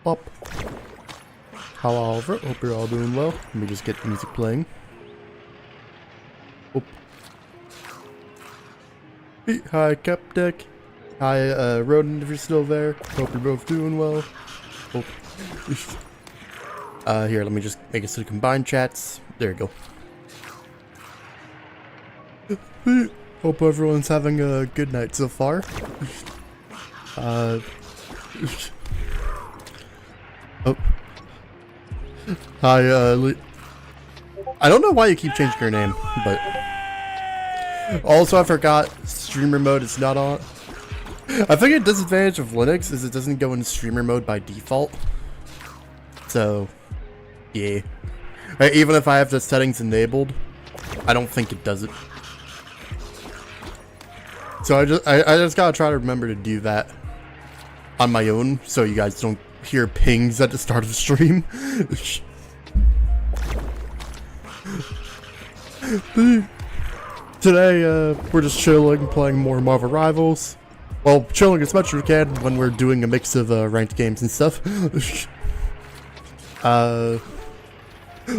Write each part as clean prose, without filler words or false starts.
up. However, hope you're all doing well. Let me just get the music playing. Oh. Hey, hi, Capdeck. Hi, Rodent, if you're still there. Hope you're both doing well. Oh. Here, let me just make it so to combine chats. There you go. Hope everyone's having a good night so far. Oh. Hi, I don't know why you keep changing your name, but... Also, I forgot, streamer mode is not on. I think a disadvantage of Linux is it doesn't go into streamer mode by default. So, yeah. Even if I have the settings enabled, I don't think it does it. So I just gotta try to remember to do that on my own, so you guys don't hear pings at the start of the stream. Today, we're just chilling, playing more Marvel Rivals. Well, chilling as much as we can when we're doing a mix of ranked games and stuff.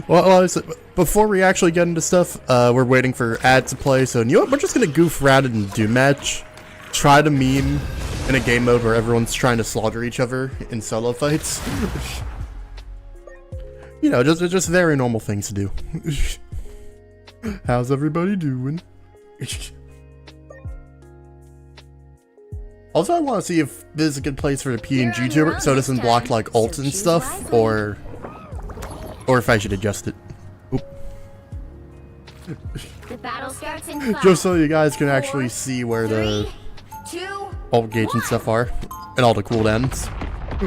Well, before we actually get into stuff, we're waiting for ads to play, so you know what? We're just gonna goof around and do match. Try to meme in a game mode where everyone's trying to slaughter each other in solo fights. You know, just very normal things to do. How's everybody doing? Also, I want to see if this is a good place for the pngtuber, so it doesn't block like ults and stuff, or if I should adjust it. Oop. The battle starts in 5, Just so you guys can actually see where the ult gauge and stuff are, and all the cooldowns,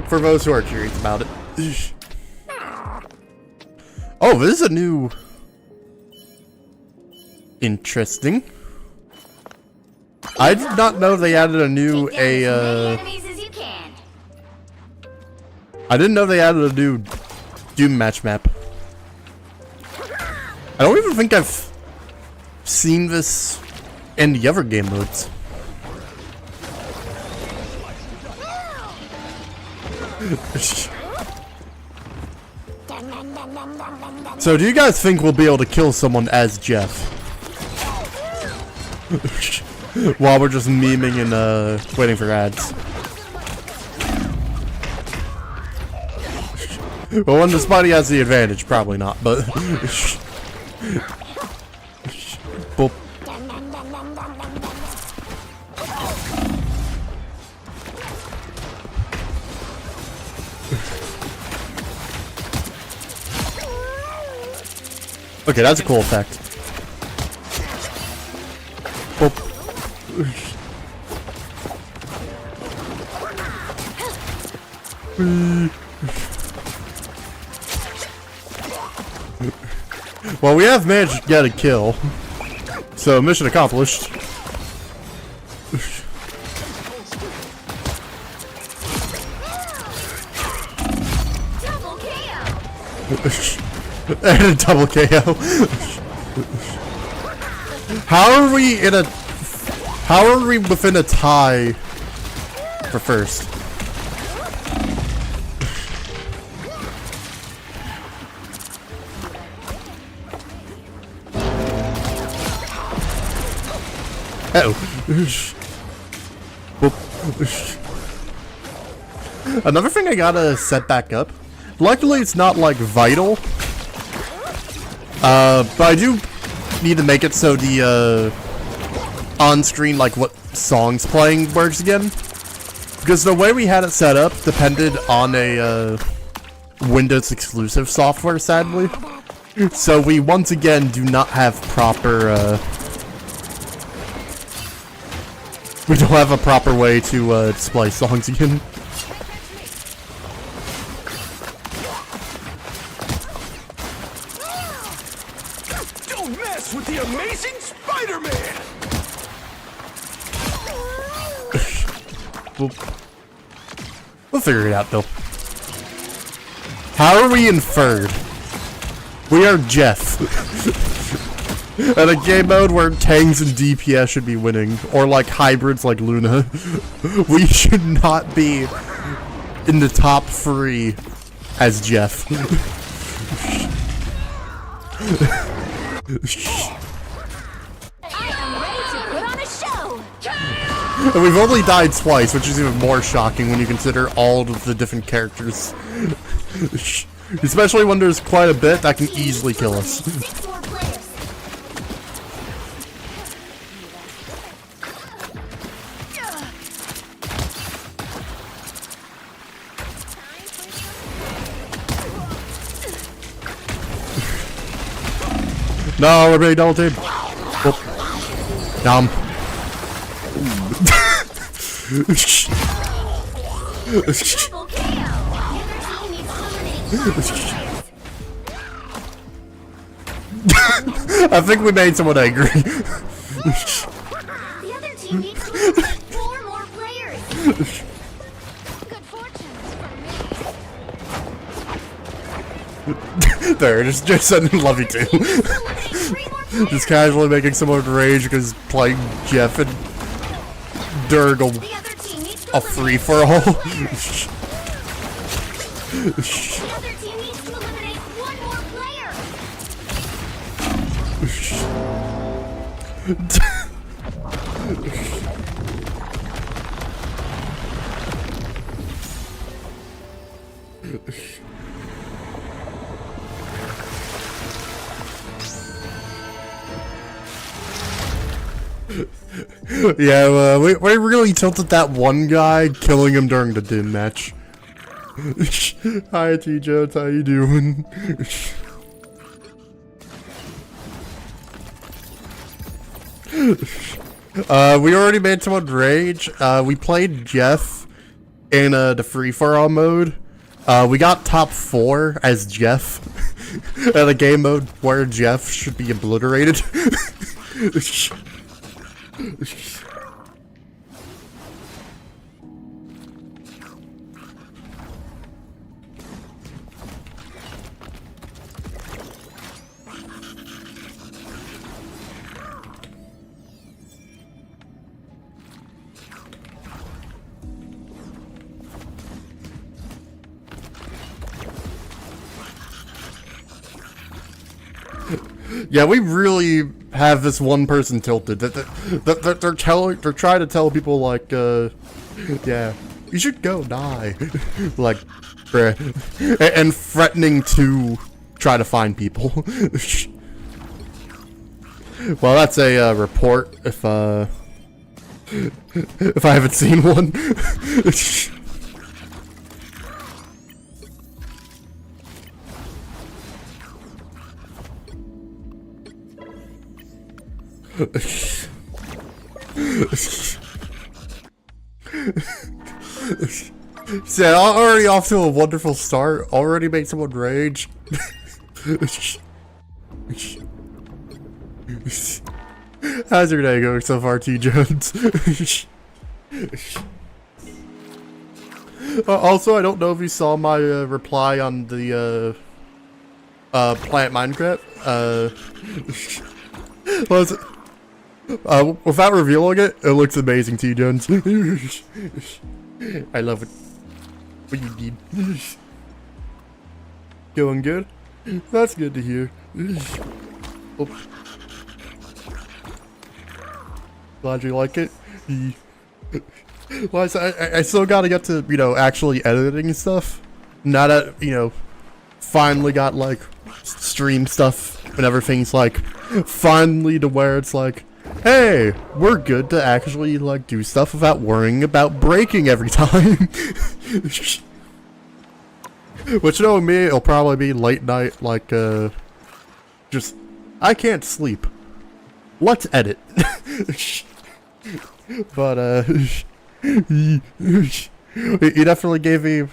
for those who are curious about it. Oh, this is a new... Interesting. I did not know they added a new I didn't know they added a new Doom match map. I don't even think I've seen this in the other game modes. So do you guys think we'll be able to kill someone as Jeff? While we're just memeing and waiting for ads. Well, when the Spotty has the advantage, probably not, but... Boop. Okay, that's a cool effect. Boop. Well, we have managed to get a kill, so mission accomplished. double KO. And a double KO. How are we in a... How are we within a tie for first? Uh-oh. Another thing I gotta set back up. Luckily it's not like vital. But I do need to make it so the on-screen, like what song's playing works again. Because the way we had it set up depended on a Windows exclusive software, sadly. So we once again do not have proper we don't have a proper way to display songs again. Don't mess with the amazing Spider-Man! We'll figure it out though. How are we in third? We are Jeff. And a game mode where tanks and DPS should be winning, or like hybrids like Luna. We should not be in the top 3 as Jeff. I am ready to put on a show. And we've only died twice, which is even more shocking when you consider all of the different characters. Especially when there's quite a bit that can easily kill us. 6 more players. No, we're being double teamed. Oh. Yum. Triple KO. The other team needs to eliminate 1 I think we made someone angry. The other team needs to eliminate 4 more players. Good fortune for me. There, just sending Lovey too. Eliminate 3 more players. Just casually making someone rage because playing Jeff and Durgle The other team needs to a eliminate free-for-all. The other team needs to eliminate 1 more player. Yeah, we really tilted that one guy, killing him during the dim match. Hi T-Jones, how you doing? We already made someone rage. We played Jeff in the free-for-all mode. We got top 4 as Jeff in a game mode where Jeff should be obliterated. Yeah, we really have this one person tilted. They're trying to tell people like, yeah, you should go die, like, bruh, and threatening to try to find people. Well, that's a report if I haven't seen one. Yeah, already off to a wonderful start. Already made someone rage. How's your day going so far, T. Jones? Also, I don't know if you saw my reply on the Plant Minecraft. What was it? Without revealing it, it looks amazing, T. Jones. I love it. What you need. Going good? That's good to hear. Oh. Glad you like it. Well, I still gotta get to, you know, actually editing stuff. Now that, you know, finally got, like, stream stuff and everything's, like, finally to where it's like, hey, we're good to actually, like, do stuff without worrying about breaking every time. Which, knowing me, it'll probably be late night, like, just, I can't sleep. Let's edit. But, you definitely gave me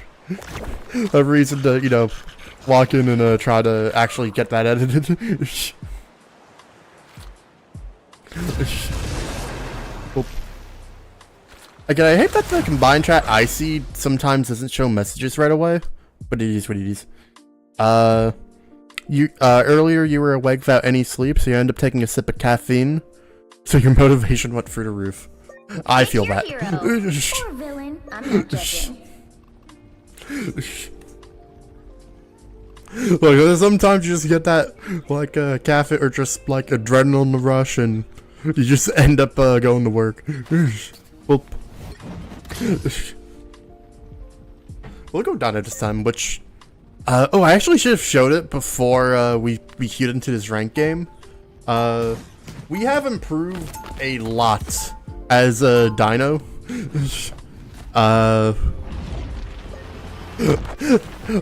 a reason to, you know, walk in and, try to actually get that edited. Again, I hate that the combined chat I see sometimes doesn't show messages right away, but it is what it is. Earlier you were awake without any sleep, so you end up taking a sip of caffeine, so your motivation went through the roof. I feel that. Hero. Or villain, I'm not judging. Like, sometimes you just get that, like, caffeine or just, like, adrenaline rush, and you just end up, going to work. Well, we'll go down at this time, which, oh, I actually should have showed it before, we queued into this rank game. We have improved a lot as a dino.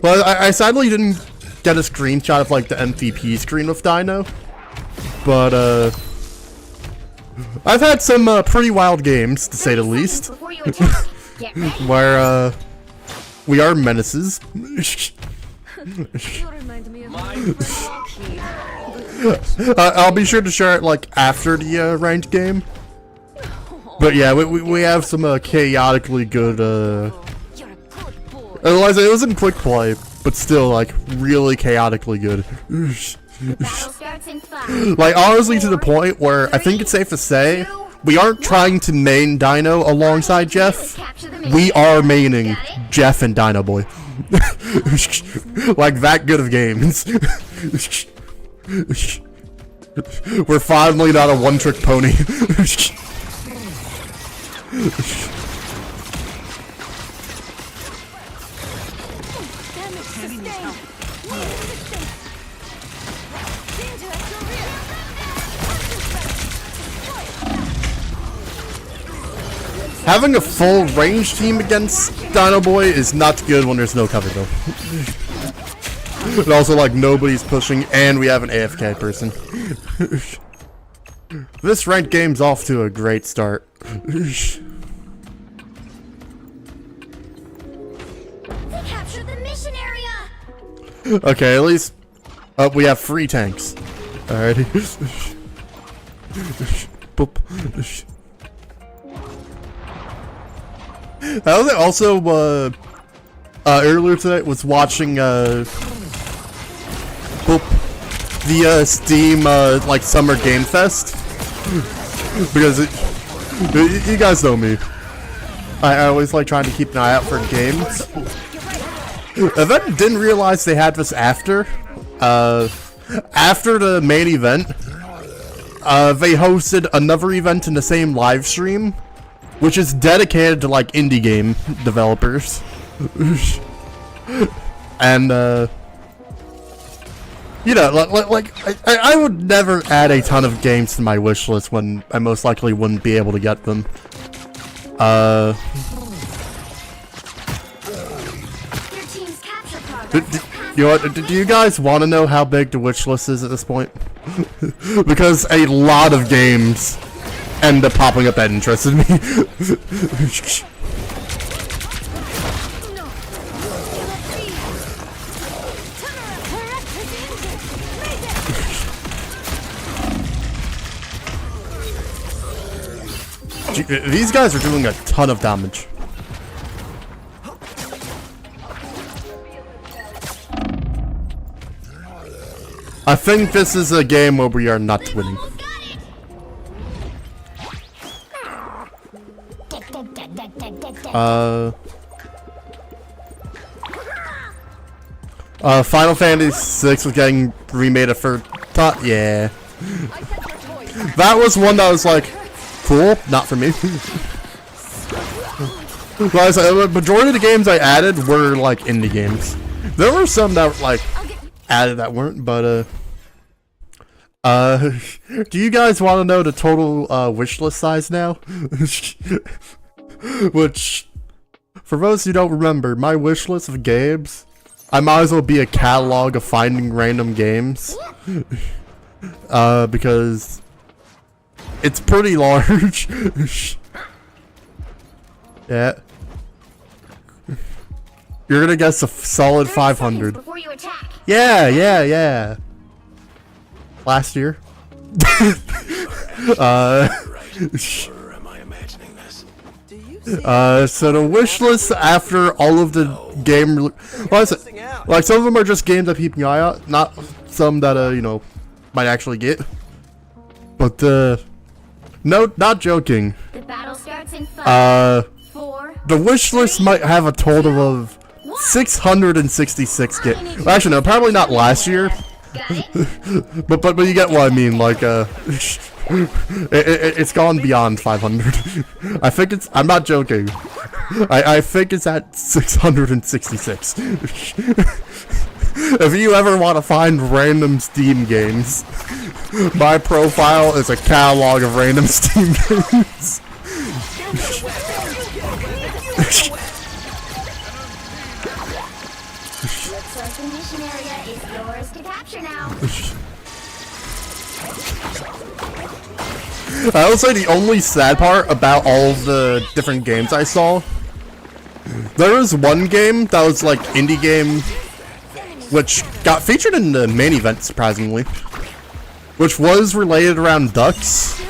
Well, I sadly didn't get a screenshot of like the MVP screen with Dino, but I've had some pretty wild games, to say the least, where we are menaces. I'll be sure to share it like after the ranked game, but yeah, we have some chaotically good. Otherwise, it wasn't quick play, but still, like, really chaotically good. Like, honestly, to the point where I think it's safe to say we aren't trying to main Dino alongside Jeff. We are maining Jeff and Dino Boy. Like, that good of games. We're finally not a one-trick pony. Having a full range team against Dino Boy is not good when there's no cover though. And also, like, nobody's pushing and we have an AFK person. This ranked game's off to a great start. They captured the mission area. Okay, at least we have 3 tanks. Alrighty. Boop. I was also earlier today was watching the Steam like Summer Game Fest, because you guys know me. I always like trying to keep an eye out for games. I then didn't realize they had this after the main event. They hosted another event in the same live stream, which is dedicated to like indie game developers. And you know, like I would never add a ton of games to my wish list when I most likely wouldn't be able to get them. You know what, do you guys want to know how big the wish list is at this point? Because a lot of games end up popping up that interested me. These guys are doing a ton of damage. I think this is a game where we are not winning. Final Fantasy VI was getting remade a third time. Yeah. That was one that was like, cool, not for me. Well, the majority of the games I added were like indie games. There were some that were like added that weren't, but do you guys want to know the total wish list size now? Which, for those who don't remember, my wish list of games, I might as well be a catalog of finding random games. Because it's pretty large. Yeah. You're gonna guess a solid 500. Yeah. Last year. So the wish list after all of the game, like some of them are just games that keep an eye out, not some that you know, might actually get. But no, not joking. The battle starts in 5, 4. The wish list might have a total of 666 games. Well, actually, no, probably not last year. but you get what I mean. Like, it's gone beyond 500. I think it's. I'm not joking. I think it's at 666. If you ever want to find random Steam games, my profile is a catalog of random Steam games. Looks like the mission area is yours to capture now. I will say the only sad part about all of the different games I saw, there was one game that was like indie game, which got featured in the main event surprisingly, which was related around ducks,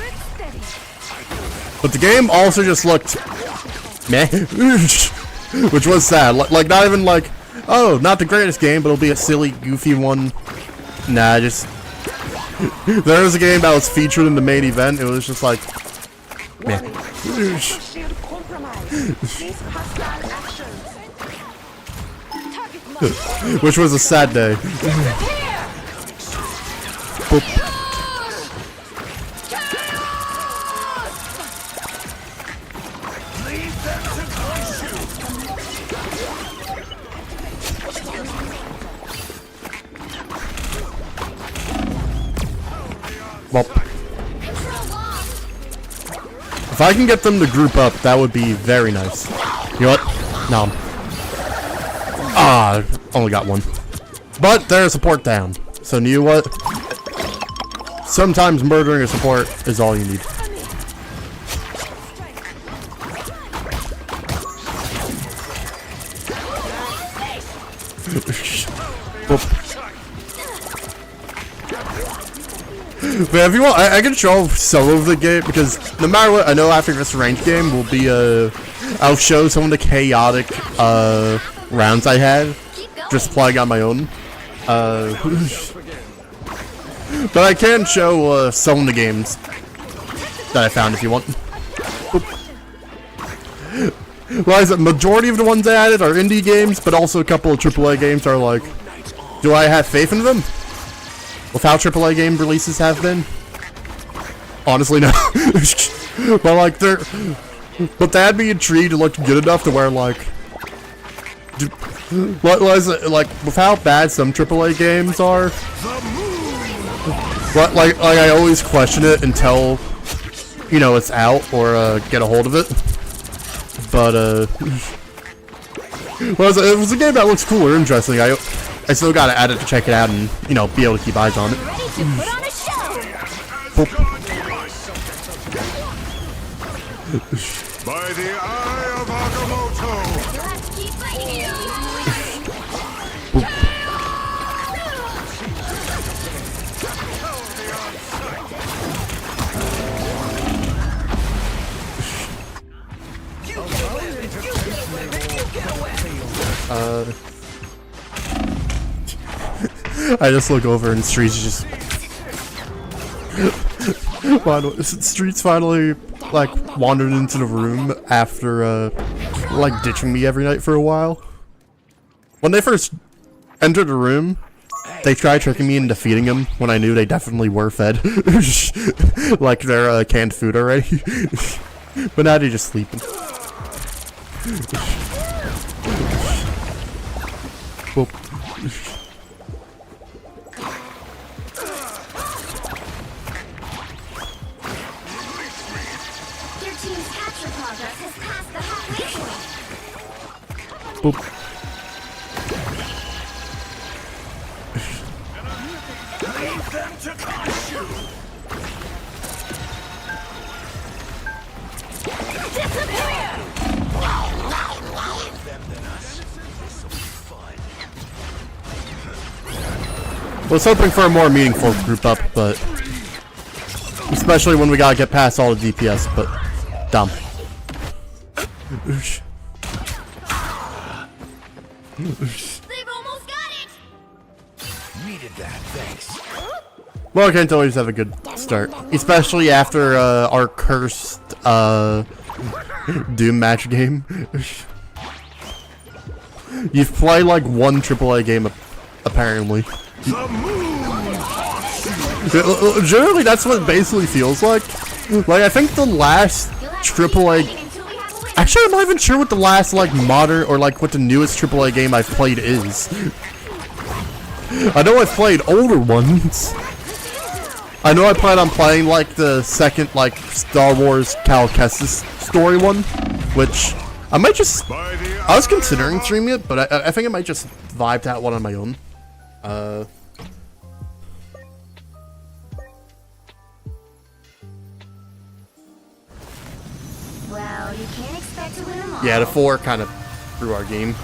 but the game also just looked meh, which was sad. Like not even like, oh, not the greatest game, but it'll be a silly, goofy one. Nah, just there was a game that was featured in the main event. It was just like, meh. Which was a sad day. Boop. Well, if I can get them to group up, that would be very nice. You know what? No. Ah, only got one. But they're a support down. So you know what? Sometimes murdering a support is all you need. But if you want, I can show some of the game, because no matter what, I know after this ranked game will be I'll show some of the chaotic rounds I had, just playing on my own. But I can show some of the games that I found if you want. Well, I said majority of the ones I added are indie games, but also a couple of AAA games are like, do I have faith in them? With how AAA game releases have been? Honestly, no. But like but they had me intrigued and looked good enough to where like, like with how bad some AAA games are. But like I always question it until, you know, it's out or get a hold of it. But well, it was a game that looks cool or interesting. I still gotta add it to check it out and, you know, be able to keep eyes on it. Ready to put on a show. By the eye of Agamotto! Let's keep fighting you. I just look over and Streets just Streets finally like wandered into the room after like ditching me every night for a while. When they first entered the room, they tried tricking me into feeding them when I knew they definitely were fed. Like they're canned food already. But now they're just sleeping. Whoop. Your team's capture progress has passed the halfway point. Boop. Leave them to Khonshu! Disappear! I was hoping for a more meaningful group up, but especially when we gotta get past all the DPS, but dumb. They've almost got it! Needed that, thanks. Well, I can't always have a good start, especially after our cursed Doom match game. You've played like one AAA game, apparently. The moon haunts you. Generally, that's what it basically feels like. Like, I think the last AAA... Until we have a win. Actually, I'm not even sure what the last, like, modern or, like, what the newest AAA game I've played is. I know I've played older ones. I know I plan on playing, like, the second, like, Star Wars Cal Kestis story one, which I might just... I was considering streaming it, but I think I might just vibe that one on my own. Well, you can't expect to win them all. Yeah, the 4 kind of threw our game.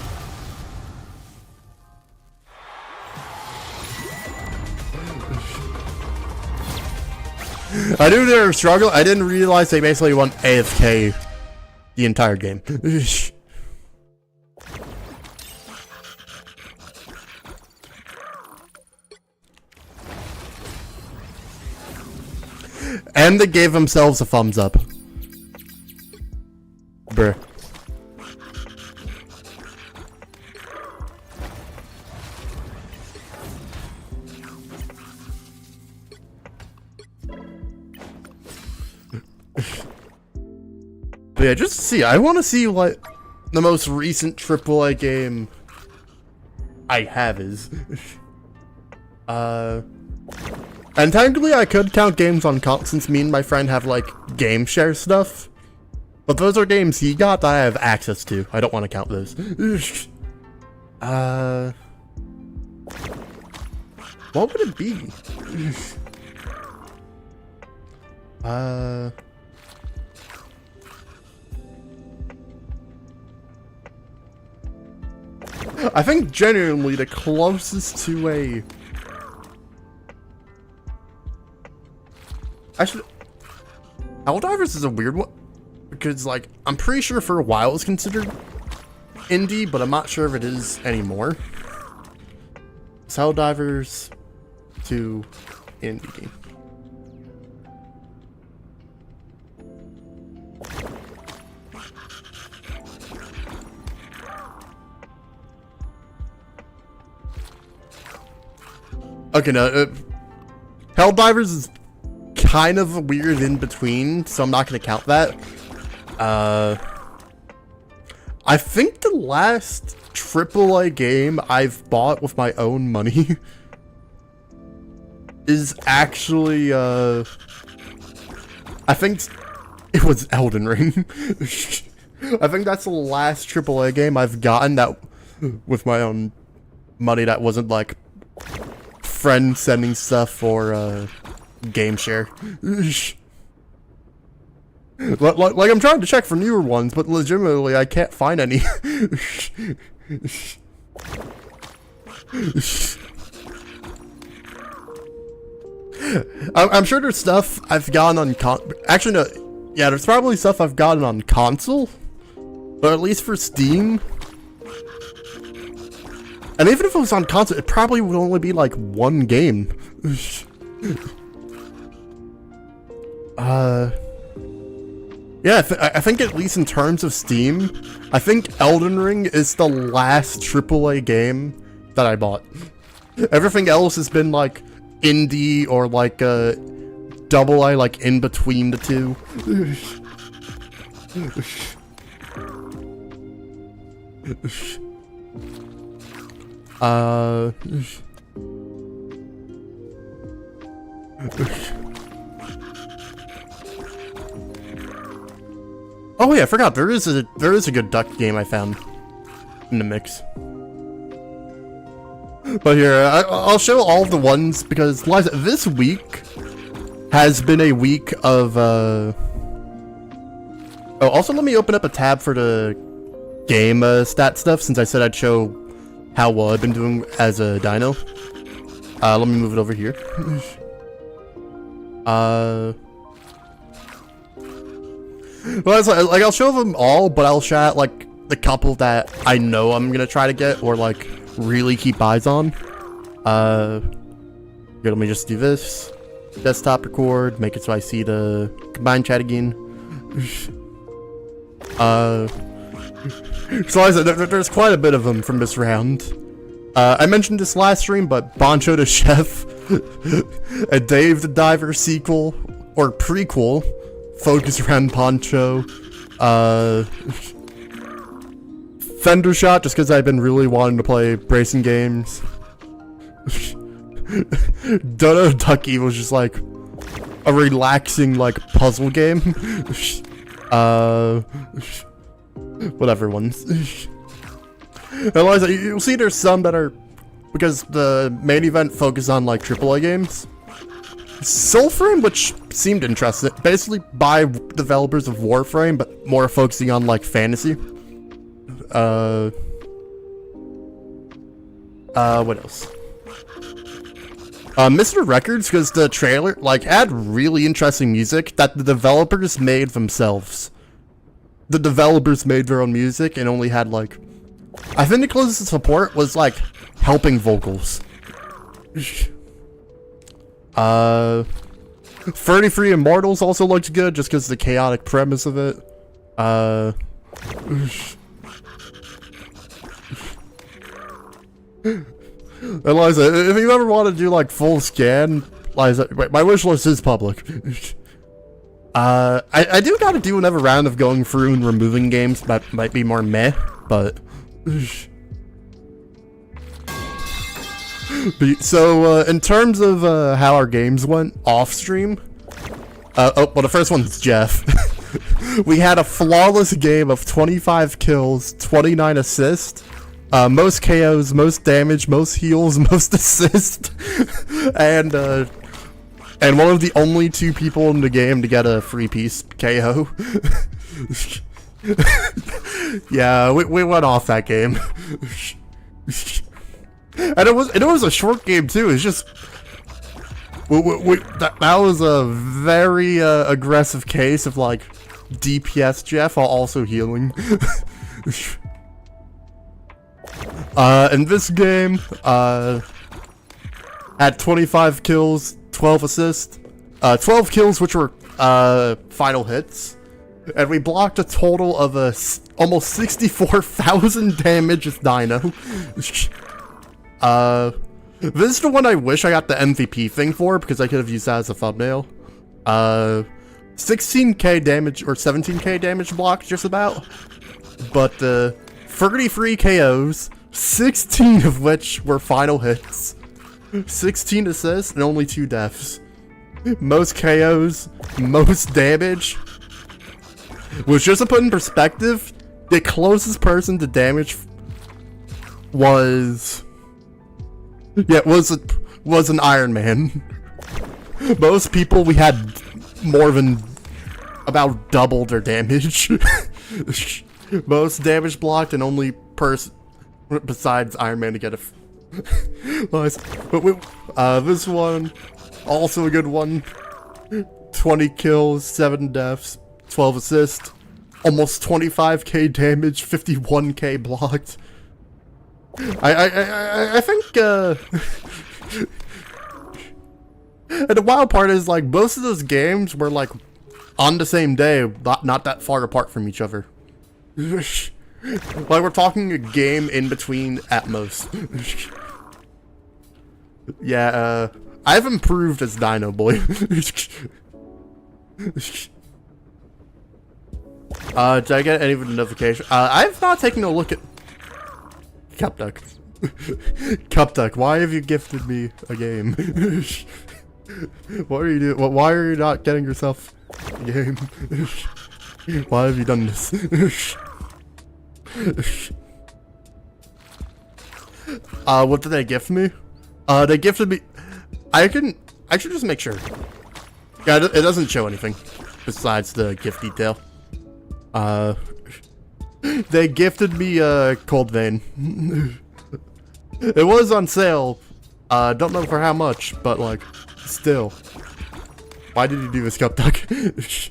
I knew they were struggling. I didn't realize they basically went AFK the entire game. And they gave themselves a thumbs up. Bruh. But yeah, just to see. I want to see what the most recent AAA game I have is. And technically I could count games on console since me and my friend have like game share stuff. But those are games he got that I have access to. I don't want to count those. What would it be? I think genuinely the closest to a... Actually, Helldivers is a weird one. Because, like, I'm pretty sure for a while it was considered indie, but I'm not sure if it is anymore. Helldivers to indie. Okay, no, Helldivers is kind of a weird in between, so I'm not gonna count that. I think the last AAA game I've bought with my own money is actually, I think it was Elden Ring. I think that's the last AAA game I've gotten that with my own money that wasn't like friend sending stuff or game share. Like I'm trying to check for newer ones, but legitimately I can't find any. I'm sure there's stuff I've gotten on actually no, yeah, there's probably stuff I've gotten on console, but at least for Steam. And even if it was on console, it probably would only be like one game. Yeah, I think at least in terms of Steam, I think Elden Ring is the last AAA game that I bought. Everything else has been like indie or like double A, like in between the two. Oh yeah, I forgot there is a good duck game I found in the mix. But here, I'll show all the ones because Liza, this week has been a week of Oh, also let me open up a tab for the game stat stuff since I said I'd show how well I've been doing as a dino. Let me move it over here. Well, it's like I'll show them all, but I'll shout out like the couple that I know I'm gonna try to get or like really keep eyes on. Here, let me just do this. Desktop record, make it so I see the combined chat again. So I said, there's quite a bit of them from this round. I mentioned this last stream, but Bancho the Chef, a Dave the Diver sequel, or prequel, focused around Poncho, Fender Shot, just because I've been really wanting to play racing games. Dodo Ducky was just like a relaxing like puzzle game. Whatever ones. Eliza, you'll see there's some that are, because the main event focused on like AAA games. Soulframe, which seemed interesting, basically by developers of Warframe, but more focusing on like fantasy. What else? Mr. Records, because the trailer, like, had really interesting music that the developers made themselves. The developers made their own music and only had, like, I think the closest support was, like, helping vocals. 33 Immortals also looked good, just because of the chaotic premise of it. Eliza, if you ever want to do like full scan, Eliza, wait, my wish list is public. I do gotta do another round of going through and removing games that might be more meh, but. So, in terms of how our games went off stream, well, the first one's Jeff. We had a flawless game of 25 kills, 29 assists. Most KOs, most damage, most heals, most assists, and one of the only 2 people in the game to get a free piece KO. Yeah, we went off that game, and it was a short game too. It's just that was a very aggressive case of like DPS Jeff while also healing. In this game, at 25 kills, 12 assists, 12 kills which were, final hits, and we blocked a total of, almost 64,000 damage with Dino. This is the one I wish I got the MVP thing for, because I could have used that as a thumbnail. 16k damage, or 17k damage blocked, just about, but, 33 KOs, 16 of which were final hits, 16 assists, and only 2 deaths. Most KOs, most damage. Which, just to put in perspective, the closest person to damage was... yeah, was an Iron Man. Most people, we had more than about double their damage. Most damage blocked, and only person besides Iron Man to get a nice. But this one, also a good one. 20 kills, 7 deaths, 12 assists, almost 25k damage, 51k blocked. I think, and the wild part is, like, most of those games were, like, on the same day, not that far apart from each other. Like, we're talking a game in between at most. Yeah, I've improved as Dino Boy. Did I get any of the notification? I've not taken a look at... Cupduck. Cupduck, why have you gifted me a game? What are you doing? Why are you not getting yourself a game? Why have you done this? What did they gift me? They gifted me... I should just make sure. Yeah, it doesn't show anything besides the gift detail. They gifted me Cold Vein. It was on sale. Don't know for how much, but like, still. Why did you do this, Cupduck?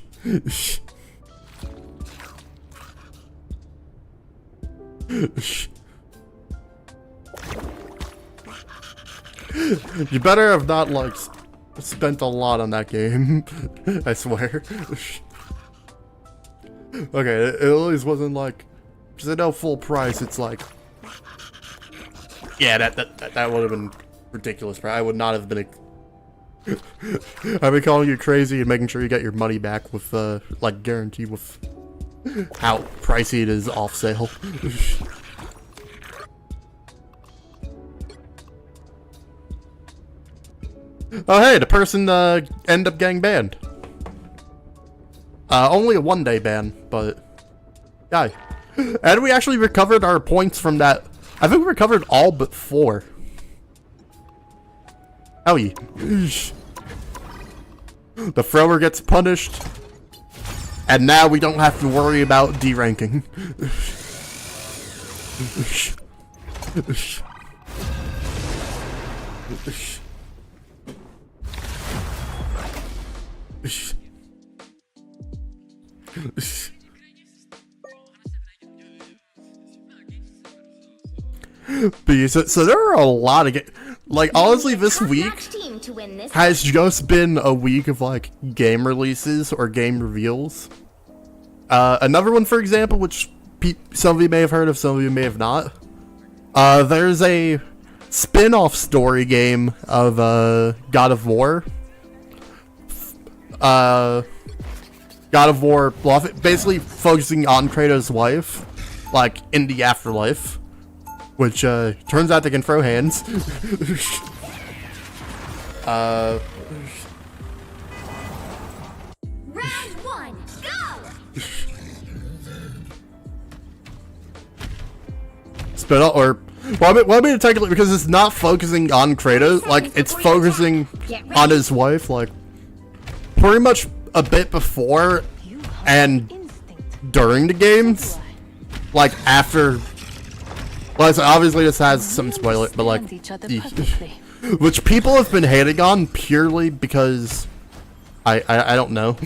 You better have not, like, spent a lot on that game. I swear. Okay, it always wasn't, like, Because I know full price, it's like... Yeah, that would have been ridiculous. I would not have been... I've been calling you crazy and making sure you get your money back with, like, guarantee with how pricey it is off sale. Oh, hey, the person, ended up getting banned. Only a one-day ban, but... Yeah. And we actually recovered our points from that. I think we recovered all but 4. Owie. The thrower gets punished. And now we don't have to worry about deranking. So there are a lot of like, honestly, this week has just been a week of like game releases or game reveals. Another one, for example, which some of you may have heard of, some of you may have not. There's a spin-off story game of God of War. God of War, basically focusing on Kratos' wife, like in the afterlife, which turns out they can throw hands. Round 1, go! Spin off, or well, I mean technically, because it's not focusing on Kratos, like it's focusing on his wife, like pretty much a bit before and during the games, like after. Well, so obviously this has some spoiler, but like, which people have been hating on purely because I don't know.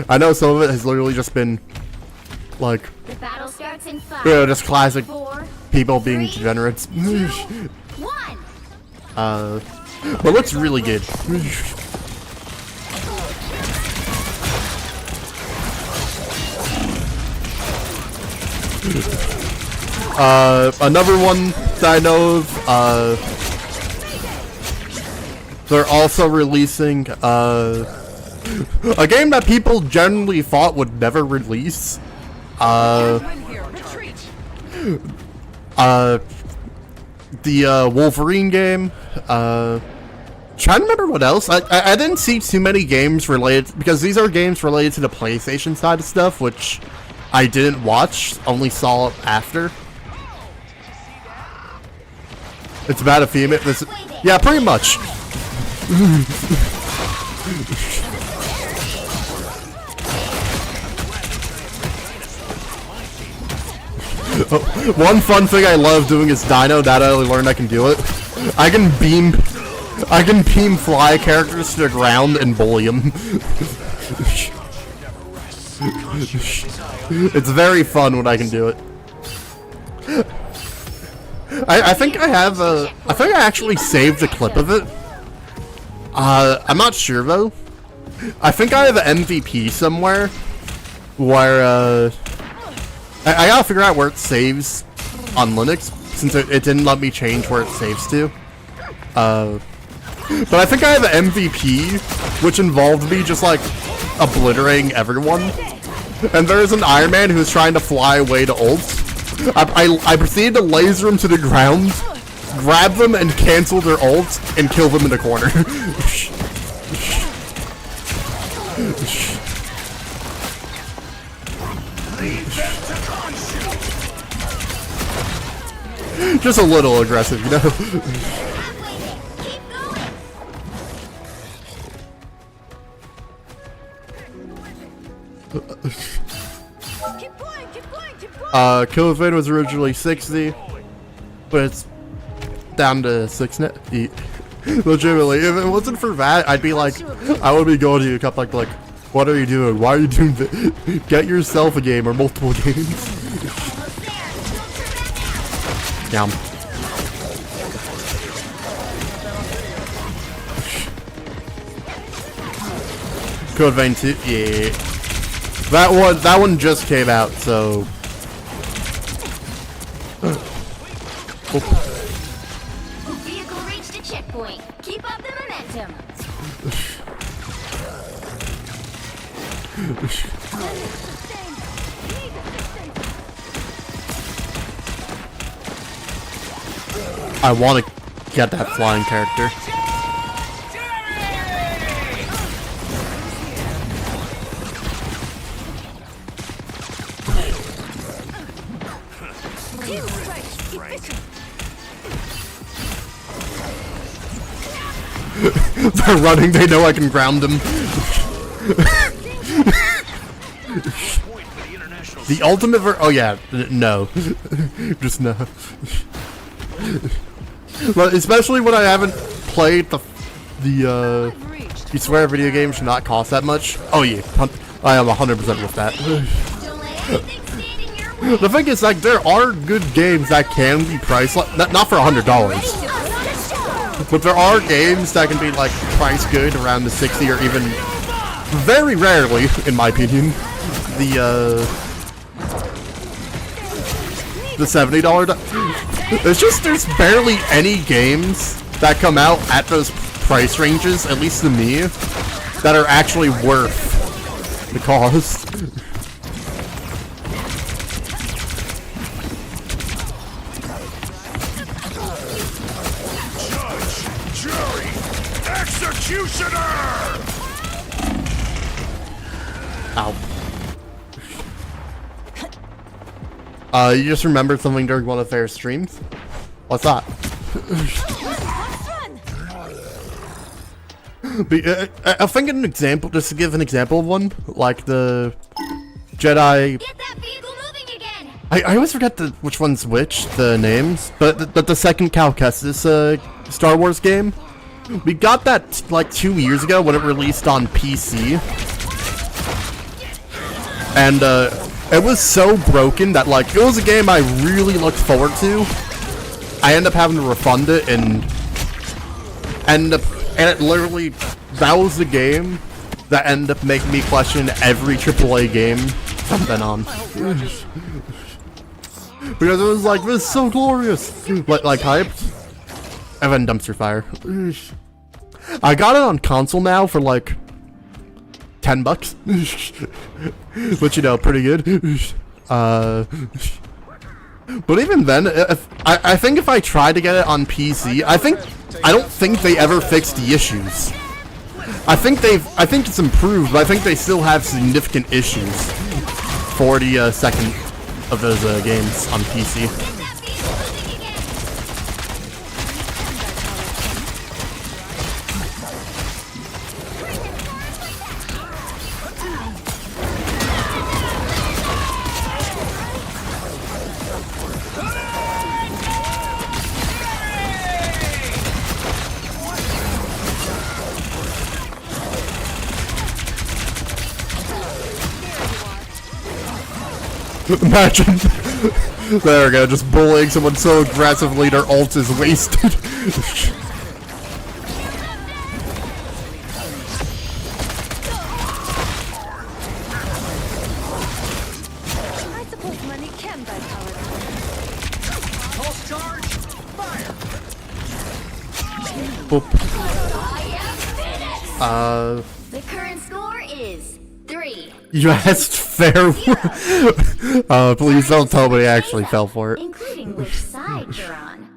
I know some of it has literally just been like, The battle starts in 5, you know, just classic 4, people being 3, degenerates. 2, 1. But it looks really good. Another one that I know of, they're also releasing, a game that people generally thought would never release. The Wolverine game. Trying to remember what else. I didn't see too many games related, because these are games related to the PlayStation side of stuff, which I didn't watch, only saw it after. It's about a female. Yeah, pretty much. One fun thing I love doing is Dino. That I learned I can do it. I can beam fly characters to the ground and bully them. It's very fun when I can do it. I think I have I think I actually saved a clip of it. I'm not sure though. I think I have an MVP somewhere where I gotta figure out where it saves on Linux, since it didn't let me change where it saves to. But I think I have an MVP, which involved me just like obliterating everyone. And there's an Iron Man who's trying to fly away to ult. I proceeded to laser them to the ground, grab them and cancel their ult, and kill them in the corner. Just a little aggressive, you know? Kill evade was originally 60, but it's down to 6 net. Legitimately, if it wasn't for that, I'd be like, I would be going to you, like, what are you doing? Why are you doing this? Get yourself a game or multiple games. Down. Code Vein 2, yeah. That one just came out, so checkpoint. Keep up the momentum. I want to get that flying character. They're running, they know I can ground them. The ultimate oh yeah, no. Just no. But especially when I haven't played the you swear video games should not cost that much? Oh yeah, I am 100% with that. Don't let anything stand in your way. The thing is, like, there are good games that can be priced, like, not for $100. But there are games that can be, like, priced good around the 60 or even, very rarely, in my opinion, the $70. It's just, there's barely any games that come out at those price ranges, at least to me, that are actually worth the cost. Executioner! Ow. You just remembered something during one of their streams? What's that? I think an example, just to give an example of one, like the Jedi... Get that vehicle moving again. I always forget which one's which, the names, but the second Cal Kestis Star Wars game. We got that like 2 years ago when it released on PC. And it was so broken that like it was a game I really looked forward to. I ended up having to refund it and it literally, that was the game that ended up making me question every AAA game from then on. Because it was like, this is so glorious, like hyped. And then dumpster fire. I got it on console now for like $10, which, you know, pretty good. But even then, I think if I tried to get it on PC, I don't think they ever fixed the issues. I think it's improved, but I think they still have significant issues for the second of those games on PC. Imagine. There we go, just bullying someone so aggressively their ult is wasted. I suppose money can buy power. Pulse charge! Fire! Boop. The current score is 3. You asked fair. Please don't tell me I actually fell for it. Including which side you're on.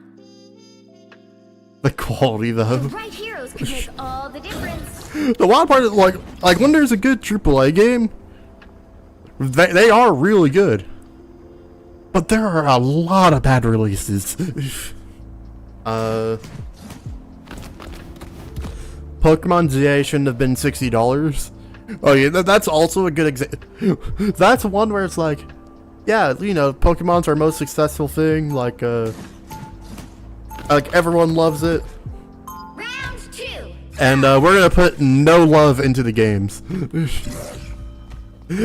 The quality, though. The right heroes can make all the difference. The wild part is, like when there's a good AAA game, they are really good. But there are a lot of bad releases. Pokemon ZA shouldn't have been $60. Oh yeah, that's also a good example. That's one where it's like, yeah, you know, Pokemon's our most successful thing. Like everyone loves it. Round 2. And we're gonna put no love into the games.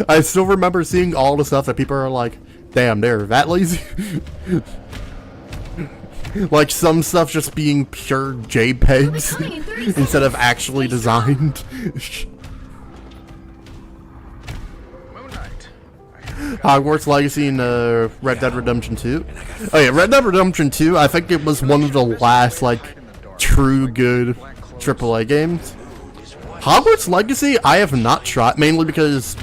I still remember seeing all the stuff that people are like, damn, they're that lazy. Like some stuff just being pure JPEGs instead of actually designed. Hogwarts Legacy and Red Dead Redemption 2. Oh yeah, Red Dead Redemption 2, I think it was one of the last, like, true good AAA games. Hogwarts Legacy, I have not tried, mainly because,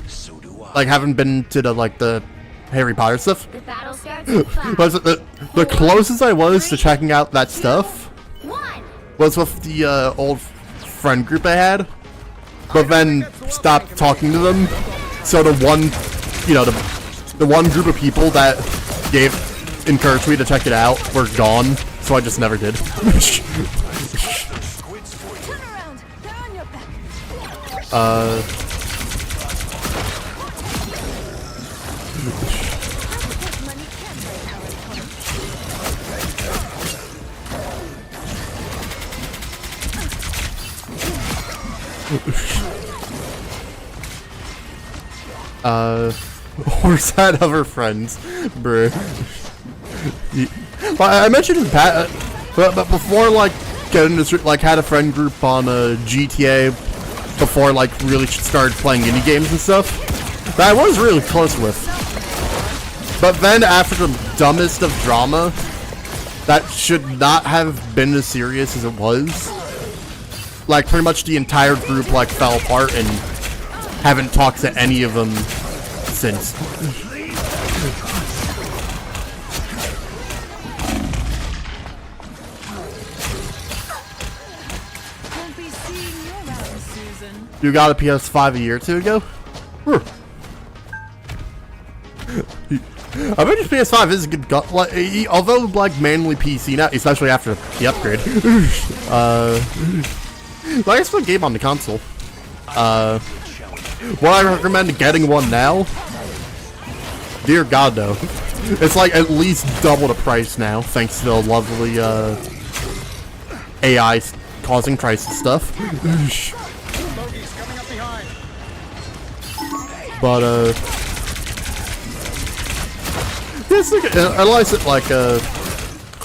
like, haven't been to the Harry Potter stuff. The battle starts in 5, But the closest I was to checking out that stuff 1. was with the old friend group I had, but then stopped talking to them. So the one, the one group of people that encouraged me to check it out were gone. So I just never did. Turn around. They're on your back. Money can buy Horse had other friends, bruh. Well, I mentioned in Pat, but before getting this, had a friend group on GTA before really started playing indie games and stuff that I was really close with. But then after the dumbest of drama that should not have been as serious as it was, pretty much the entire group fell apart and haven't talked to any of them since. Won't be seeing you around, Susan. You got a PS5 a year or two ago? I bet your PS5 is a good although mainly PC now, especially after the upgrade. I guess put a game on the console. Would I recommend getting one now? Dear God, no. It's at least double the price now, thanks to the lovely AI causing crisis stuff. But it's I like it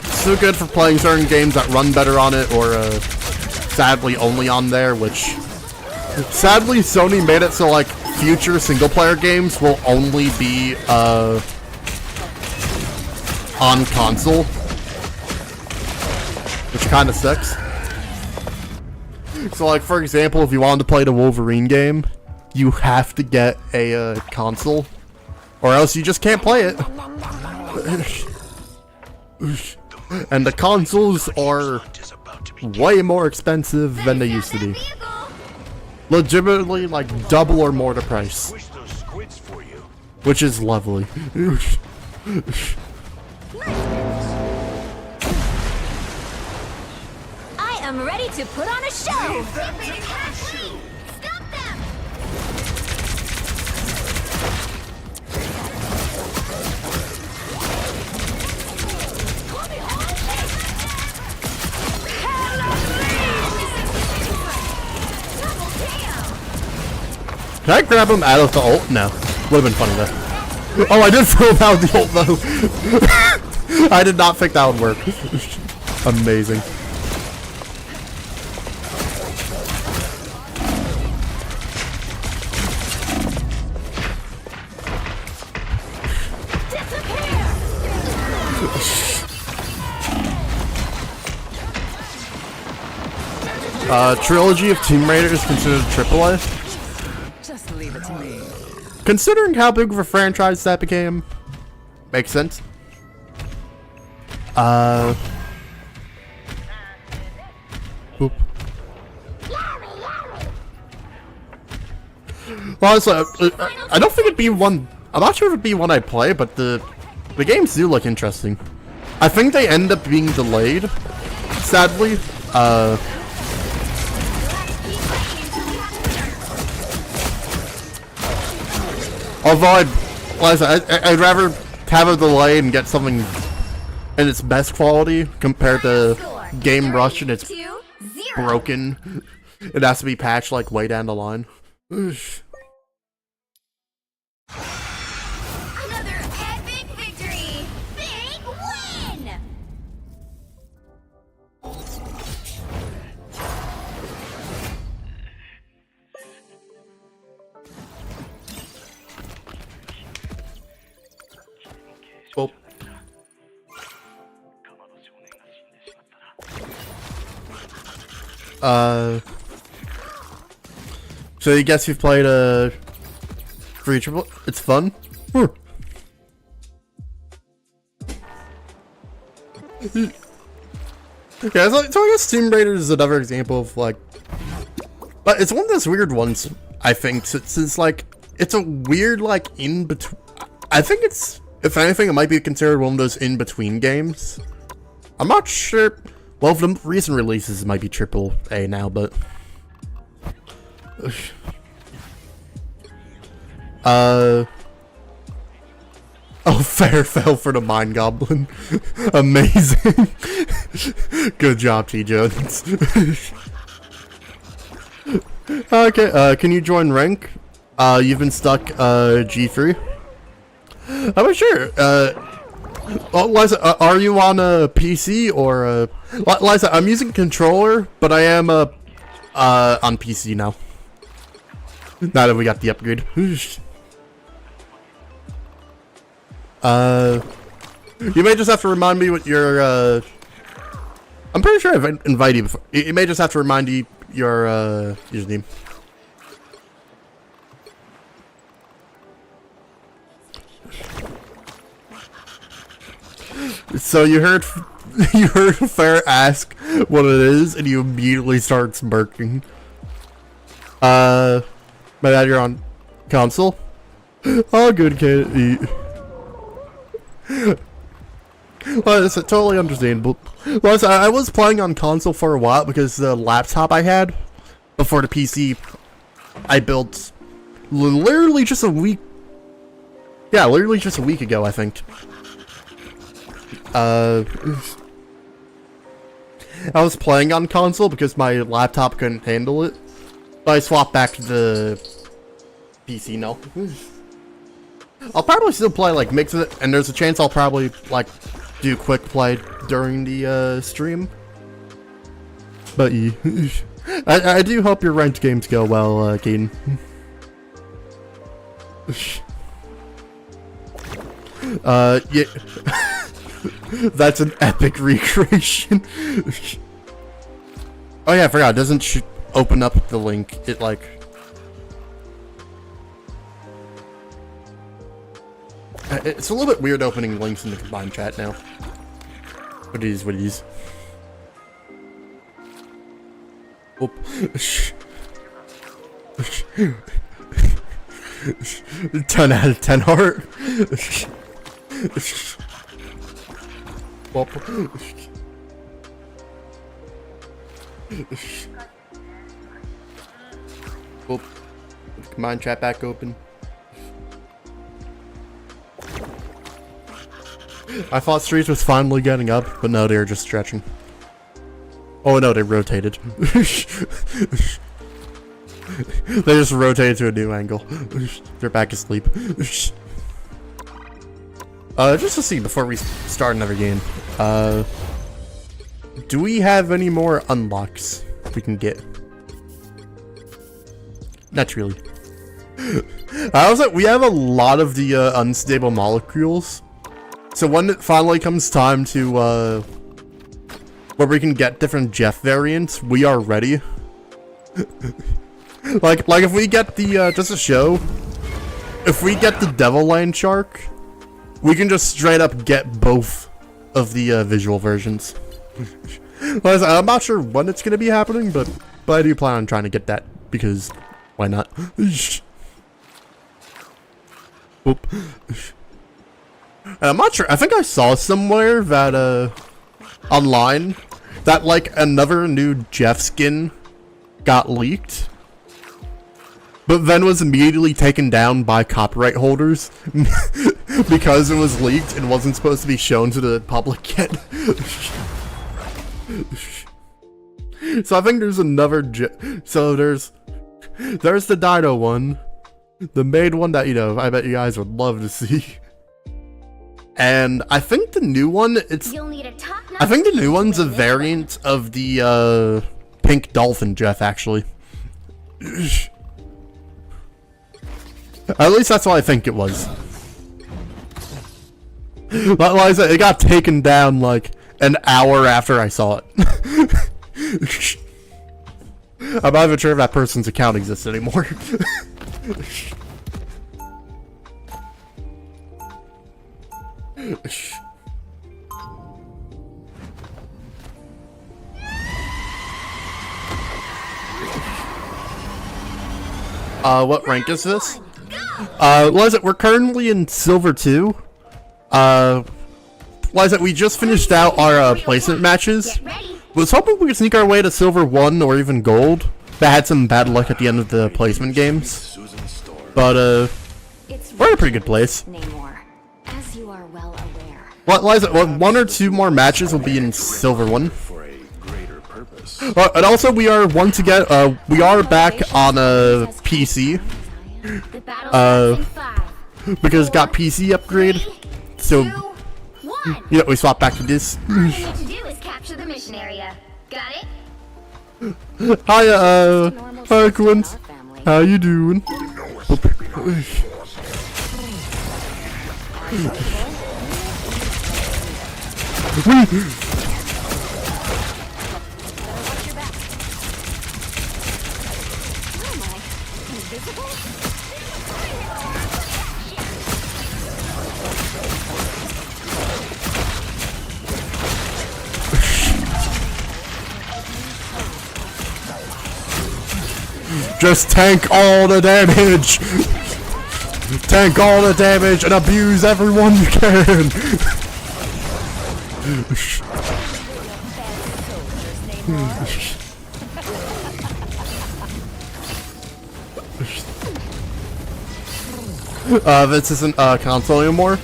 so good for playing certain games that run better on it, or sadly only on there, which sadly Sony made it so future single player games will only be on console, which kind of sucks. So for example, if you wanted to play the Wolverine game, you have to get a console, or else you just can't play it. And the consoles are way more expensive than they used to be. Legitimately double or more the price. Which is lovely. I am ready to put on a show. Stop them. Can I grab him out of the ult? No. Would have been funny though. Oh, I did throw him out of the ult though. I did not think that would work. Amazing. Trilogy of Tomb Raider is considered AAA. Just leave it to me. Considering how big of a franchise that became, makes sense. Boop. Well, I don't think it'd be one. I'm not sure if it'd be one I'd play, but the games do look interesting. I think they end up being delayed, sadly. Although I'd rather have a delay and get something in its best quality compared to Game Rush and it's 2-0. broken. It has to be patched way down the line. Another epic victory! Big win! Oh. So you guess you've played a free triple? It's fun. Yeah, so I guess Tomb Raider is another example of like, but it's one of those weird ones. I think since like it's a weird like in between. I think it's, if anything, it might be considered one of those in between games. I'm not sure. Well, the recent releases might be AAA now, but oh, fair fell for the Mind Goblin. Amazing. Good job, T. Jones. Okay, can you join rank? You've been stuck, G3. I'm not sure. Well, Liza, are you on a PC or Liza, I'm using controller, but I am on PC now. Now that we got the upgrade. You may just have to remind me what your I'm pretty sure I've invited you before. You may just have to remind you your username. So you heard Fair ask what it is, and you immediately start smirking. My dad, you're on console. Oh, good kid. Well, it's totally understandable. Well, I was playing on console for a while because the laptop I had before the PC I built literally just a week. Yeah, literally just a week ago, I think. I was playing on console because my laptop couldn't handle it. So I swapped back to the PC now. I'll probably still play, like, mix it, and there's a chance I'll probably, like, do quick play during the, stream. But, I do hope your ranked games go well, Caden. Yeah. That's an epic recreation. Oh yeah, I forgot, it doesn't open up the link, it, like... It's a little bit weird opening links in the combined chat now. What it is, what it is. Whoop. 10 out of 10 heart. Whoop. Whoop. Combined chat back open. I thought Streets was finally getting up, but no, they were just stretching. Oh no, they rotated. They just rotated to a new angle. They're back asleep. Just to see before we start another game. Do we have any more unlocks we can get? Not really. I was like, we have a lot of the unstable molecules. So when it finally comes time to, where we can get different Jeff variants, we are ready. like if we get the, just a show, if we get the Devil Land Shark, we can just straight up get both of the, visual versions. I'm not sure when it's gonna be happening, but I do plan on trying to get that, because why not? Oop. And I'm not sure, I think I saw somewhere that, online, that, like, another new Jeff skin got leaked, but then was immediately taken down by copyright holders, because it was leaked and wasn't supposed to be shown to the public yet. So I think there's another so there's the Dino one, the main one that, you know, I bet you guys would love to see. And I think the new one, I think the new one's a variant of the, pink dolphin Jeff, actually. At least that's what I think it was. But like I said, it got taken down, like, an hour after I saw it. I'm not even sure if that person's account exists anymore. What rank is this? What is it? We're currently in Silver 2. What is it? We just finished out our placement matches. Was hoping we could sneak our way to Silver 1 or even Gold. That had some bad luck at the end of the placement games. But, we're in a pretty good place. As you are well aware. What, Liza, one or two more matches will be in Silver 1. For a greater purpose. And also, we are once again, we are back on a PC. The battle starts in 5, Because it got PC upgrade. 2, So, 1. you know, we swapped back to this. All you need to do is capture the mission area. Got it? Hi, hi, Quint. How you doing? Just tank all the damage! Tank all the damage and abuse everyone you can! This isn't console anymore.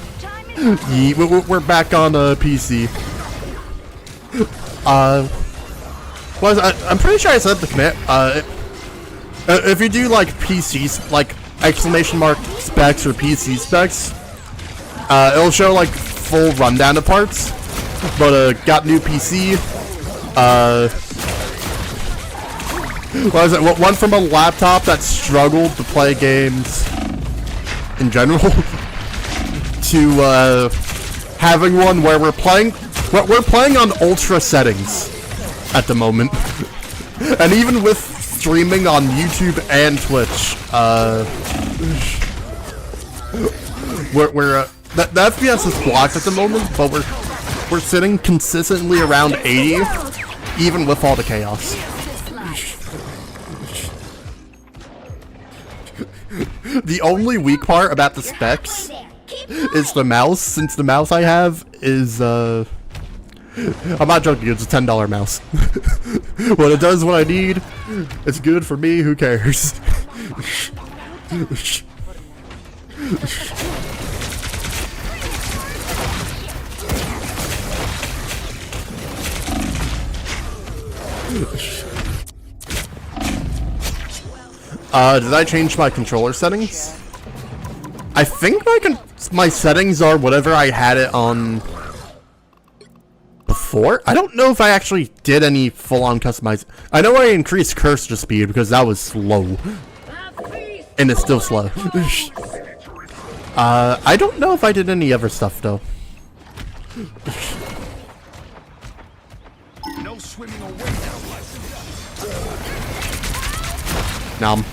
Yeah, we're back on PC. I'm pretty sure I said the command. If you do like PCs, like exclamation mark specs or PC specs, it'll show like full rundown of parts. But got new PC. What is it? One from a laptop that struggled to play games in general. To having one where we're playing on ultra settings at the moment, and even with streaming on YouTube and Twitch, the FPS is blocked at the moment, but we're sitting consistently around 80, even with all the chaos. The only weak part about the specs is the mouse, since the mouse I have is, I'm not joking, it's a $10 mouse. When it does what I need, it's good for me, who cares? Did I change my controller settings? I think my settings are whatever I had it on before. I don't know if I actually did any full-on customize. I know I increased cursor speed because that was slow, and it's still slow. I don't know if I did any other stuff though. No swimming away now, Nom.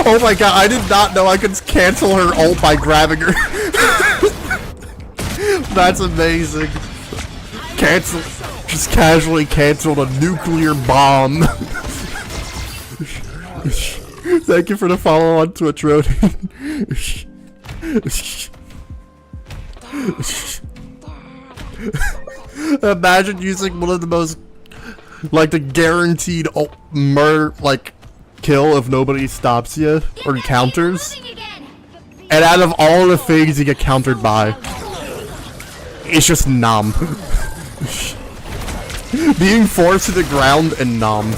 Oh my god, I did not know I could cancel her ult by grabbing her. That's amazing. Cancel. Just casually canceled a nuclear bomb. Thank you for the follow on Twitch, Rodin. Imagine using one of the most, like, the guaranteed murder, like, kill if nobody stops you or counters, and out of all the things you get countered by, it's just nom. Being forced to the ground and nom.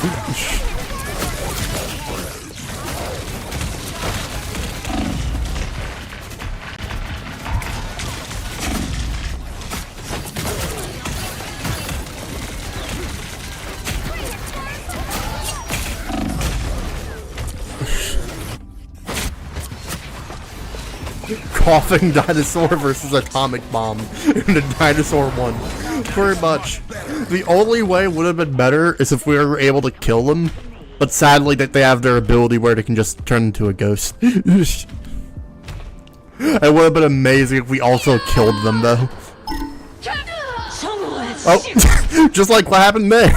coughing dinosaur versus atomic bomb in a dinosaur one. Pretty much. The only way it would have been better is if we were able to kill them, but sadly that they have their ability where they can just turn into a ghost. It would have been amazing if we also killed them though. Oh, just like what happened there.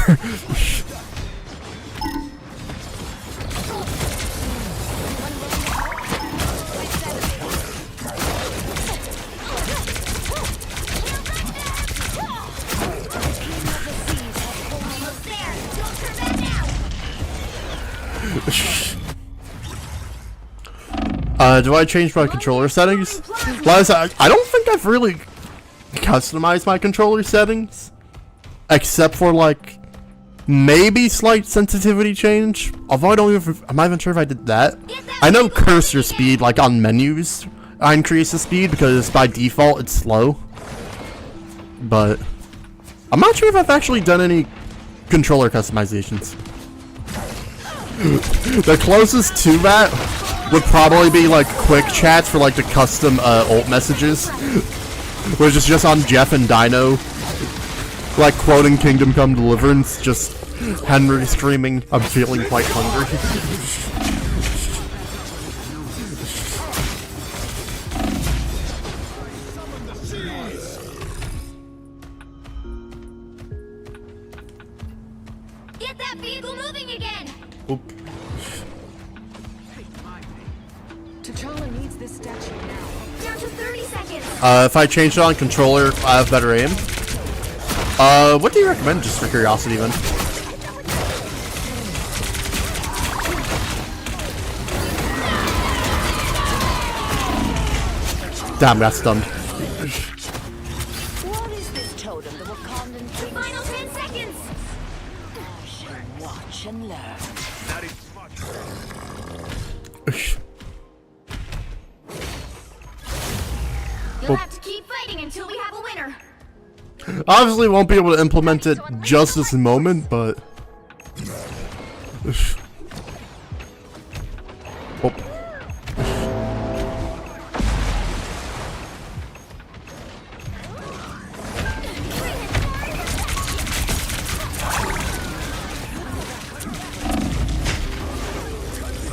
Do I change my controller settings? Well, I don't think I've really customized my controller settings, except for like maybe slight sensitivity change. Although I'm not even sure if I did that. I know cursor speed, like on menus, I increase the speed because by default it's slow. But I'm not sure if I've actually done any controller customizations. The closest to that would probably be like quick chats for like the custom ult messages, which is just on Jeff and Dino, like quoting Kingdom Come Deliverance, just Henry screaming, "I'm feeling quite hungry." Get that vehicle moving again! Oop. T'Challa needs this statue now. Down to 30 seconds! If I change it on controller, I have better aim. What do you recommend, just for curiosity, then? Damn, got stunned. What is this totem, the Wakandan king? Final 10 seconds! I shall watch and learn. You'll have to keep fighting until we have a winner. Obviously won't be able to implement it just this moment, but... Oh.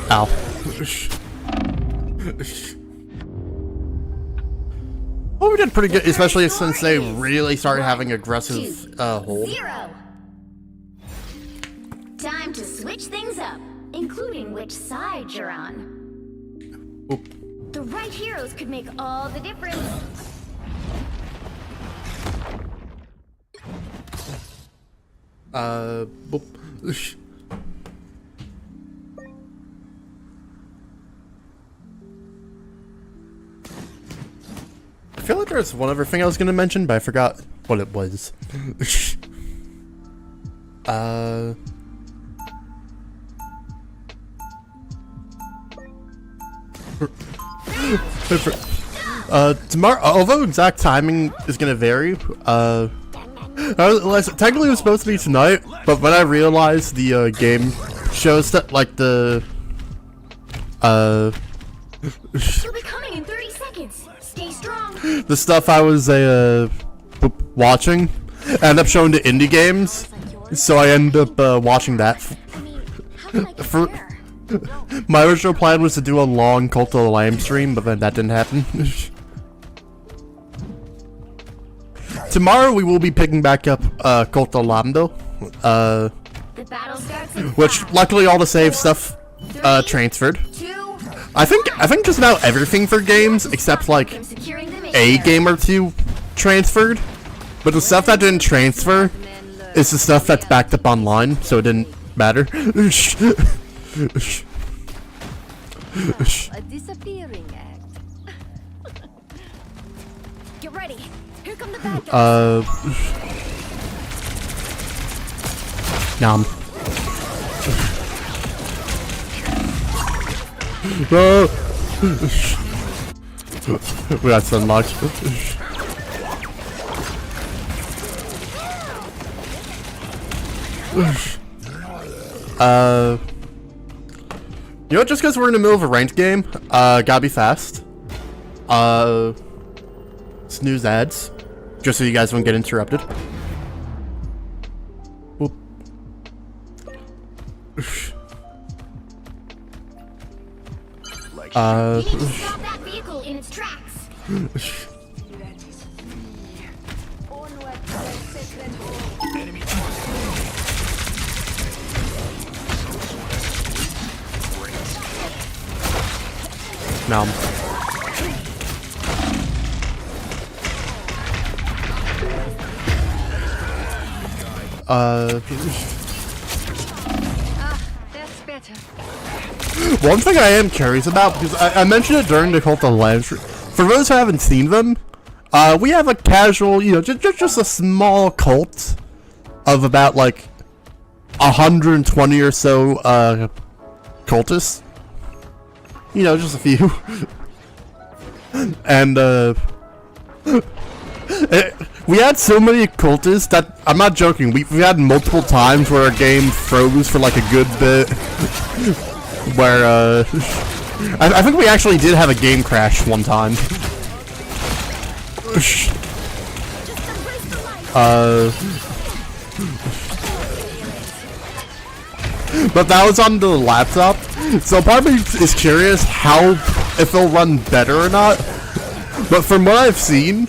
Ow. Well, we did pretty good, especially since they really started having aggressive hold. 0. Time to switch things up, including which side you're on. Oop. The right heroes could make all the difference. Boop. I feel like there was one other thing I was gonna mention, but I forgot what it was. Tomorrow, although exact timing is gonna vary, technically it was supposed to be tonight, but when I realized the game shows that like the You'll be coming in 30 seconds. Stay strong. the stuff I was watching ended up showing to indie games, so I ended up watching that. I mean, how can I get For- there? My original plan was to do a long Cult of the Lamb stream, but then that didn't happen. Tomorrow we will be picking back up Cult of Lando, The battle starts in which 5, luckily all the save stuff 3, transferred. 2. I think just about everything for games except like I'm securing the a mission. game or two transferred, but the stuff that didn't transfer is the stuff that's backed up online, so it didn't matter. A disappearing act. Get ready. Here come the bad guys. Nom. We got some luck. You know, just because we're in the middle of a ranked game, gotta be fast. Snooze ads, just so you guys won't get interrupted. Whoop. You need to stop that vehicle in its tracks. Nom. That's better. One thing I am curious about, because I mentioned it during the Cult of Lamb. For those who haven't seen them, we have a casual, you know, just a small cult of about like 120 or so cultists. You know, just a few. And we had so many cultists that, I'm not joking, we had multiple times where our game froze for like a good bit. Where I think we actually did have a game crash one time. But that was on the laptop, so part of me is curious how, if it'll run better or not. But from what I've seen,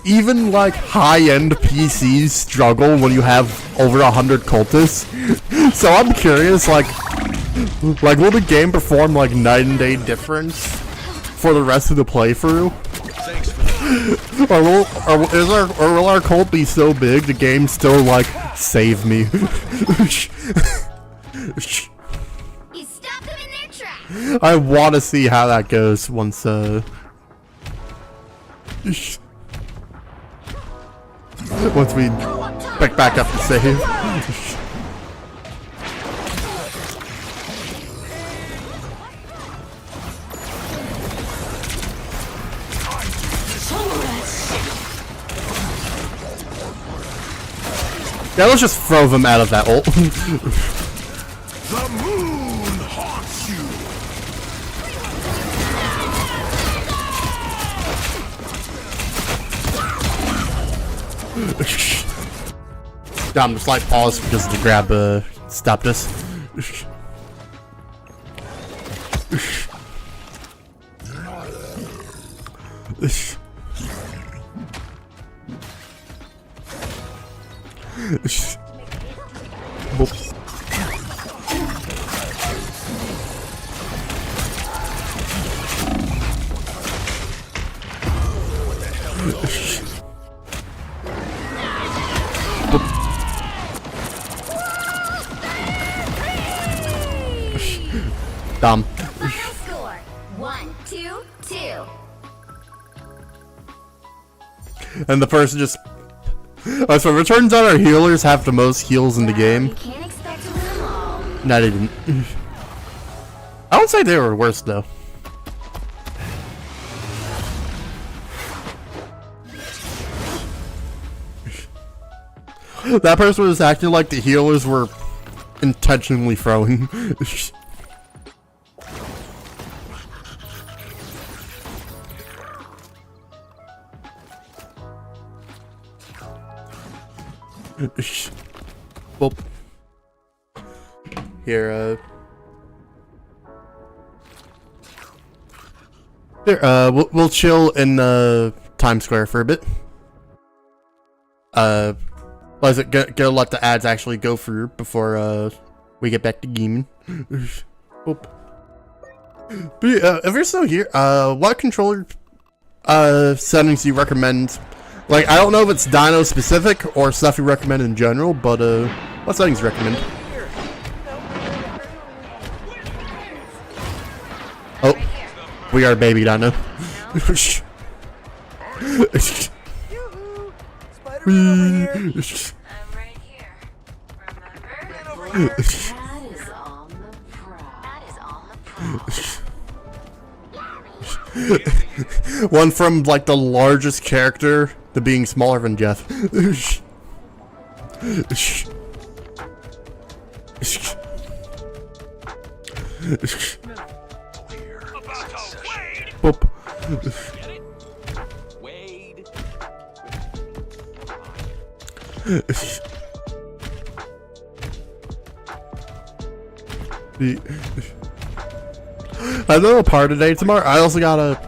even like high-end PCs struggle when you have over 100 cultists. So I'm curious, like will the game perform like night and day difference for the rest of the playthrough? Or will our cult be so big the game still like save me? You stopped them in their tracks. I want to see how that goes once once we pick back up the save. Yeah, let's just throw them out of that ult. The moon haunts you. Damn, the slight pause because the grab stopped us. Boop. Dumb. Final score: 1-2-2. And the person just. Oh, so it turns out our healers have the most heals in the You game. can't expect to win them all. No, they didn't. I don't say they were worse though. That person was acting like the healers were intentionally throwing. Well, here, we'll chill in Times Square for a bit. Was it gonna let the ads actually go through before we get back to gaming? But if you're still here, what controller settings do you recommend? Like, I don't know if it's Dino specific or stuff you recommend in general, but what settings do you recommend? Oh, we are baby Dino. Spider-Man over here. I'm right here. Remember? That is on the prowl. That is on the prowl. One from like the largest character to being smaller than Jeff. Boop. I know a part today tomorrow. I also gotta,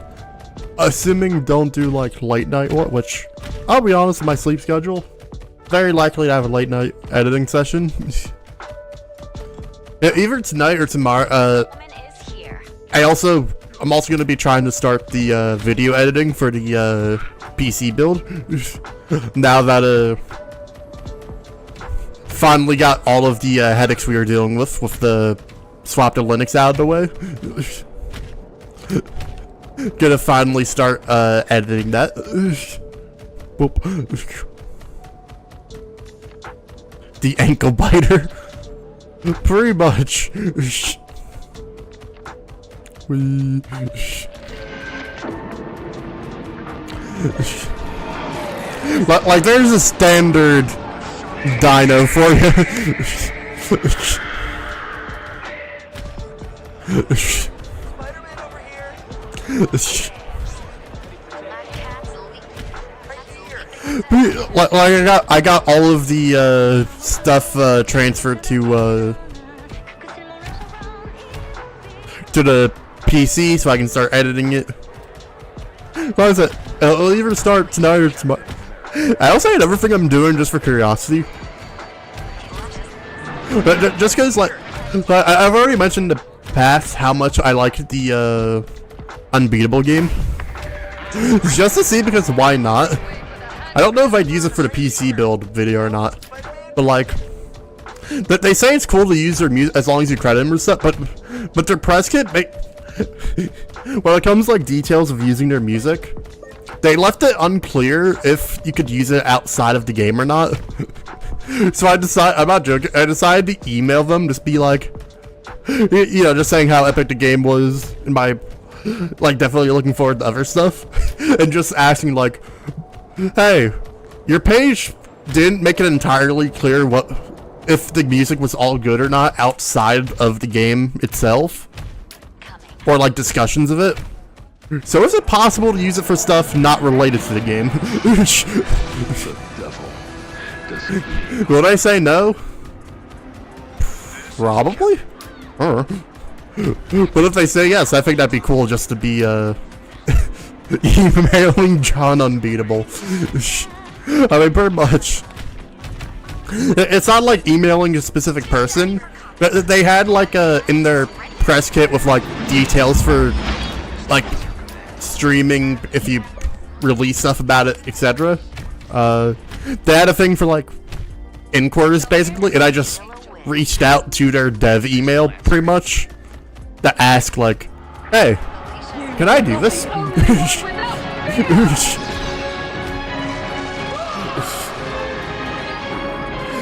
assuming don't do like late night work, which I'll be honest with my sleep schedule, very likely to have a late night editing session. Yeah, either tonight or tomorrow. I'm also gonna be trying to start the video editing for the PC build. Now that finally got all of the headaches we were dealing with the swap to Linux out of the way. Gonna finally start editing that. The ankle biter. Pretty much. Like there's a standard dino for you. Spider-Man over here. Like I got all of the stuff transferred to the PC so I can start editing it. What is it? I'll either start tonight or tomorrow. I also hate everything I'm doing just for curiosity. But just because, like, I've already mentioned in the past how much I like the Unbeatable game. Just to see, because why not? I don't know if I'd use it for the PC build video or not. But like, they say it's cool to use their music as long as you credit them or stuff, but their press kit, when it comes to like details of using their music, they left it unclear if you could use it outside of the game or not. So I'm not joking, I decided to email them, just be like, you know, just saying how epic the game was, and by, like, definitely looking forward to other stuff, and just asking like, hey, your page didn't make it entirely clear if the music was all good or not outside of the game itself, or like discussions of it. So is it possible to use it for stuff not related to the game? Would I say no? Probably. But if they say yes, I think that'd be cool just to be emailing John Unbeatable. I mean, pretty much. It's not like emailing a specific person. They had like in their press kit with like details for like streaming if you release stuff about it, etc. They had a thing for like in-quarters basically, and I just reached out to their dev email pretty much to ask like, hey, can I do this?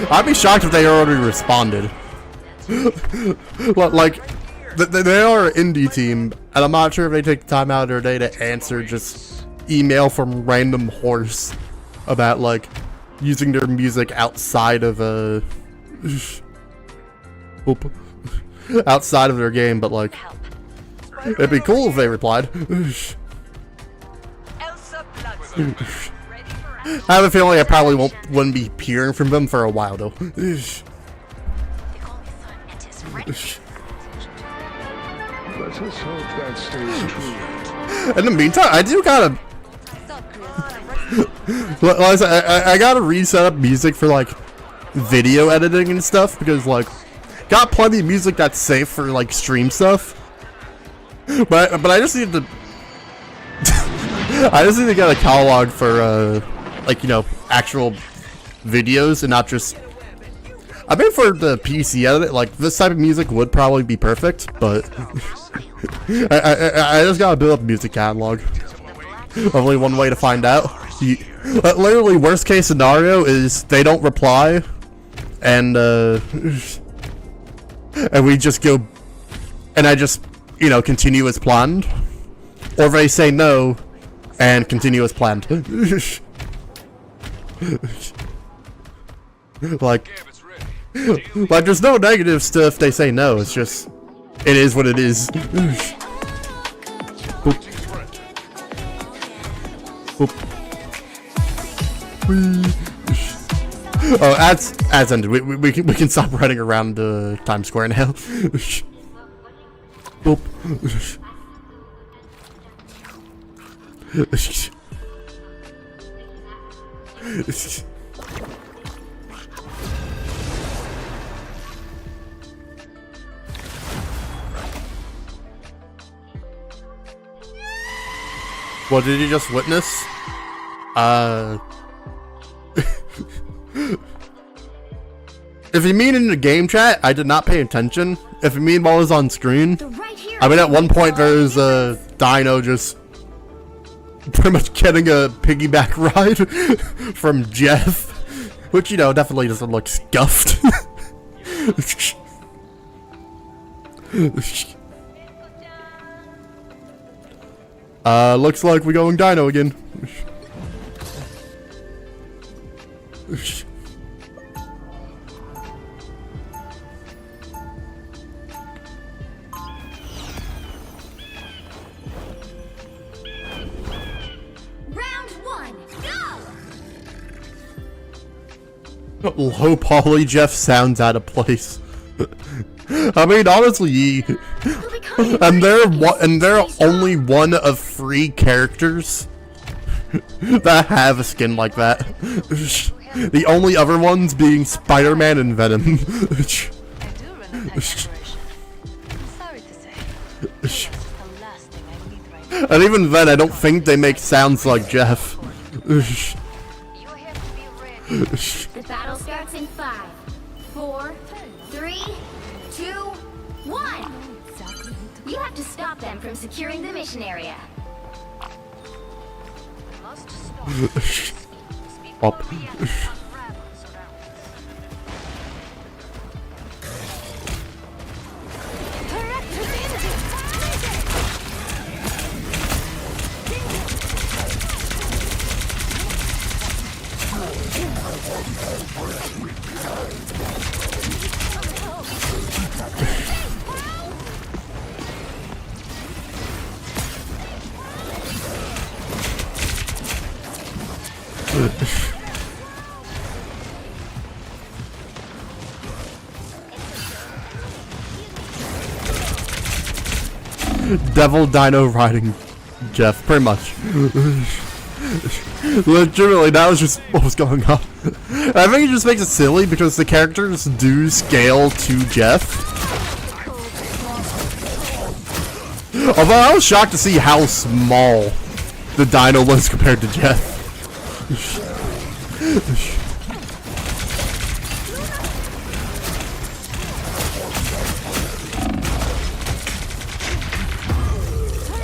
I'd be shocked if they already responded. Like, they are an indie team, and I'm not sure if they take the time out of their day to answer just email from random horse about like using their music outside of outside of their game, but like, it'd be cool if they replied. I have a feeling I probably wouldn't be hearing from them for a while though. Let us hope that stays true. In the meantime, I do gotta I gotta reset up music for like video editing and stuff, because like got plenty of music that's safe for like stream stuff, but I just need to I just need to get a catalog for like, you know, actual videos and not just, I mean, for the PC edit, like this type of music would probably be perfect, but I just gotta build up a music catalog. Only one way to find out. Literally, worst case scenario is they don't reply, and we just go, and I just, you know, continue as planned, or they say no, and continue as planned. like there's no negatives to if they say no, it's just, it is what it is. Boop. Boop. Oh, ads ended. We can stop running around Times Square now. Boop. What did you just witness? If you mean in the game chat, I did not pay attention. If you mean while I was on screen, I mean at one point there's a dino just pretty much getting a piggyback ride from Jeff, which, you know, definitely doesn't look scuffed. Looks like we're going dino again. Round one, go! Low poly Jeff sounds out of place. I mean, honestly, and they're only one of 3 characters that have a skin like that. The only other ones being Spider-Man and Venom. I do run a tight operation. Sorry to say. It's the last thing I need right now. And even then, I don't think they make sounds like Jeff. You have to be ready. The battle starts in 5, 4, 3, 2, 1. You have to stop them from securing the mission area. Must stop. Up. Devil Dino riding Jeff, pretty much. Literally, that was just what was going on. I think it just makes it silly because the characters do scale to Jeff. Although I was shocked to see how small the dino was compared to Jeff.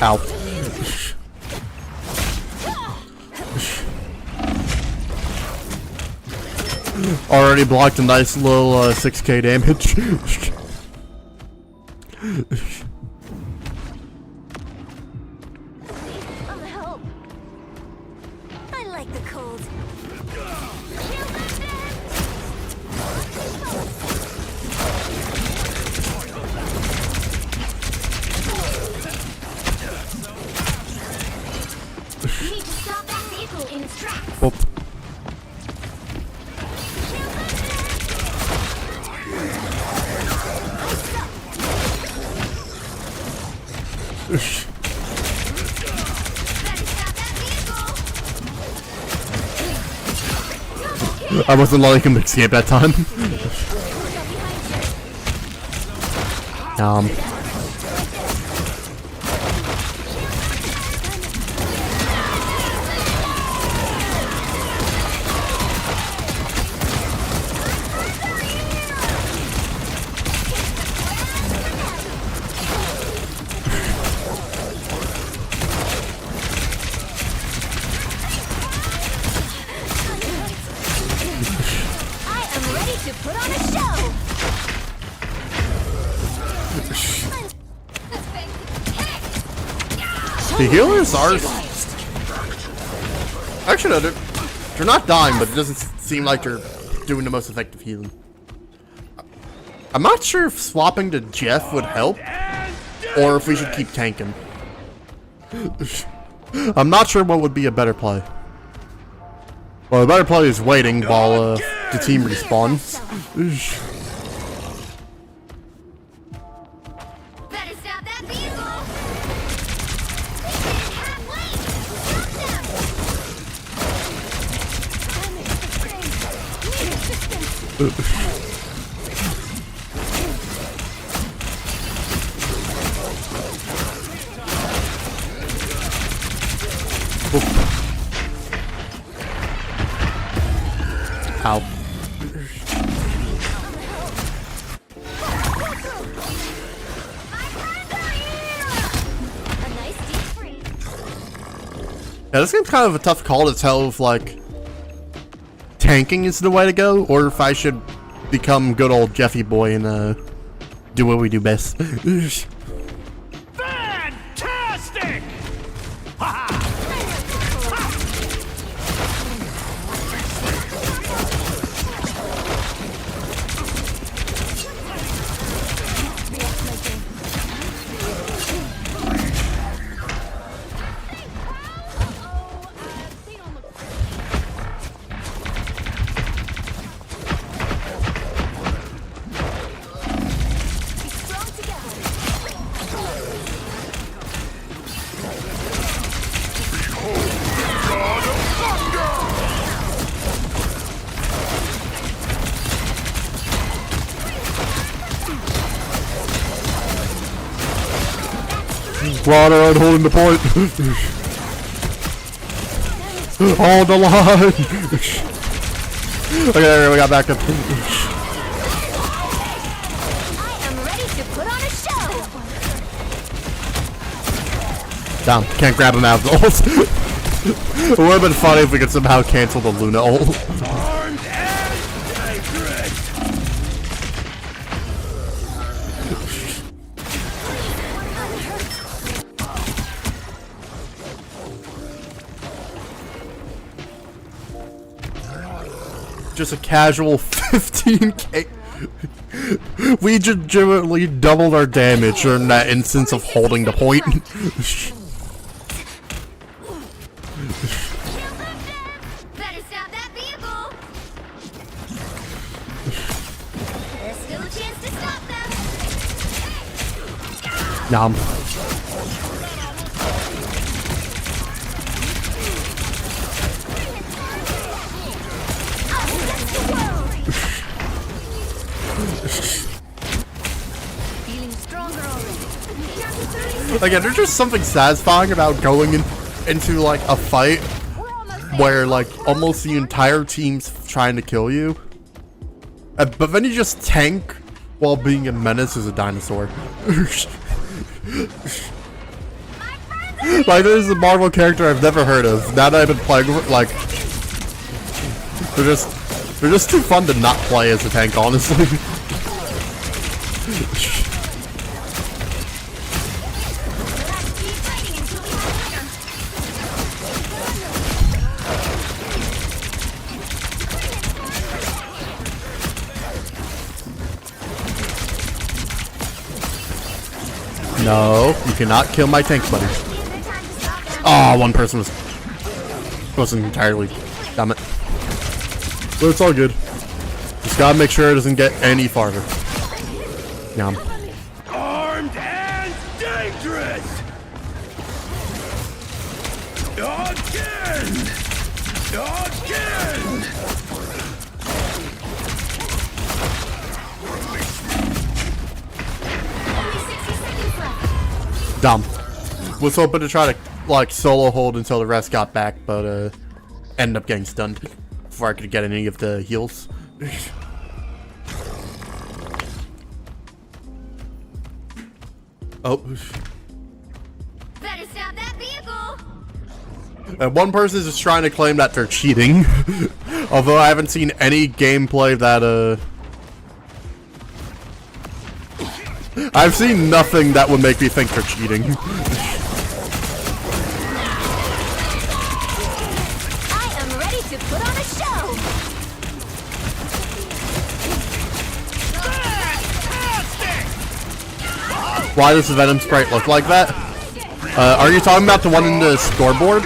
Ow. Already blocked a nice little 6k damage. I'm help. I like the cold. You need to stop that vehicle in its tracks. Oop. I wasn't letting him escape that time. I am ready to put on a show. The healers are... Actually, no, they're not dying, but it doesn't seem like they're doing the most effective healing. I'm not sure if swapping to Jeff would help, or if we should keep tanking. I'm not sure what would be a better play. Well, the better play is waiting while the team respawns. Better stop that vehicle! Halfway! Stop them! Ow. Yeah, this game's kind of a tough call to tell if, like, tanking is the way to go, or if I should become good old Jeffy boy and, do what we do best. Fantastic! Water on holding the point. Hold the line. Okay, there we got back up. I am ready to put on a show! Down. Can't grab him out of the ult. It would have been funny if we could somehow cancel the Luna ult. Armed and dangerous! Just a casual 15k. We legitimately doubled our damage during that instance of holding the point. Better stop that vehicle! There's still a chance to stop them! Nom. Feeling stronger already. Again, there's just something satisfying about going into like a fight where like almost the entire team's trying to kill you, but then you just tank while being a menace as a dinosaur. Like, this is a Marvel character I've never heard of. Now that I've been playing, like, they're just too fun to not play as a tank, honestly. No, you cannot kill my tank buddy. Oh, one person wasn't entirely. Damn it. But it's all good. Just gotta make sure it doesn't get any farther. Yum. Armed and dangerous! Again! Again! Dumb. Was hoping to try to like solo hold until the rest got back, but ended up getting stunned before I could get any of the heals. Oh. Better stop that vehicle! And one person is just trying to claim that they're cheating. Although I haven't seen any gameplay that I've seen nothing that would make me think they're cheating. I am ready to put on a show! Why does the Venom sprite look like that? Are you talking about the one in the scoreboard?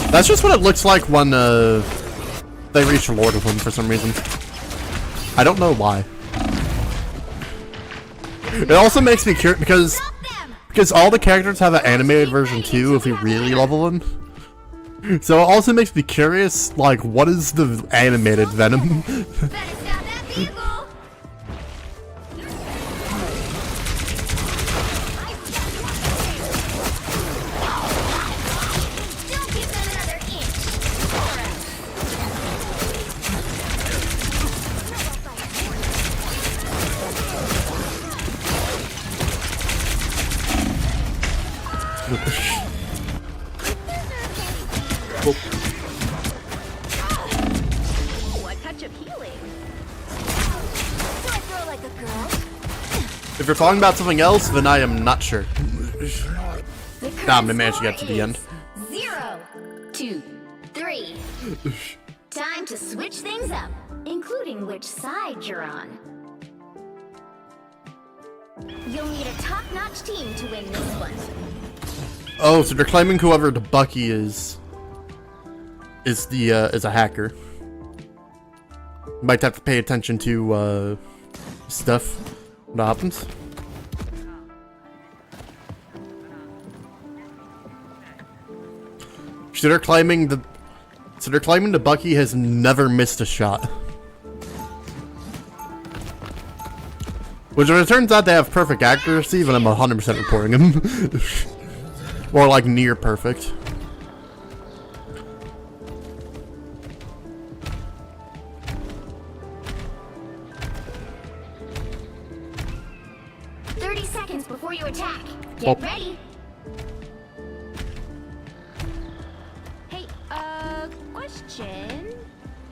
That's just what it looks like when, that they reach Lord of them for some reason. I don't know why. It also makes me curious because all the characters have an animated version too if you really level them. So it also makes me curious, like, what is the animated Venom? Better stop that vehicle! Don't give them another inch! Oh, a touch of healing. Do I throw like a girl? If you're talking about something else, then I am not sure. The I'm gonna manage to get to the end. 0, 2, 3. Time to switch things up, including which side you're on. You'll need a top-notch team to win this one. Oh, so they're claiming whoever the Bucky is a hacker. Might have to pay attention to stuff. What happens? So they're claiming the Bucky has never missed a shot. Which when it turns out they have perfect accuracy, then I'm 100% reporting him. Or like near perfect. Before you attack, get ready. Hey, question.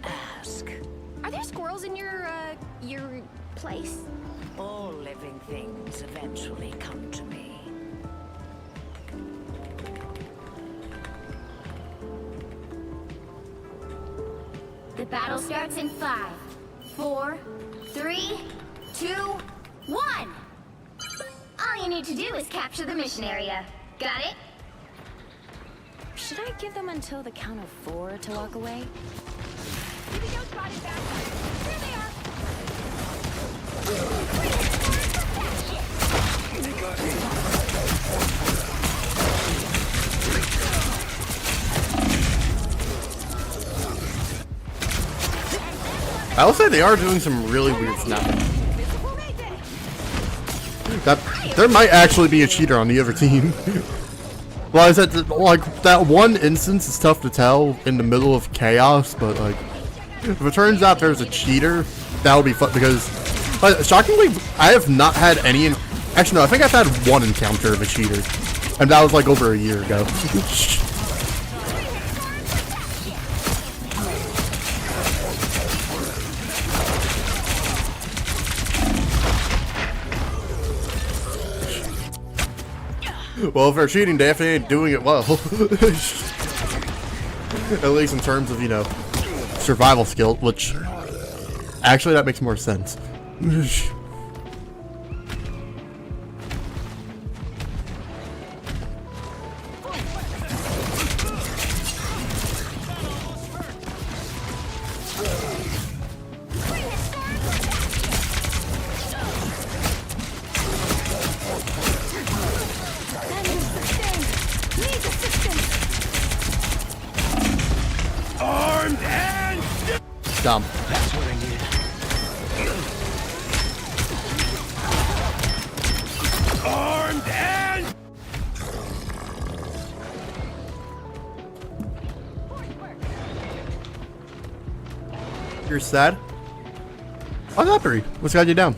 Ask. Are there squirrels in your place? All living things eventually come to me. The battle starts in 5, 4, 3, 2, 1. All you need to do is capture the mission area. Got it? Should I give them until the count of 4 to walk away? Here they are. I will say they are doing some really weird snapping. That there might actually be a cheater on the other team. Well, I said like that one instance is tough to tell in the middle of chaos, but like if it turns out there's a cheater, that would be fun because shockingly I have not had any. Actually, no, I think I've had one encounter of a cheater, and that was like over a year ago. Well, if they're cheating, they definitely ain't doing it well. At least in terms of, you know, survival skill, which actually that makes more sense. Armed and Dumb. that's what I needed. Armed and You're sad? What's up, Bree? What's got you down?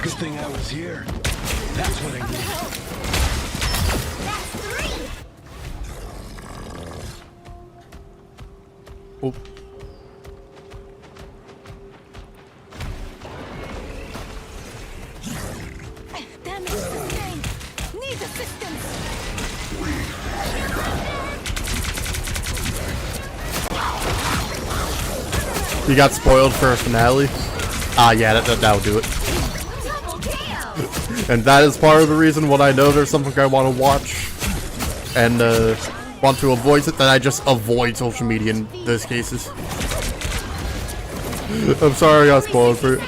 good thing I was here. That's what I needed. That's 3. Oh. Damage sustained. Need assistance. You got spoiled for a finale? Ah, yeah, that'll do it. Double kill! And that is part of the reason when I know there's something I want to watch and want to avoid it, that I just avoid social media in those cases. I'm sorry I got spoiled for it.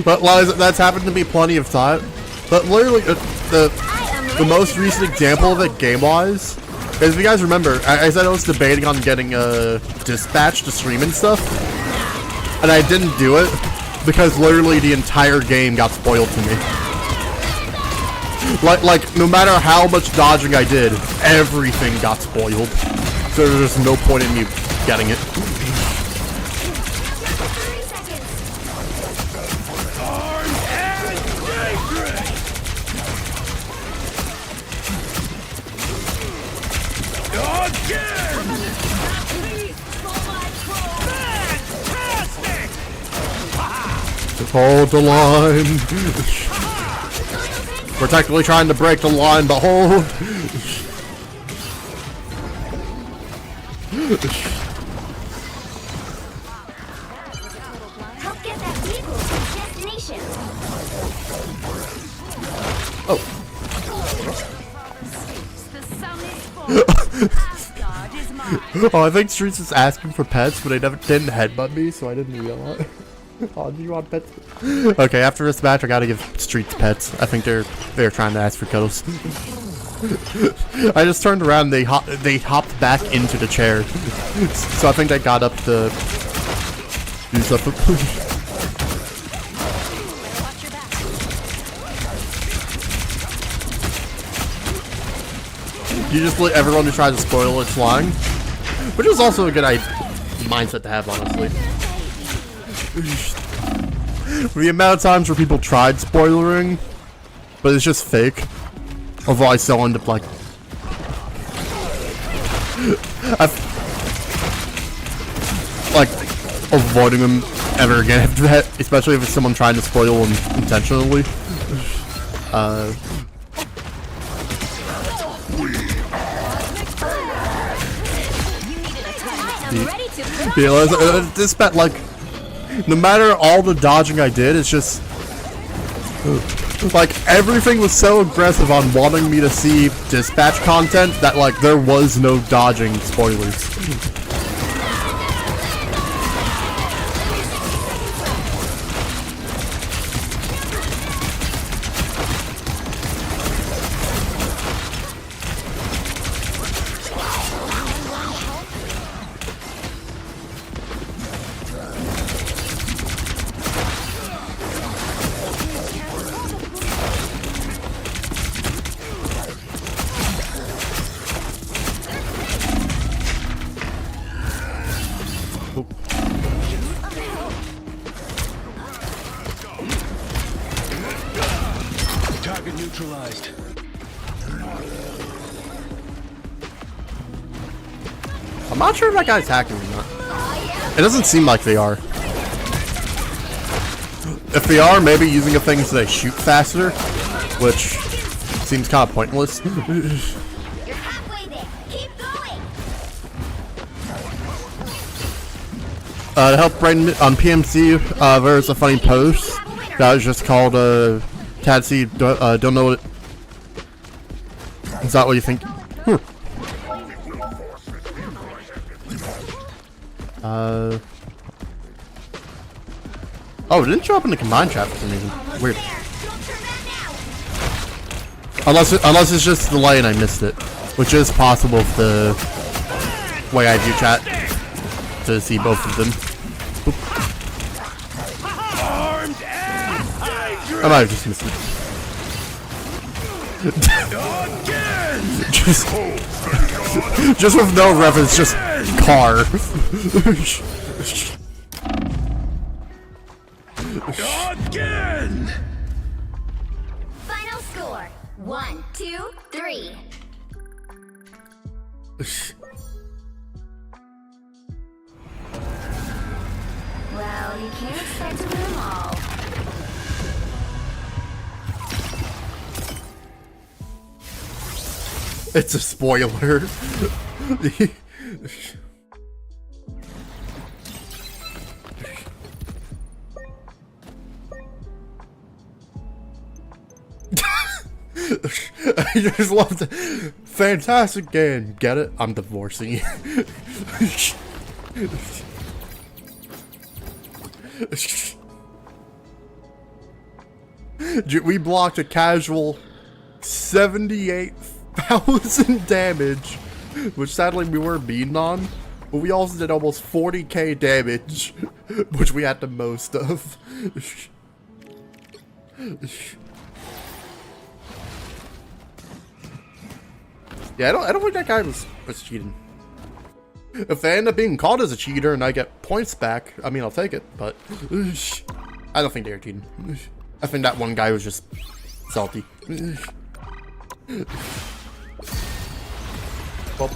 But that's happened to me plenty of time. But literally, the most recent example of it game-wise is, if you guys remember, I said I was debating on getting Dispatch to stream and stuff, and I didn't do it because literally the entire game got spoiled to me. Like no matter how much dodging I did, everything got spoiled. So there's just no point in me getting it. 30 seconds. Armed and dangerous! Again! Fantastic! Hold the line. We're technically trying to break the line, but hold. Help get that vehicle to its destination. Oh, I think Streets is asking for pets, but they didn't headbutt me, so I didn't realize. Oh, do you want pets? Okay, after this match, I gotta give Streets pets. I think they're trying to ask for cuddles. I just turned around and they hopped back into the chair. So I think they got up to do something. You just let everyone who tries to spoil it flying. Which is also a good mindset to have, honestly. The amount of times where people tried spoilering, but it's just fake. Although I still end up like... avoiding them ever again after that. Especially if it's someone trying to spoil them intentionally. Yeah, this bet, like, no matter all the dodging I did, it's just like everything was so aggressive on wanting me to see Dispatch content that like there was no dodging spoilers. Target neutralized. I'm not sure if that guy's hacking or not. It doesn't seem like they are. If they are, maybe using a thing so they shoot faster, which seems kind of pointless. You're halfway there. Keep going. To help Brayden on PMC, there's a funny post that was just called Tadsy, don't know what it is. That what you think? Oh, it didn't show up in the combined chat for some reason. Weird. Unless it's just the delay and I missed it, which is possible with the way I view chat to see both of them. Oop. Armed and dangerous. I might have just missed it. Just with no reference, just car. Again. Final score: 1, 2, 3. Well, you can't expect to win them all. It's a spoiler. I just loved it. Fantastic game. Get it? I'm divorcing you. We blocked a casual 78,000 damage, which sadly we were beaten on, but we also did almost 40k damage, which we had the most of. Yeah, I don't think that guy was cheating. If I end up being caught as a cheater and I get points back, I mean, I'll take it, but I don't think they were cheating. I think that one guy was just salty. Well,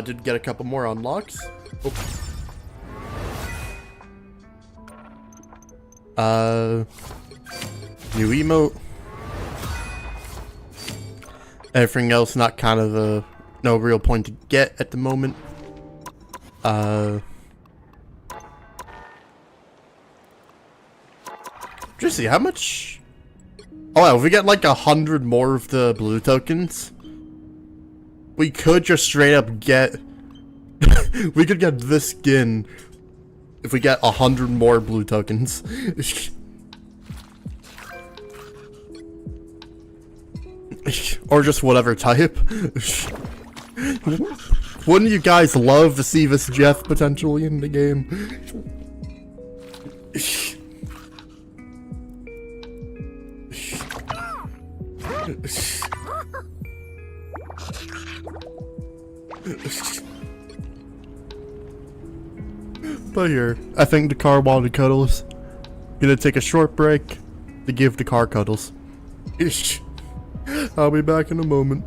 did get a couple more unlocks. New emote. Everything else not kind of no real point to get at the moment. Just see how much. Oh, well, if we get like 100 more of the blue tokens, we could just straight up get. We could get this skin if we get 100 more blue tokens. Or just whatever type. Wouldn't you guys love to see this Jeff potentially in the game? But here, I think the car wanted cuddles. Gonna take a short break to give the car cuddles. I'll be back in a moment.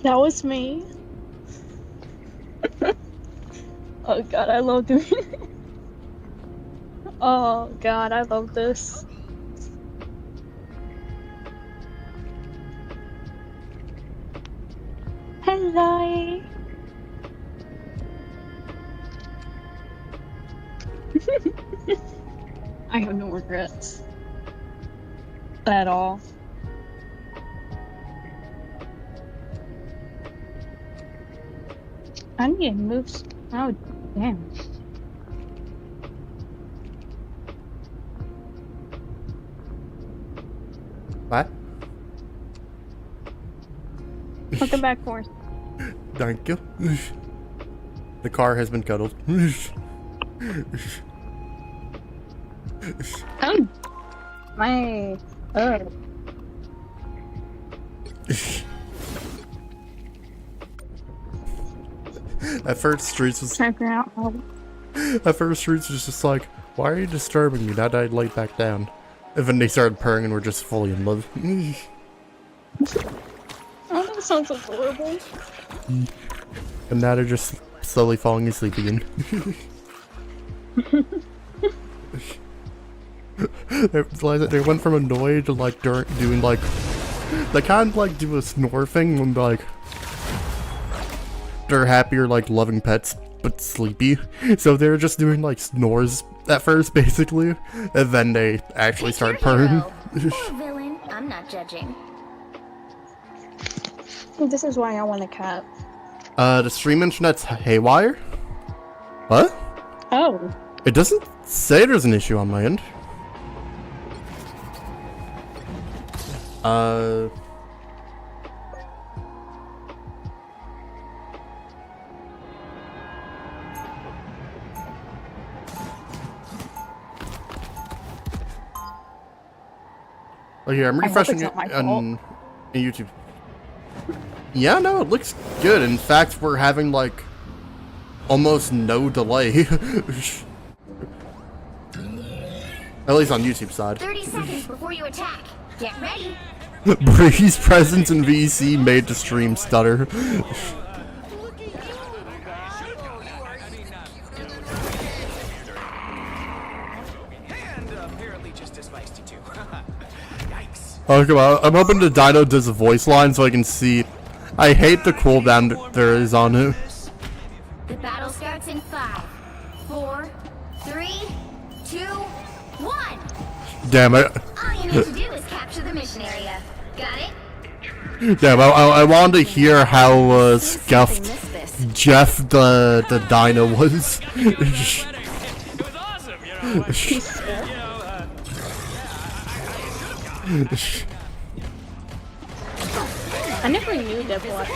That was me. Oh god, I love doing it. Oh god, I love this. Hello. I have no regrets. At all. I need to move. Oh, damn. What? Welcome back, Forrest. Thank you. The car has been cuddled. Oh, my. Oh. At first, Streets was just like, "Why are you disturbing me?" Now that I laid back down, and then they started purring and we're just fully in love. Oh, that sounds adorable. And now they're just slowly falling asleep again. They went from annoyed to like doing like, they kind of like do a snore thing when like they're happy or like loving pets but sleepy. So they were just doing like snores at first basically, and then they actually start purring. Or villain, I'm not judging. This is why I want a cat. The stream internet's haywire? What? Oh. It doesn't say there's an issue on my end. Oh yeah, I'm refreshing it on YouTube. Yeah, no, it looks good. In fact, we're having like almost no delay. At least on YouTube side. 30 seconds before you attack. Get ready. Bree's presence in VC made the stream stutter. Oh, come on. I'm hoping the Dino does a voice line so I can see. I hate the cooldown that there is on it. The battle starts in 5, 4, 3, 2, 1. Damn it. All you need to do is capture the mission area. Got it? Damn, I wanted to hear how scuffed Jeff the Dino was. It was awesome, you know. I never knew Devil had a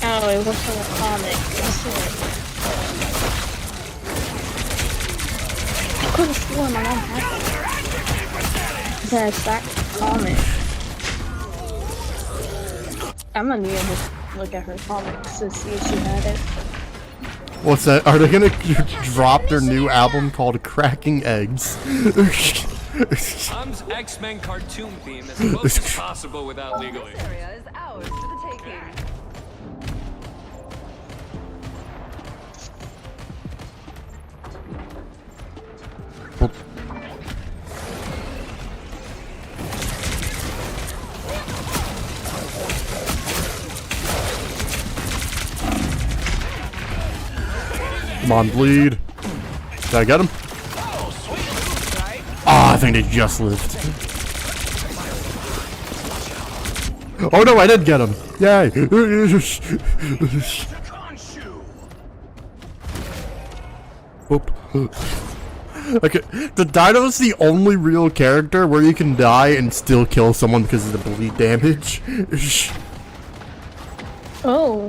Oh, it was from a comic. I could have sworn my mom had it. That exact comic. I'm gonna need to look at her comics to see if she had it. What's that? Are they gonna drop their new album called Cracking Eggs? Tom's X-Men cartoon theme as close as possible without legally. This area is ours for the taking. Come on, bleed. Did I get him? Ah, I think they just lived. Oh no, I did get him. Yay. Whoop. Okay, the Dino's the only real character where you can die and still kill someone because of the bleed damage. Oh.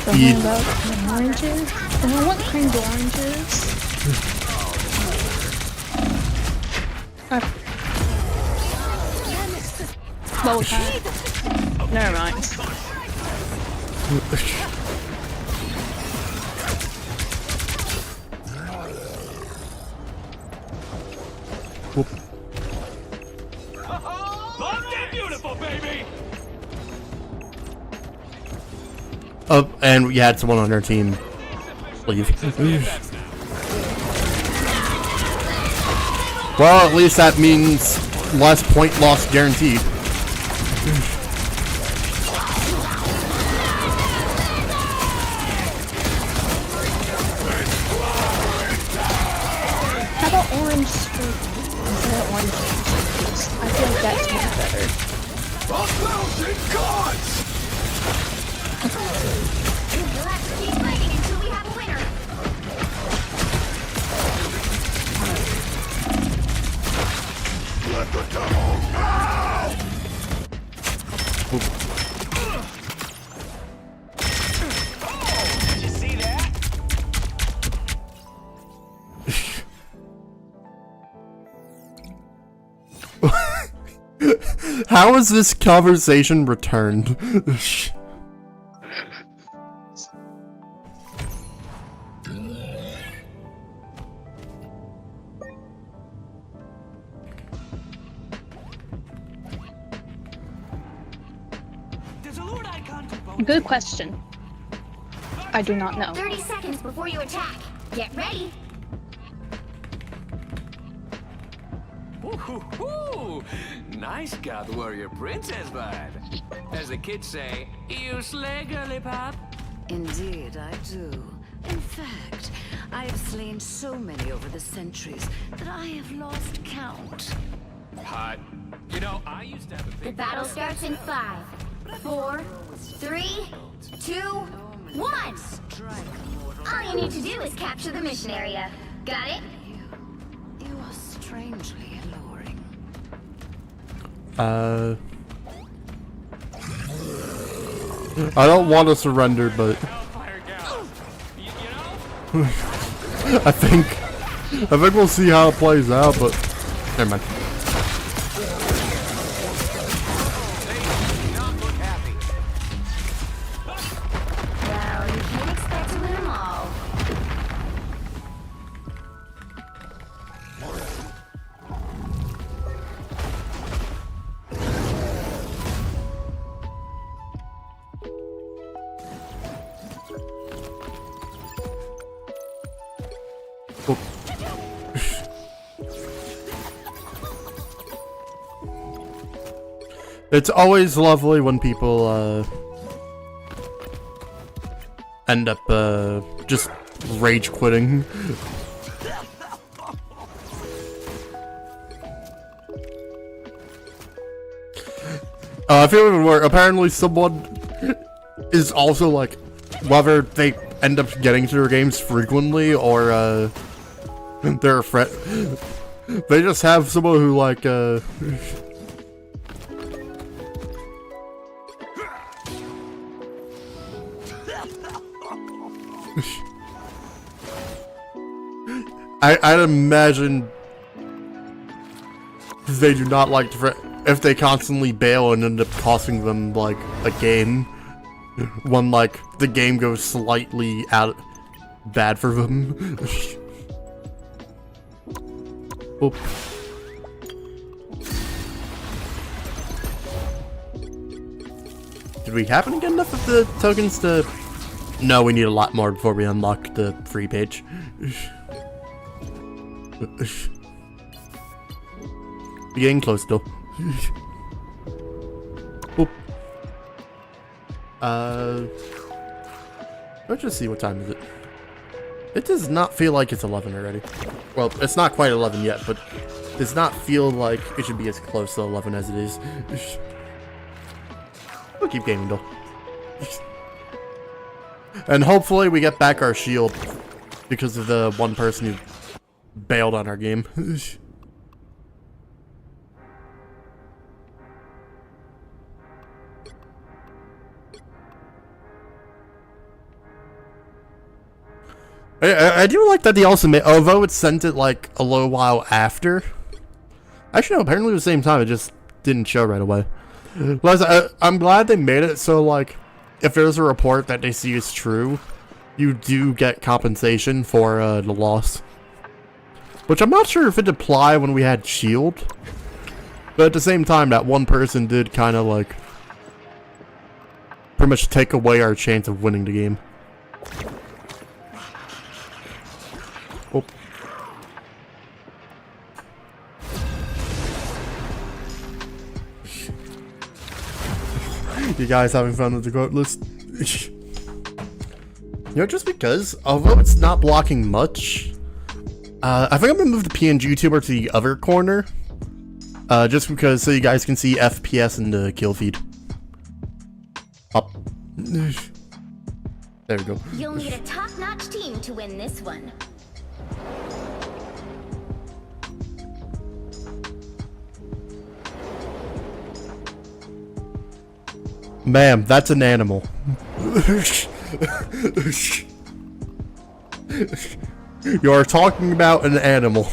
The one about the oranges? I want kind of oranges. Never mind. Whoop. Bumped and beautiful, baby! Oh, and we had someone on our team leave. Well, at least that means less point loss guaranteed. How about orange skirt instead of orange skirts? I feel like that's much better. 1,000 gods! You'll have to keep fighting until we have a winner. Let the devil out! Did you see that? How is this conversation returned? There's a Lord icon to both. Good question. I do not know. 30 seconds before you attack. Get ready. Ooh, nice God Warrior Princess vibe. As the kids say, you slay, girly pop. Indeed, I do. In fact, I have slain so many over the centuries that I have lost count. Hot. You know, I used to have a The big battle starts in 5, 4, 3, 2, 1. All you need to do is capture the mission area. Got it? You are strangely alluring. I don't want to surrender, but Hellfire gal. You know? I think we'll see how it plays out, but never mind. They do not look happy. Well, you can't expect to win them all. It's always lovely when people end up just rage quitting. I feel even worse. Apparently someone is also like, whether they end up getting to their games frequently or they're a friend, they just have someone who like I'd imagine they do not like to if they constantly bail and end up costing them like a game when like the game goes slightly bad for them. Oop. Did we happen to get enough of the tokens to... No, we need a lot more before we unlock the free page. We're getting close though. Oop. Let's just see what time is it. It does not feel like it's 11 already. Well, it's not quite 11 yet, but it does not feel like it should be as close to 11 as it is. We'll keep gaming though. And hopefully we get back our shield because of the one person who bailed on our game. I do like that they also made, although it sent it like a little while after. Actually, no, apparently at the same time, it just didn't show right away. Plus, I'm glad they made it so like if there's a report that they see is true, you do get compensation for the loss. Which I'm not sure if it applied when we had Shield. But at the same time, that one person did kind of like pretty much take away our chance of winning the game. Oh. You guys having fun with the quote list? You know, just because, although it's not blocking much, I think I'm gonna move the pngtuber to the other corner. Just because, so you guys can see FPS in the kill feed. Up. There we go. You'll need a top-notch team to win this one. Ma'am, that's an animal. You're talking about an animal.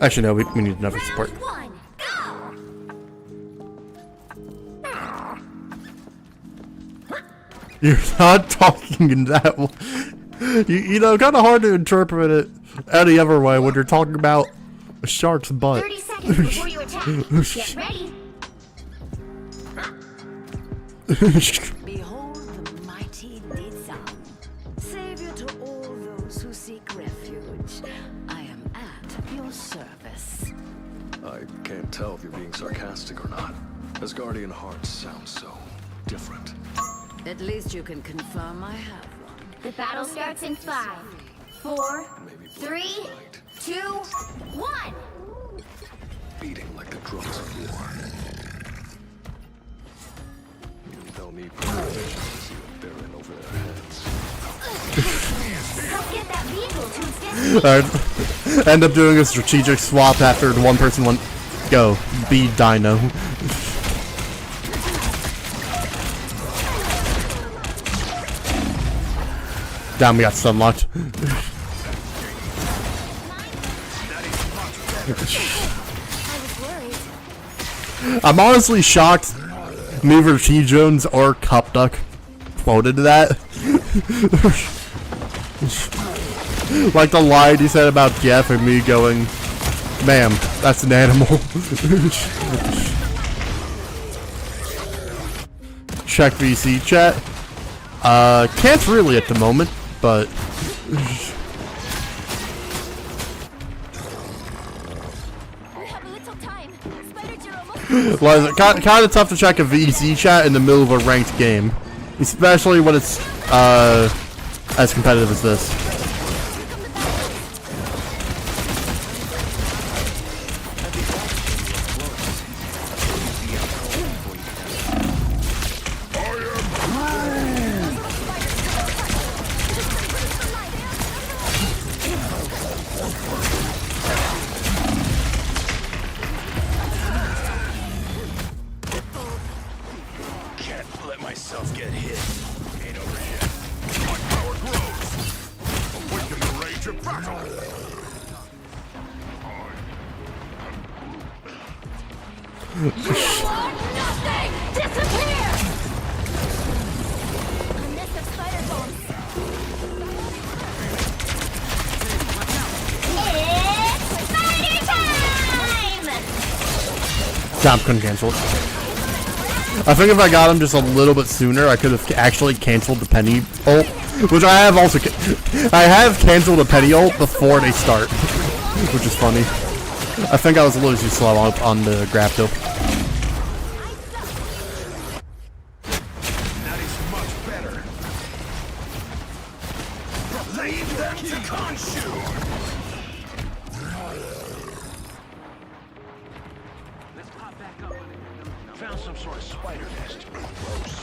Actually, no, we need another support. Round one, go! You're not talking in that way. You know, kind of hard to interpret it any other way when you're talking about a shark's butt. 30 seconds before you attack. Get ready. Behold the mighty Nizam, savior to all those who seek refuge. I am at your service. I can't tell if you're being sarcastic or not. Asgardian hearts sound so different. At least you can confirm I have one. The battle starts in 5, 4, 3, 2, 1. Beating like the drums of war. They'll need protection to see what they're in over their heads. Let's get that vehicle to its destination. Alright. End up doing a strategic swap after the one person went, go, be Dino. Damn, we got sunlocked. I'm honestly shocked neither T. Jones or Cup Duck quoted that. Like the line he said about Jeff and me going, ma'am, that's an animal. Check VC chat. Can't really at the moment, but well, kind of tough to check a VC chat in the middle of a ranked game, especially when it's as competitive as this. Damn, couldn't cancel it. I think if I got him just a little bit sooner, I could have actually canceled the penny ult, which I have also. I have canceled a penny ult before they start, which is funny. I think I was a little too slow on the grab kill. That is much better. Leave them to Khonshu. Found some sort of spider nest. Gross.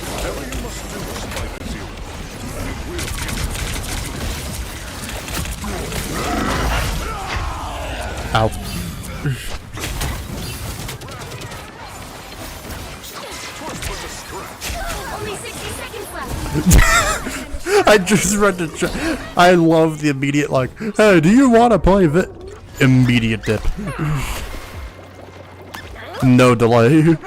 Whatever you must do, Spider Zero. Ow. I just read the chat. I love the immediate like, hey, do you want to play immediate dip. No delay.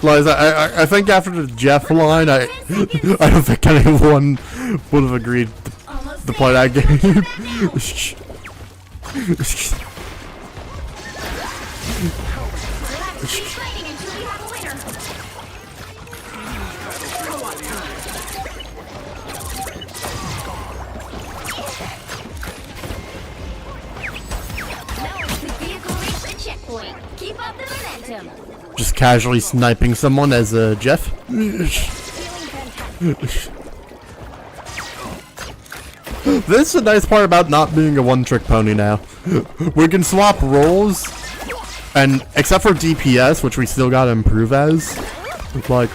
Liza, I think after the Jeff line, I don't think anyone would have agreed to play that game. Just casually sniping someone as Jeff. This is the nice part about not being a one-trick pony now. We can swap roles, and except for DPS, which we still gotta improve as, like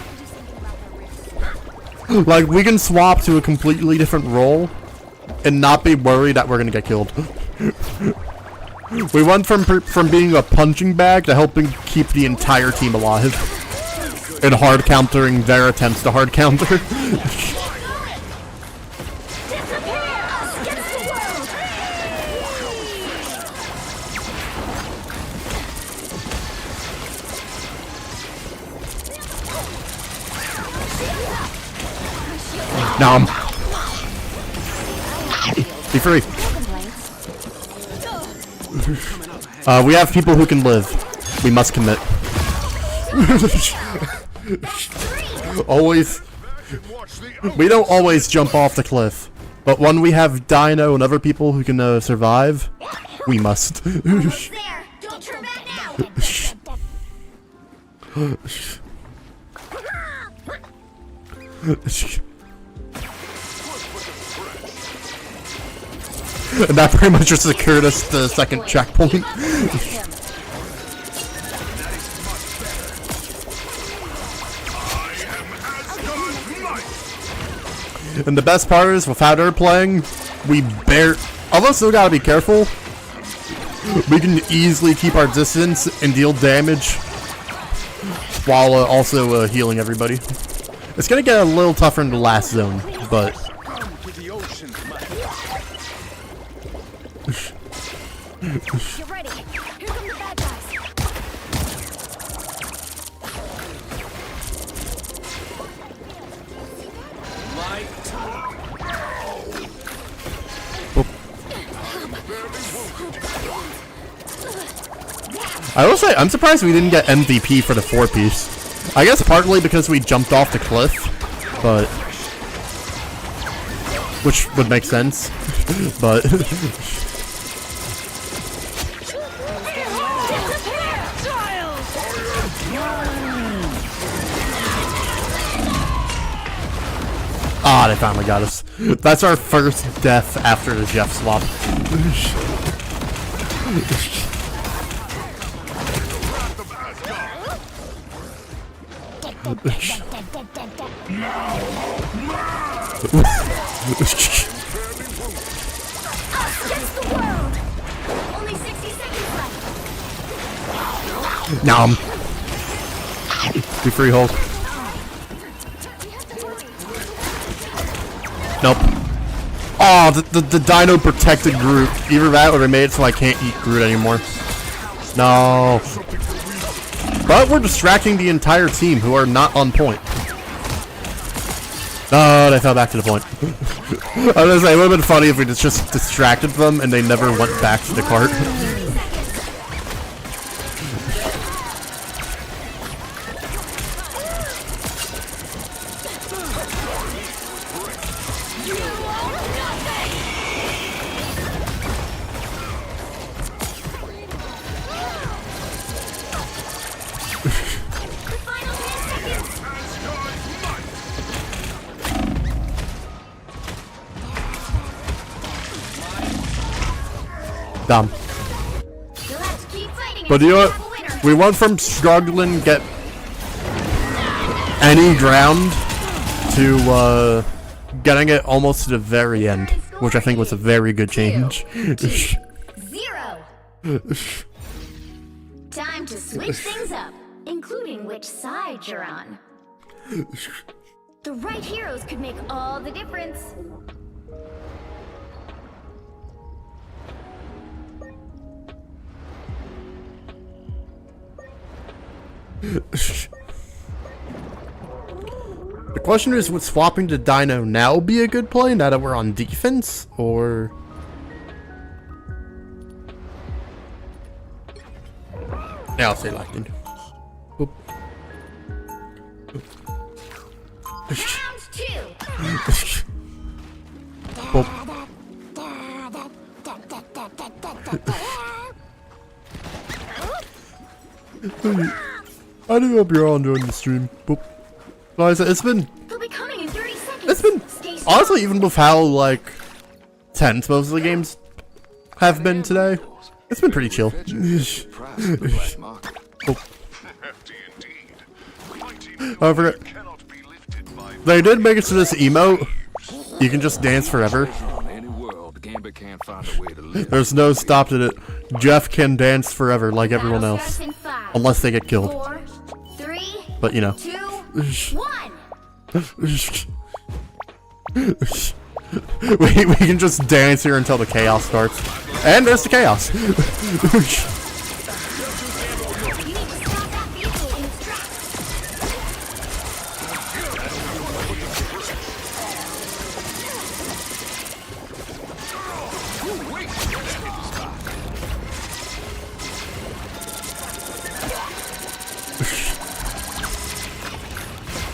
we can swap to a completely different role and not be worried that we're gonna get killed. We went from being a punching bag to helping keep the entire team alive and hard countering their attempts to hard counter. Nom. Be free. We have people who can live. We must commit. Always. We don't always jump off the cliff, but when we have Dino and other people who can survive, we must. Almost there. Don't turn back now. And that pretty much just secured us the second checkpoint. And the best part is, without her playing, although still gotta be careful, we can easily keep our distance and deal damage while also healing everybody. It's gonna get a little tougher in the last zone, but Get ready. Here come the bad guys. I will say, I'm surprised we didn't get MVP for the 4-piece. I guess partly because we jumped off the cliff, but which would make sense, but ah, they finally got us. That's our first death after the Jeff swap. Nom. Be free, Hulk. Nope. Oh, the Dino protected Groot. Either that or they made it so I can't eat Groot anymore. No. But we're distracting the entire team who are not on point. No, they fell back to the point. I was gonna say, it would have been funny if we just distracted them and they never went back to the cart. Dumb. You'll have to keep fighting But you until know we have a what? winner. We went from struggling get any ground to getting it almost to the very end, which I think was a very good change. 0. Time to switch things up, including which side you're on. The right heroes could make all the difference. The question is, would swapping to Dino now be a good play now that we're on defense, or... Yeah, I'll say lightning. Boop. Round 2. Boop. I do hope you're all enjoying the stream. Boop. Guys, it's been... They'll be coming in 30 seconds. It's been... Stay strong. Honestly, even with how, like, tense most of the games have been today, it's been pretty chill. I forgot. They did make it to this emote. You can just dance forever. There's no stop to it. Jeff can dance forever like everyone Battle else. starts in 5, Unless they get killed. 4, 3, But, you know. 2, 1. we can just dance here until the chaos starts. And there's the chaos. You need to stop that vehicle in its tracks.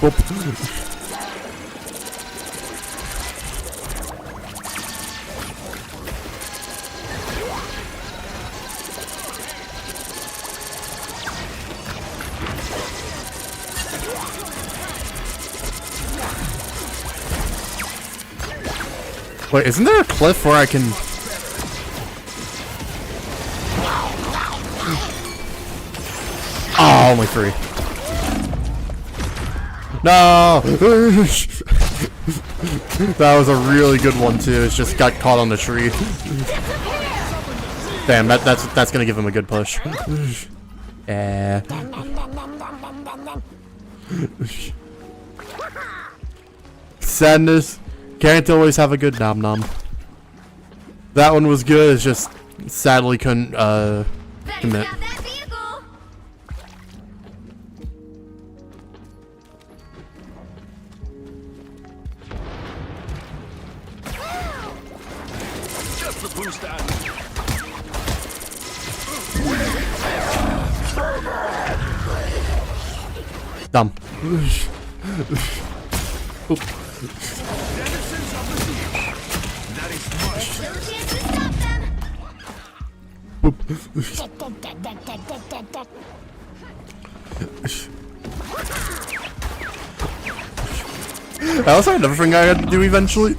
Boop. Wait, isn't there a cliff where I can... Oh, only 3. No! That was a really good one too. It's just got caught on the tree. Damn, that's gonna give him a good push. Yeah. Sadness. Can't always have a good nom nom. That one was good. It's just sadly couldn't commit. Stop that vehicle. Just the boost out. Dumb. Oop. Still a chance to stop them. I also had another thing I had to do eventually.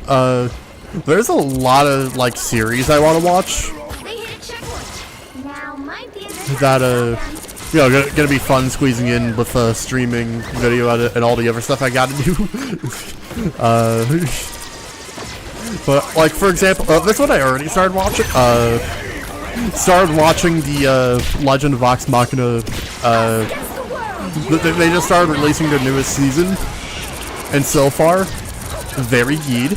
There's a lot of like series I want to watch They hit a checkpoint. Now might be a good that time to stop them. you know gonna be fun squeezing in with streaming video edit and all the other stuff I got to do. But like for example, this one I already started watching. Started watching the Legend of Vox Machina. They just started releasing their newest season, and so far, very good.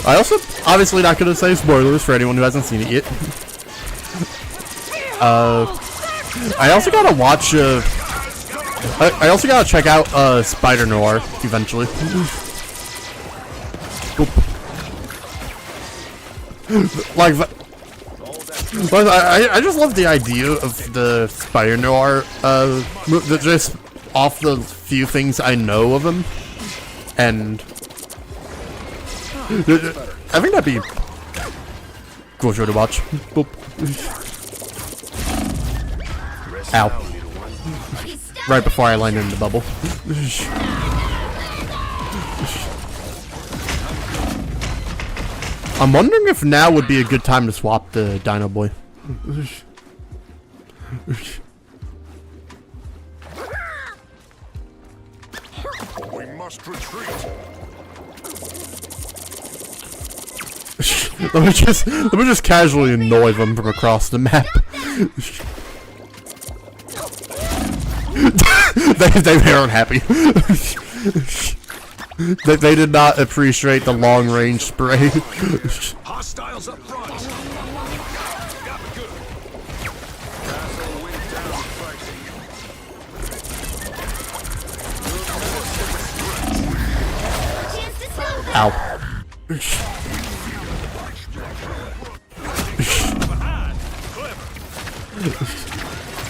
I also obviously not gonna say spoilers for anyone who hasn't seen it yet. I also gotta watch. I also gotta check out Spider Noir eventually. Like, I just love the idea of the Spider Noir. Just off the few things I know of him, and I think that'd be cool show to watch. Boop. Ow. Right before I landed in the bubble. I'm wondering if now would be a good time to swap the Dino Boy. We must retreat. let me just casually annoy them from across the map. they weren't happy. they did not appreciate the long range spray. Hostiles up front. Got good. Chance to stop them. Ow.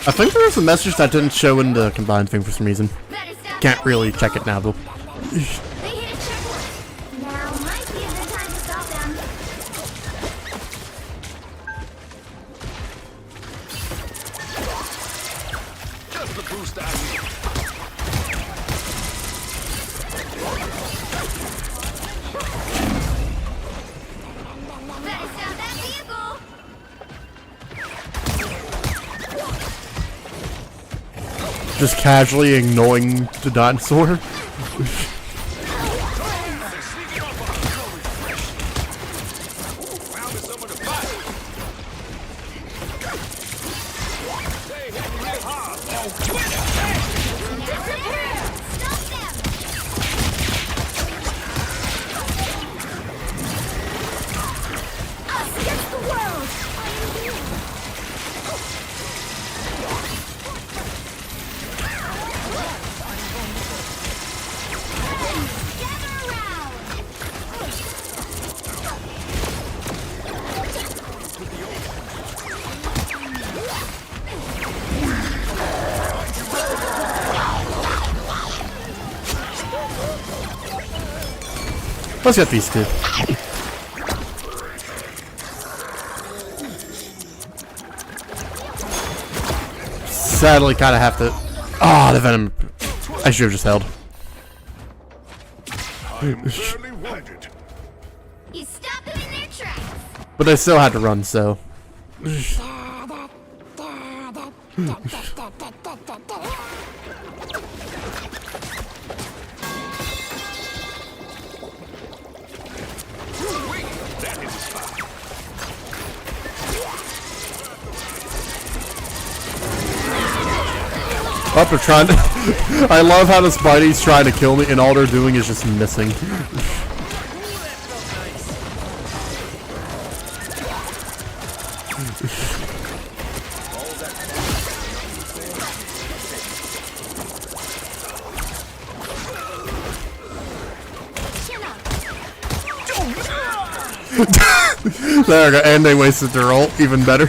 I think there was a message that didn't show in the combined thing for some reason. Better stop Can't them. really check it now though. They hit a checkpoint. Now might be a good time to stop them. Just the boost I need. Better stop that vehicle. Just casually ignoring the dinosaur. Let's get these two. Sadly, kind of have to. Ah, the venom. I should have just held. I'm barely wounded. You stop them in their tracks. But I still had to run, so. Oh, they're trying to. I love how the Spidey's trying to kill me, and all they're doing is just missing. There we go, and they wasted their ult, even better.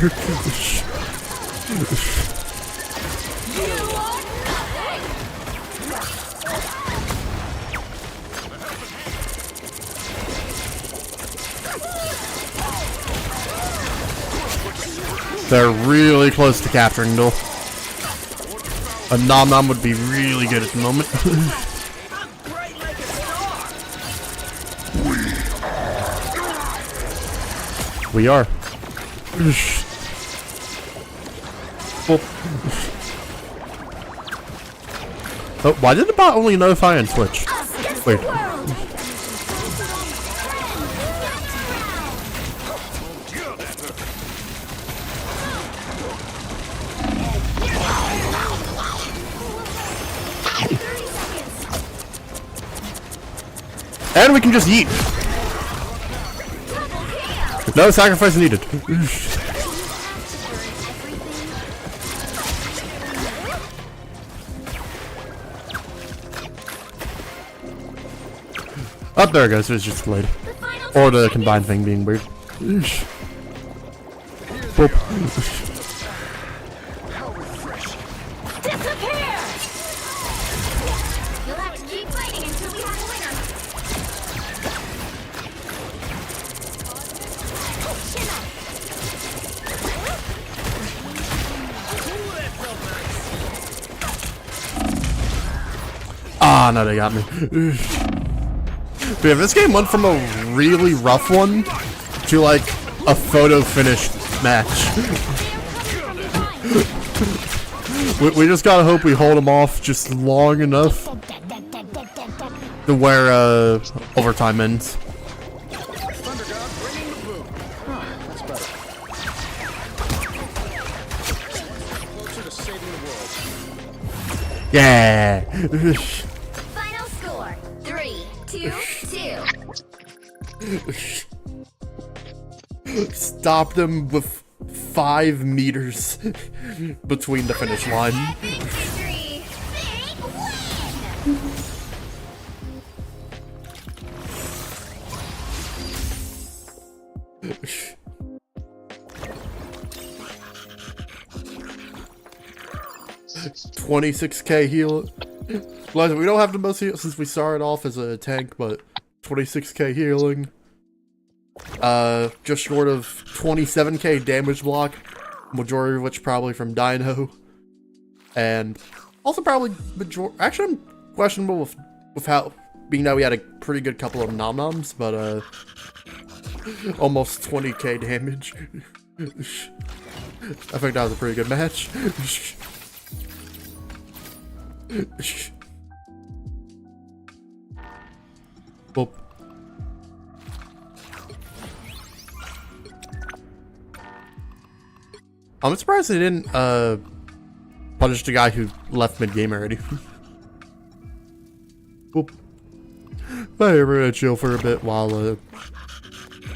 They're really close to capturing though. A Nom Nom would be really good at the moment. We are. Oh, why did the bot only notify and switch? Wait. And we can just eat. No sacrifice needed. Oh, there it goes. It was just delayed. Or the combined thing being weird. Boop. Disappear! You'll have to keep fighting until we have a winner. Ah, no, they got me. But yeah, this game went from a really rough one to like a photo finish match. we just gotta hope we hold them off just long enough to where overtime ends. Yeah. Final score 3-2-2. Stop them with 5 meters between the finish line. Victory! Big win! 26k heal. Well, we don't have the most heal since we started off as a tank, but 26k healing. Just short of 27k damage block, majority of which probably from Dino, and also probably actually I'm questionable with how, being that we had a pretty good couple of nom-noms, but almost 20k damage. I think that was a pretty good match. Boop. I'm surprised they didn't punish the guy who left mid-game already. Boop. But we're gonna chill for a bit while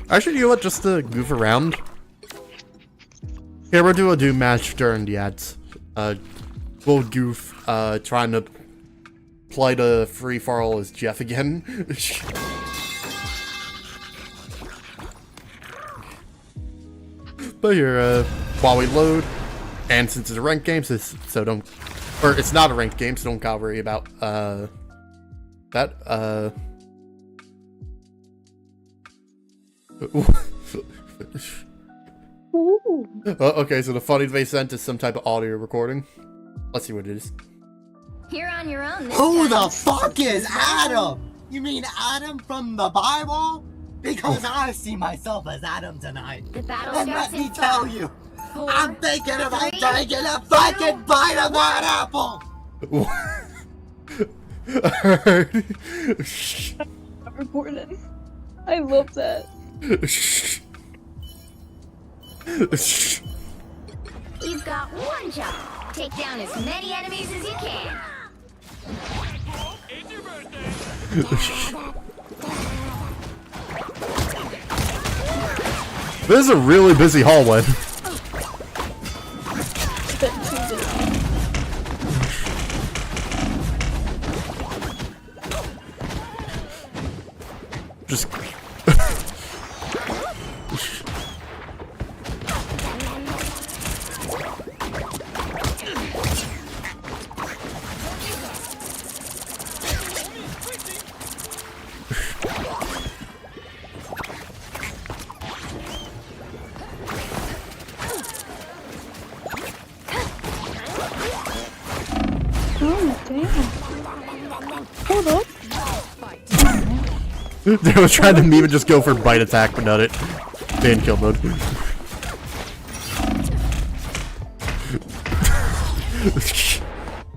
actually, you know what, just to goof around. Here, we'll do a Doom match during the ads. We'll goof, trying to play the free-for-all as Jeff again. But here, while we load, and since it's a ranked game, so don't, or it's not a ranked game, so don't gotta worry about, that, okay, so the funny they sent is some type of audio recording. Let's see what it is. You're on your own this Who time. the fuck is Adam? You mean Adam from the Bible? Because I see myself as Adam tonight. The battle And starts let me in tell 5, you, 4, I'm thinking about 3, taking a fucking 2, bite of that apple! Recorded. I love that. You've got one job. Take down as many enemies as you can. This is a really busy hallway. Just Oh, damn. Hold up. they was trying to meme and just go for bite attack, but not it. Ban kill mode.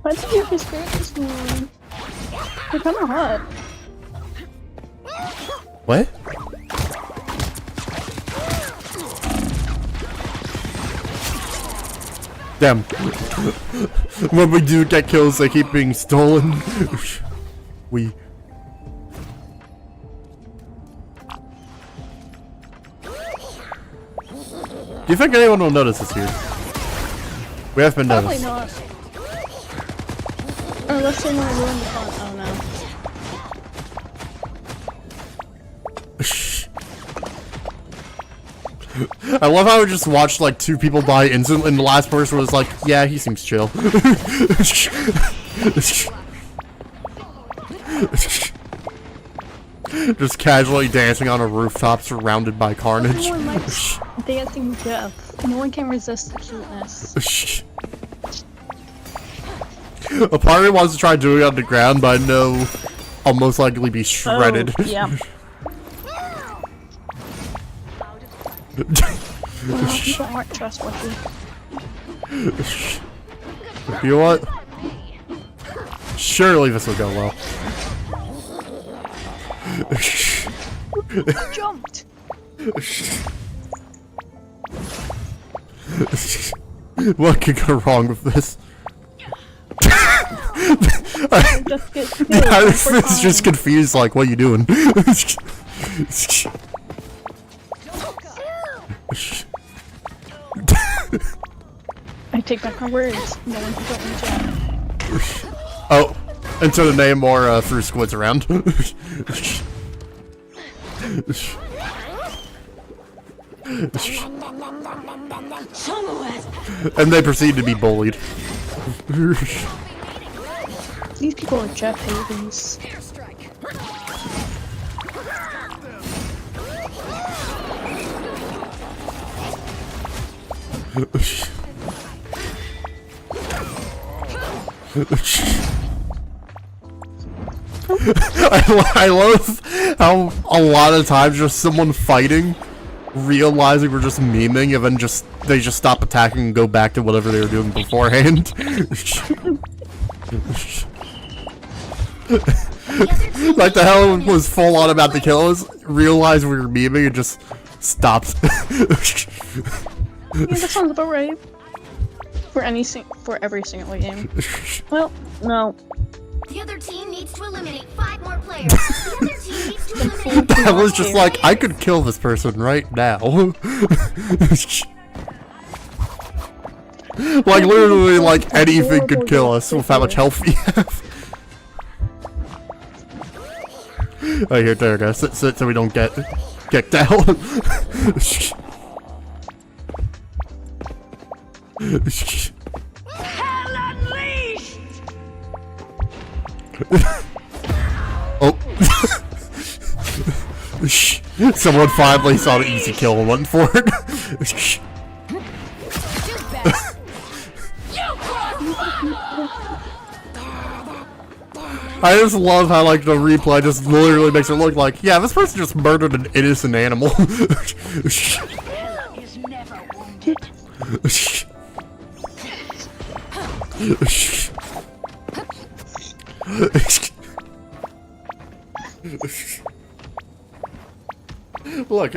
Why did you have to scare this one? They're kinda hot. What? Damn. When we do get kills, they keep being stolen. We. Do you think anyone will notice this here? We have been Probably noticed. not. Unless they want to ruin the fun. Oh no. I love how we just watched like 2 people die instantly, and the last person was like, "Yeah, he seems chill." Just casually dancing on a rooftop, surrounded by carnage. Everyone likes dancing Jeff. No one can resist the cuteness. A part of me wants to try doing it on the ground, but I know I'll most likely be shredded. Oh, yeah. People aren't trustworthy. You know what? Surely this will go well. Jumped. What could go wrong with this? Just get killed Yeah, one this more is just time. confused, like, what are you doing? I take back my words. No one can put me in jail. Oh, and so the name more threw squids around. And they proceed to be bullied. These people are Jeff Havens. I love how a lot of times just someone fighting, realizing we're just memeing, and then they just stop attacking and go back to whatever they were doing beforehand. Like the hell was full on about to kill us, realized we were memeing and just stopped. Yeah, that sounds about right. For every single game. Well, no. The other team needs to eliminate 5 more players. The other team needs to eliminate. I was just like, I could kill this person right now. Like literally, like anything could kill us with how much health we have. Oh, here, there we go. Sit so we don't get kicked out. Hell unleashed! Oh. Someone finally saw the easy kill and went for it. I just love how like the replay just literally makes it look like, yeah, this person just murdered an innocent animal. Is never wounded. Look,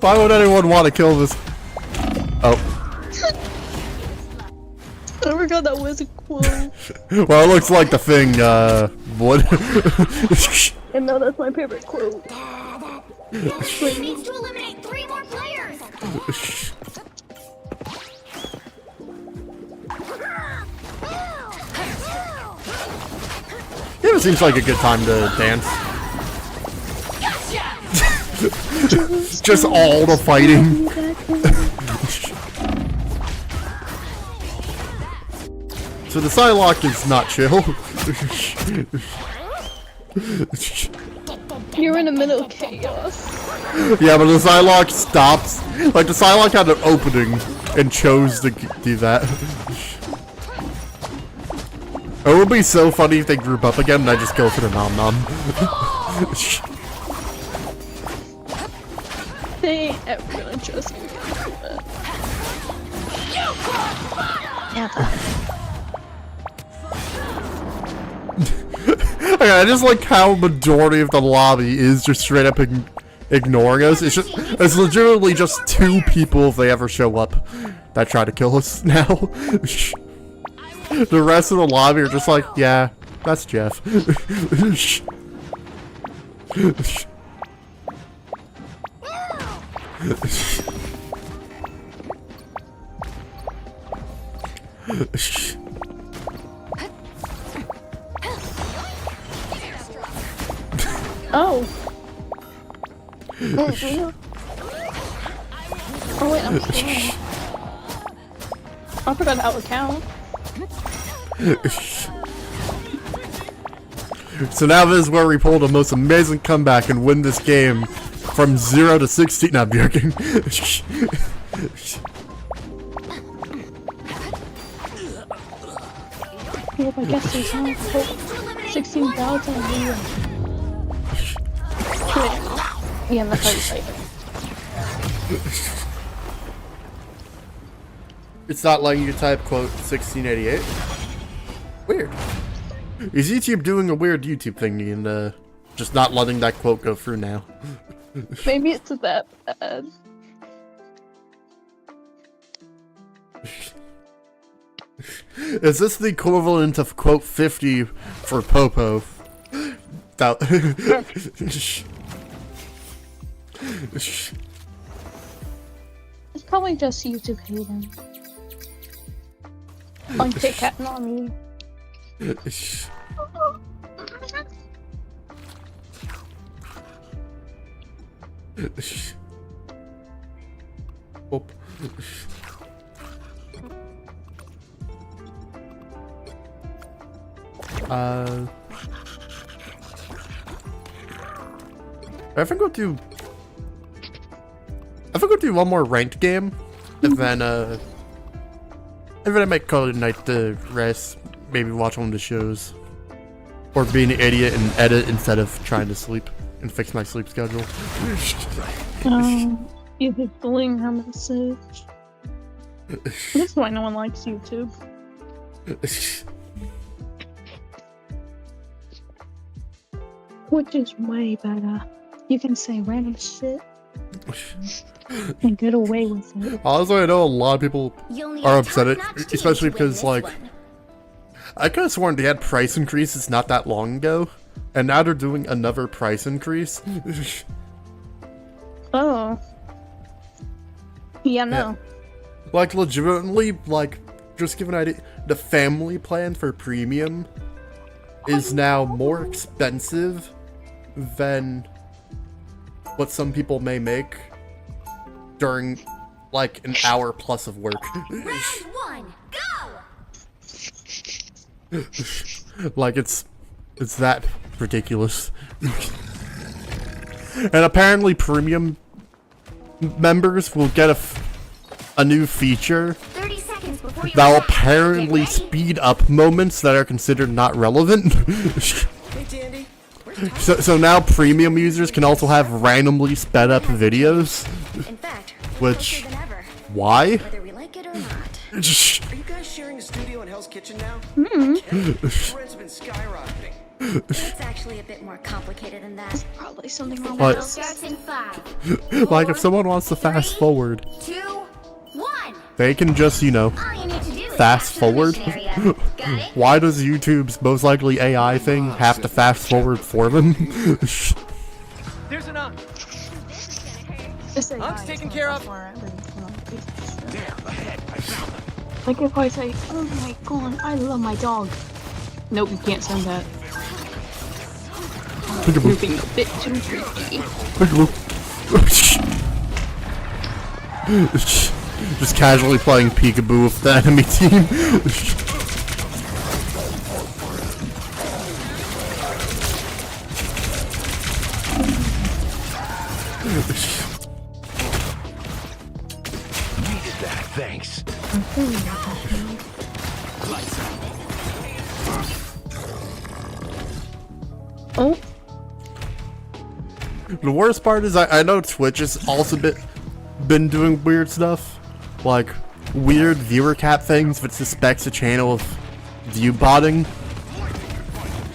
why would anyone want to kill this? Oh. I forgot that was a quote. Well, it looks like the thing, would. And no, that's my favorite quote. The other team needs to eliminate 3 more players. Yeah, it seems like a good time to dance. Just all the fighting. So the Psylocke is not chill. You're in the middle of chaos. Yeah, but the Psylocke stops. Like, the Psylocke had an opening and chose to do that. It would be so funny if they group up again and I just go for the nom-nom. They ain't ever gonna trust me. Okay, I just like how majority of the lobby is just straight up ignoring us. It's legitimately just 2 people if they ever show up that try to kill us now. The rest of the lobby are just like, yeah, that's Jeff. Oh. Oh wait, I'm still. I forgot how to count. So now this is where we pull the most amazing comeback and win this game from 0 to 16. Not joking. Well, I guess there's no 16,000 million. Yeah, that's how you say it. It's not letting you type quote 1688. Weird. Is YouTube doing a weird YouTube thing and just not letting that quote go through now? Maybe it's that bad. Is this the equivalent of quote 50 for Popo? That It's probably just YouTube hating. On Kit Kat, not me. Oh. I think we'll do one more ranked game, and then I might call it a night to rest, maybe watch one of the shows, or be an idiot and edit instead of trying to sleep and fix my sleep schedule. You could bling her message. That's why no one likes YouTube. Which is way better. You can say random shit and get away with it. Honestly, I know a lot of people are upset, especially because, like, one. I could have sworn they had price increases not that long ago, and now they're doing another price increase. Oh. Yeah, no. Yeah. Like, legitimately, like, just give an idea, the family plan for premium is now more expensive than what some people may make during, like, an hour plus of work. Round one, go! Like, it's that ridiculous. And apparently premium members will get a new feature 30 seconds before you that will attack. apparently Get ready. speed up moments that are considered not relevant. Hey, Dandy. So now premium users can also have randomly sped up videos. In fact, Which- closer than ever, Why? whether we like it or not. Are you guys sharing a studio in Hell's Kitchen now? Hmm. Rent's been skyrocketing. It's actually a bit more complicated than that. Probably something wrong What? Battle starts in 5, Like, if someone wants to fast forward, 2, 1. they can just, you know, All you need to do is fast capture the forward. mission area. Got it? Why does YouTube's most likely AI thing have to fast forward for them? There's an unk. Unk's taken care of. There, ahead. I found them. Like if I say, oh my god, I love my dog. Nope, you can't send that. You're being a bit too creepy. Just casually playing peekaboo with the enemy team. Needed that. Thanks. Oh, The worst part is I know Twitch has also been doing weird stuff, like weird viewer cap things that suspects a channel of view botting,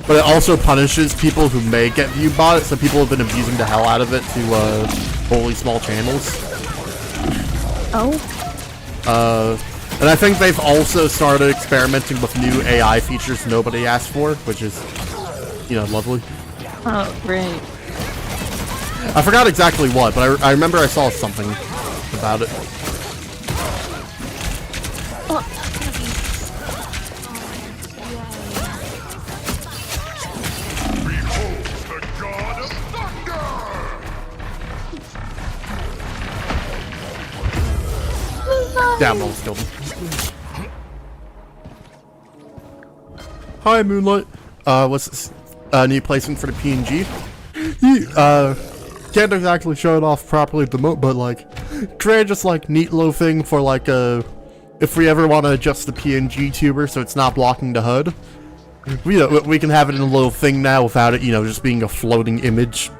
but it also punishes people who may get view botted, so people have been abusing the hell out of it to wholly small channels. And I think they've also started experimenting with new AI features nobody asked for, which is, you know, lovely. oh, great. I forgot exactly what, but I remember I saw something about it. Damn, almost killed him. Hi, Moonlight. What's this? New placement for the PNG? Can't exactly show it off properly at the moment, but like, create just like neat little thing for like if we ever want to adjust the PNG tuber so it's not blocking the HUD. We can have it in a little thing now without it, you know, just being a floating image.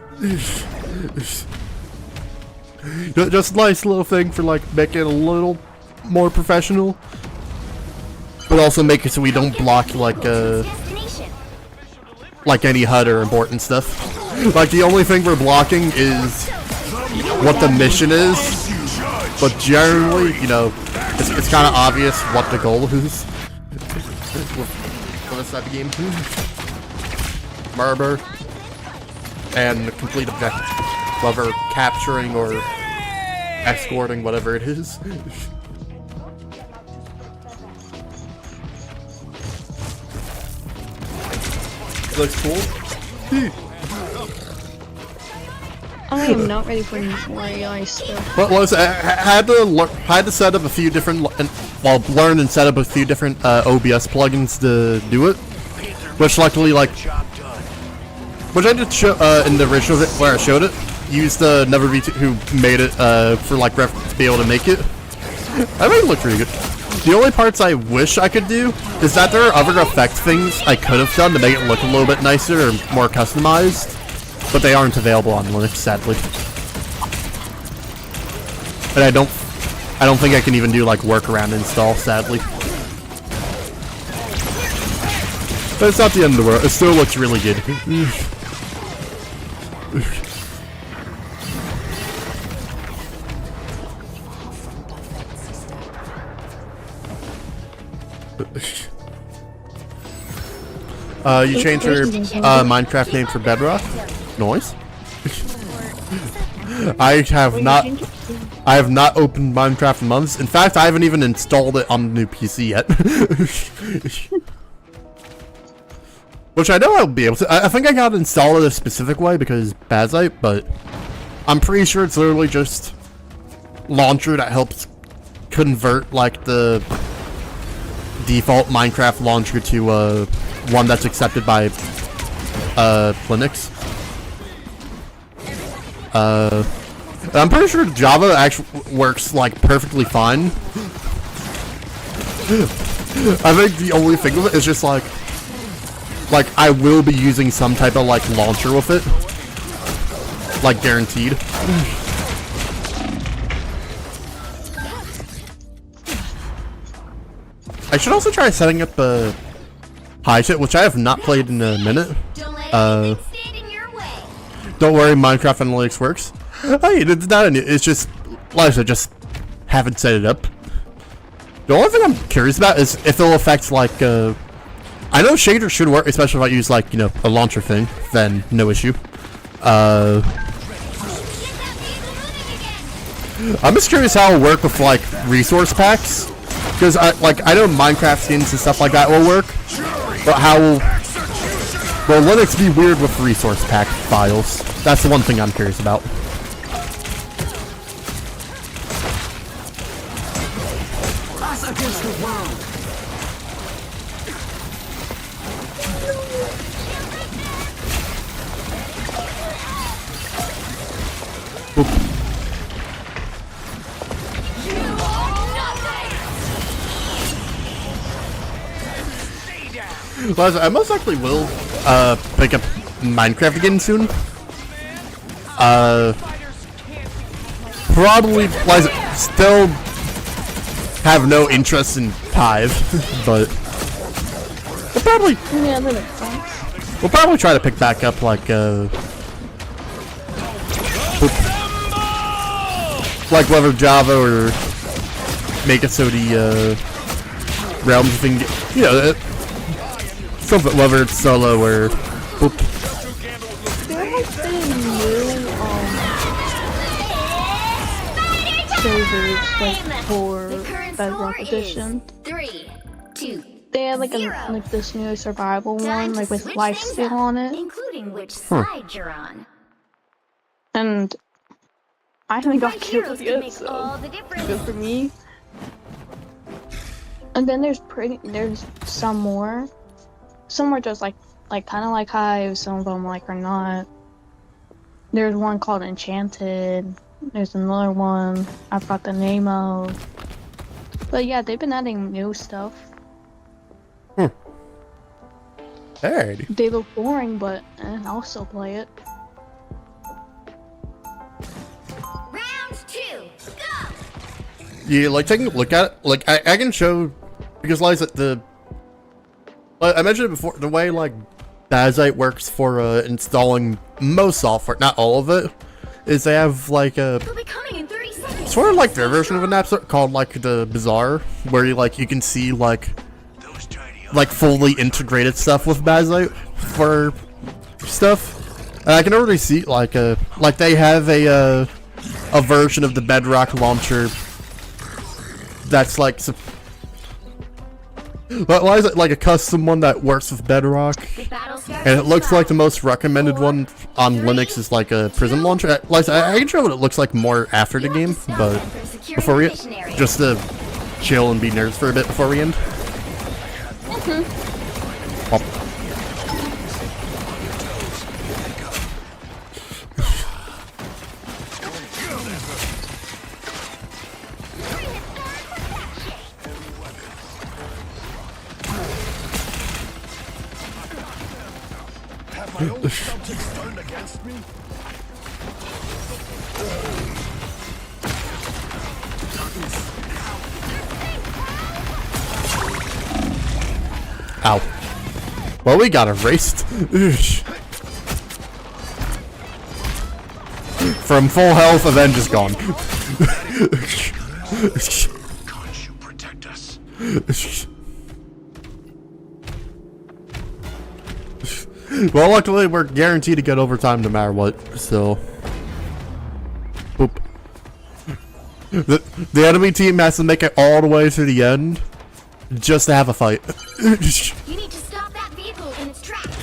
Just a nice little thing for like making it a little more professional, but also make it so we don't block like any HUD or important stuff. Like the only thing we're blocking is what the mission is, but generally, you know, it's kind of obvious what the goal is. What's that game? Murder and complete objective, whether capturing or escorting, whatever it is. Looks cool. I am not ready for more AI stuff. But I had to set up a few different, learn and set up a few different OBS plugins to do it, which luckily, like, which I did show in the original where I showed it. Used another VT who made it for like reference to be able to make it. I think it looked pretty good. The only parts I wish I could do is that there are other effect things I could have done to make it look a little bit nicer or more customized, but they aren't available on Linux, sadly. And I don't think I can even do like workaround install, sadly. But it's not the end of the world. It still looks really good. You changed your Minecraft name for Bedrock? Noise? I have not opened Minecraft in months. In fact, I haven't even installed it on the new PC yet. Which I know I'll be able to. I think I got to install it a specific way because Bazite, but I'm pretty sure it's literally just launcher that helps convert like the default Minecraft launcher to one that's accepted by Linux. I'm pretty sure Java actually works like perfectly fine. I think the only thing with it is just like I will be using some type of like launcher with it, like guaranteed. I should also try setting up a high shit, which I have not played in a minute. Don't worry, Minecraft Analytics works. Hey, it's not. It's just, like I said, just haven't set it up. The only thing I'm curious about is if it'll affect like. I know shaders should work, especially if I use like, you know, a launcher thing. Then no issue. I'm just curious how it'll work with like resource packs. Because I know Minecraft skins and stuff like that will work, but how will Linux be weird with resource pack files? That's the one thing I'm curious about. Us against the world. I most likely will pick up Minecraft again soon. Probably still have no interest in Hive, but we'll probably try to pick back up like whether Java or make it so the realms thing, you know. Something, whether it's solo or. Oop. There has been new servers like for Bedrock Edition. 3, 2, They had like this new survival one, like with lifesteal on it. including which side you're on. And I haven't got killed Heroes can yet, make so all the difference. good for me. And then there's some more. Some are just like kind of like Hive, some of them like are not. There's one called Enchanted. There's another one I forgot the name of. But yeah, they've been adding new stuff. Hey. They look boring, but I'll still play it. Round Yeah, like taking a look at it, like I can show, because like I mentioned it before, the way like Bazite works for installing most software, not all of it, is they have like a They'll be coming in 30 seconds. sort of like their version of an app store called like the Bazaar, where you can see like fully integrated stuff with Bazite for stuff. And I can already see like they have a version of the Bedrock launcher that's like why is it like a custom one that works with Bedrock? And it looks like the most recommended one on Linux is like a Prism launcher. Like I can show what it looks like more after the game, but before we just to chill and be nerds for a bit before we end. My old subjects turned against me? Ow. Well, we got erased. From full health and then just gone. Can't you protect us? Well, luckily we're guaranteed to get overtime no matter what, so. Boop. The enemy team has to make it all the way to the end just to have a fight. You need to stop that vehicle in its tracks.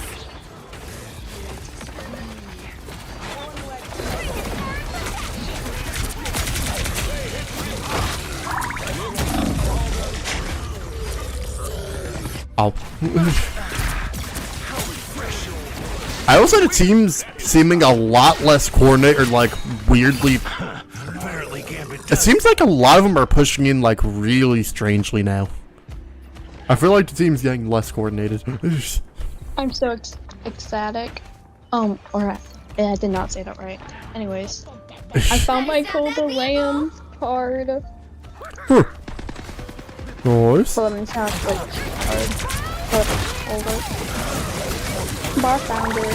Ow. I also the team's seeming a lot less coordinated, like weirdly. It seems like a lot of them are pushing in like really strangely now. I feel like the team's getting less coordinated. I'm so ecstatic. Or I did not say that right. Anyways, I found my Golden Lamb card. Nice. Hold on, card. Hold it. Bar found it.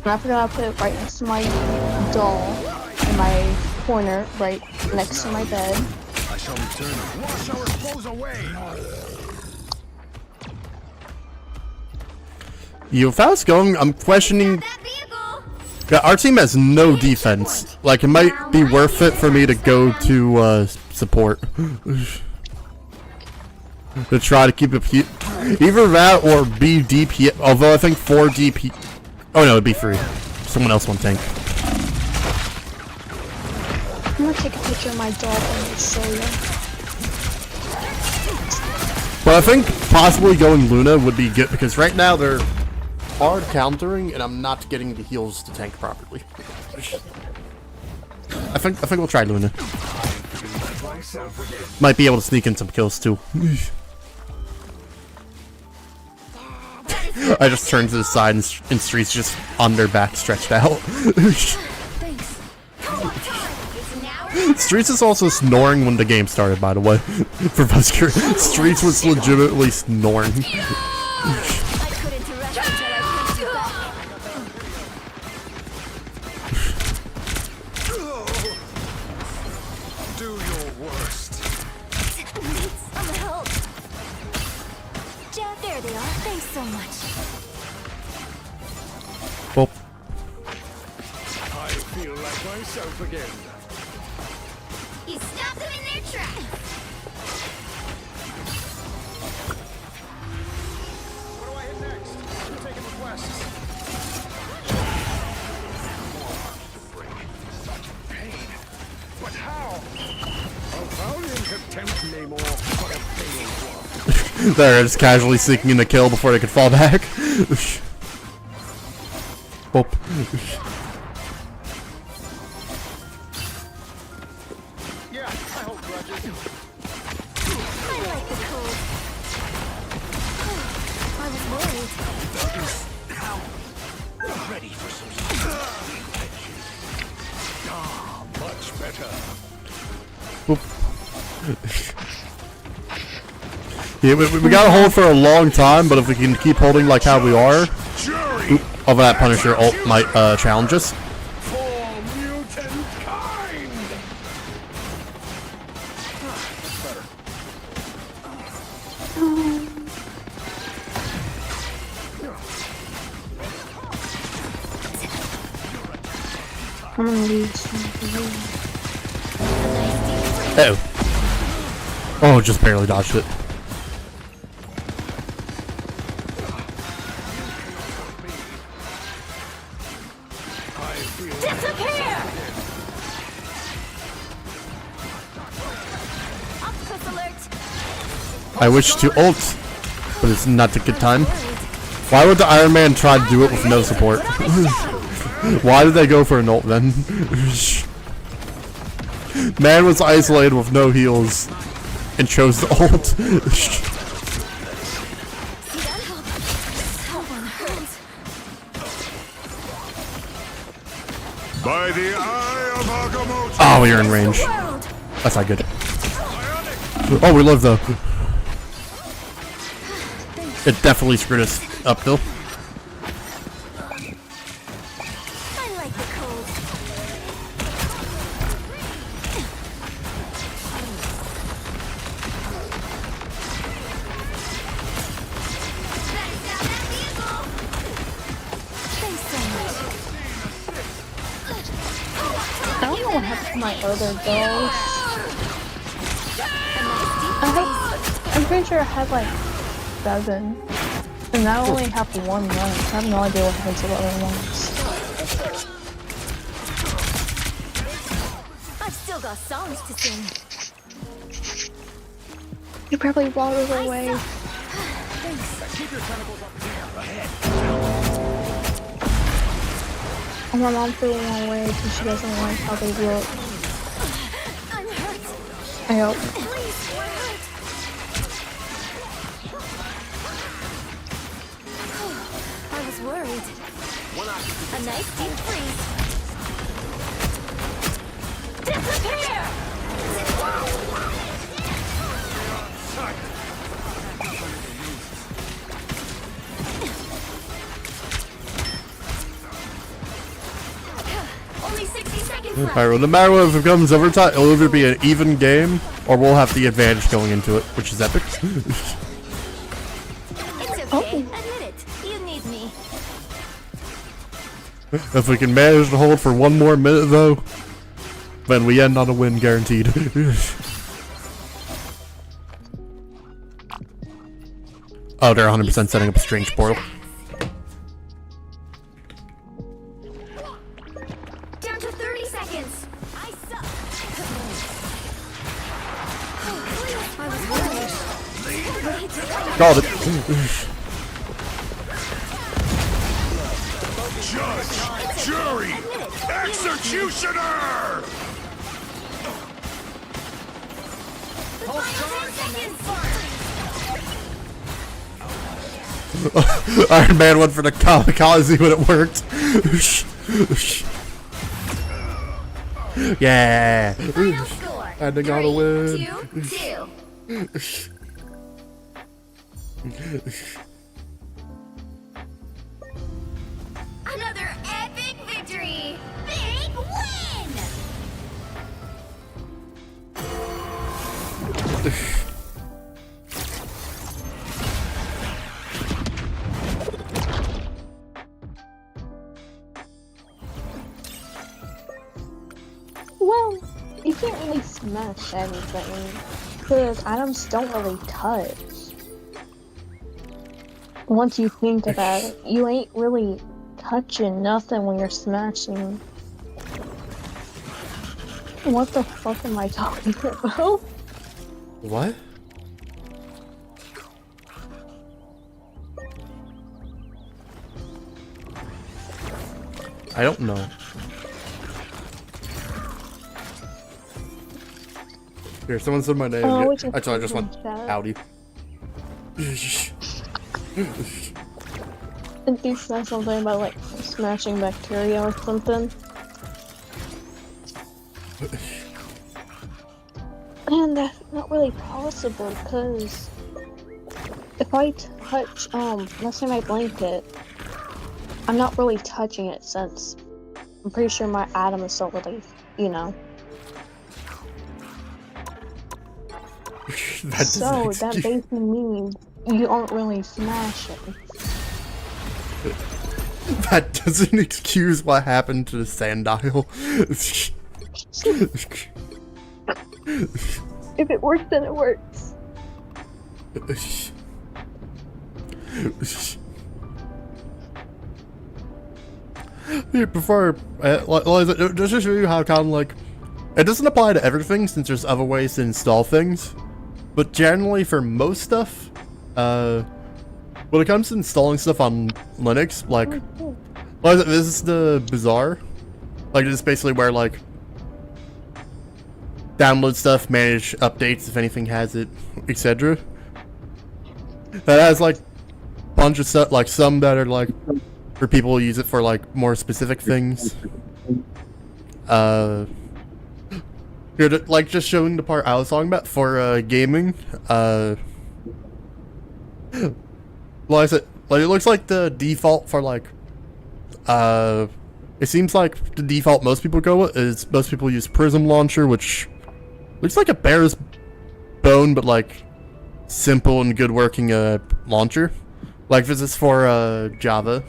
And I forgot to put it right next to my doll in my corner, right next to my bed. I shall return and wash our clothes away. You, if I was going, I'm questioning. Yeah, our team has no defense. Like, it might be worth it for me to go to support. To try to keep it either that or be DP. Although I think 4 DP. Oh no, it'd be free. Someone else want tank. I'm gonna take a picture of my dog and show you. But I think possibly going Luna would be good because right now they're hard countering and I'm not getting the heals to tank properly. I think we'll try Luna. Might be able to sneak in some kills too. I just turned to the side and Street's just on their back stretched out. Streets is also snoring when the game started, by the way. For Busker, Streets was legitimately snoring. Do your worst. Some help. Jeff, there they are. Thanks so much. Well, I feel like myself again. You stopped them in their tracks. Where do I hit next? I'm taking requests. Such pain. But how? A valiant attempt, Namor, but a failed one. they're just casually seeking in the kill before they could fall back. Oh. Yeah, I hold grudges. I like the cold. I was worried. Now, ready for some much better. Yeah, we gotta hold for a long time, but if we can keep holding like how we are, of that Punisher ult might challenge us. I'm gonna leave. Oh, just barely dodged it. Disappear! Octopus alert! I wish to ult, but it's not a good time. Why would the Iron Man try to do it with no support? Why did they go for an ult then? Man was isolated with no heals and chose the ult. By the eye of Agamotto. Oh, we are in range. That's not good. Oh, we live though. It definitely screwed us up though. I like the cold. I don't know what happened to my other dog. I'm pretty sure I had like 7. And I only have 1 left. I have no idea what happened to the other ones. I've still got songs to sing. You probably watered away. My mom threw them away because she doesn't like how they look. I'm hurt. I hope. Please, we're hurt. I was worried. A nice deep freeze. Disappear! Only 60 seconds left. Alright, well, no matter what, if it becomes overtime, it'll either be an even game, or we'll have the advantage going into it, which is epic. It's okay. Admit it. You need me. If we can manage to hold for 1 more minute, though, then we end on a win guaranteed. Oh, they're 100% setting up a strange portal. Down to 30 seconds. I suck. I was worried. Called it. Judge, jury, executioner! Iron Man went for the kamikaze when it worked. Yeah. Final score. And they gotta win. 2-2. Another epic victory! Big win! Well, you can't really smash anything. Because items don't really touch. Once you think about it, you ain't really touching nothing when you're smashing. What the fuck am I talking about? What? I don't know. Here, someone said my name. Oh, Yeah. Actually, I just went howdy. Did you say something about like smashing bacteria or something? And Not really possible, because if I touch, let's say my blanket, I'm not really touching it since I'm pretty sure my atom is still really, you know. So that basically means you aren't really smashing. That doesn't excuse what happened to the sanddial. If it works, then it works. Yeah, before, just to show you how kind of like, it doesn't apply to everything since there's other ways to install things, but generally for most stuff, when it comes to installing stuff on Linux, like, this is the Bazaar, like this is basically where like, download stuff, manage updates if anything has it, etc. That has like, a bunch of stuff, like some that are like, for people who use it for like more specific things. Here, like just showing the part I was talking about for gaming. Well, I said, like it looks like the default for like, it seems like the default most people go with is most people use Prism Launcher, which looks like a bear's bone, but like simple and good working launcher. Like this is for Java.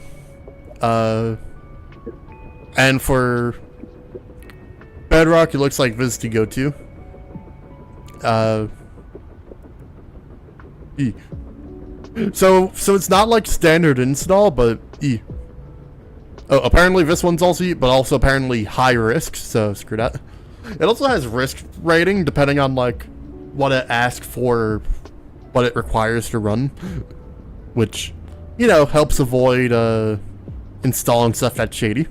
And for Bedrock, it looks like this to go to. So it's not like standard install, but oh, apparently this one's also but also apparently high risk, so screw that. It also has risk rating depending on like what it asks for, what it requires to run, which, you know, helps avoid installing stuff that's shady.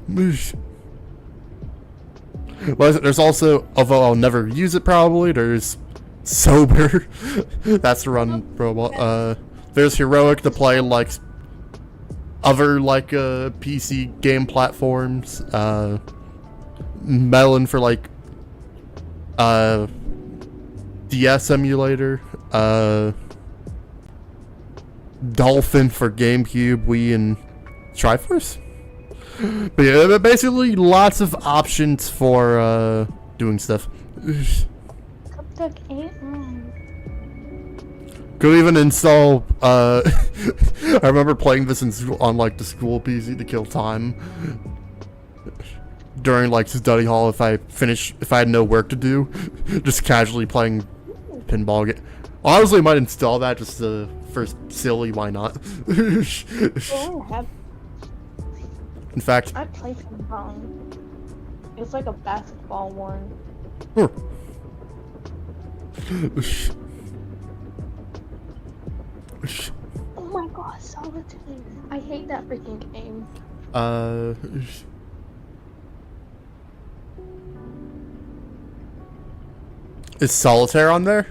Well, there's also, although I'll never use it probably, there's Sober. That's to run robot. There's Heroic to play like other like PC game platforms. Melon for like DS emulator. Dolphin for GameCube, Wii, and Triforce. But yeah, basically lots of options for doing stuff. Could even install I remember playing this in school, on like the school PC to kill time during like study hall if I had no work to do, just casually playing pinball game. Honestly, I might install that just for silly, why not? In fact, I play ping pong. It's like a basketball one. Huh. Oh my god, Solitaire. I hate that freaking game. Is Solitaire on there?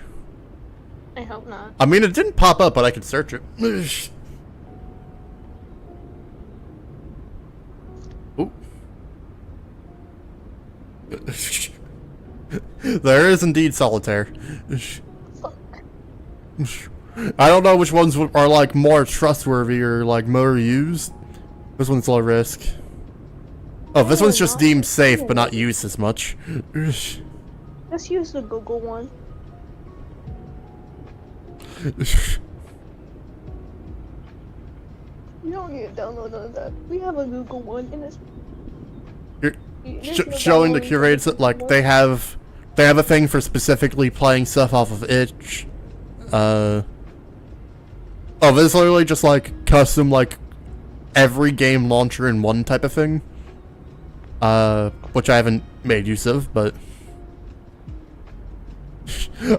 I hope not. I mean, it didn't pop up, but I could search it. Ooh. There is indeed Solitaire. I don't know which ones are like more trustworthy or like more used. This one's low risk. Oh, this one's just deemed safe but not used as much. Let's use the Google one. You don't need to download none of that. We have a Google one and it's showing the curators that like they have a thing for specifically playing stuff off of itch. Oh, this is literally just like custom like every game launcher in one type of thing. Which I haven't made use of, but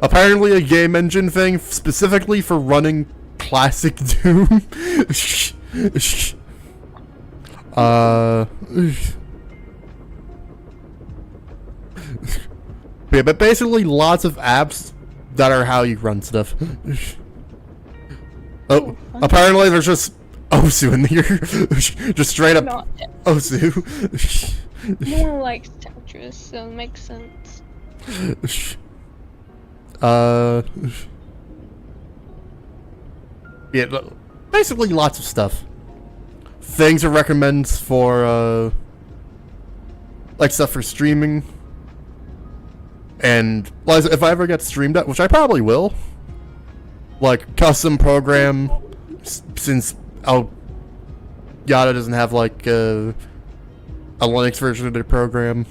apparently a game engine thing specifically for running classic Doom. Yeah, but basically lots of apps that are how you run stuff. Oh, apparently there's just Osu in here. Just straight up Osu. No one likes Tetris, so it makes sense. Yeah, basically lots of stuff. Things it recommends for, like stuff for streaming. And well, if I ever get streamed at, which I probably will, like custom program, since Elgato doesn't have like a Linux version of their program.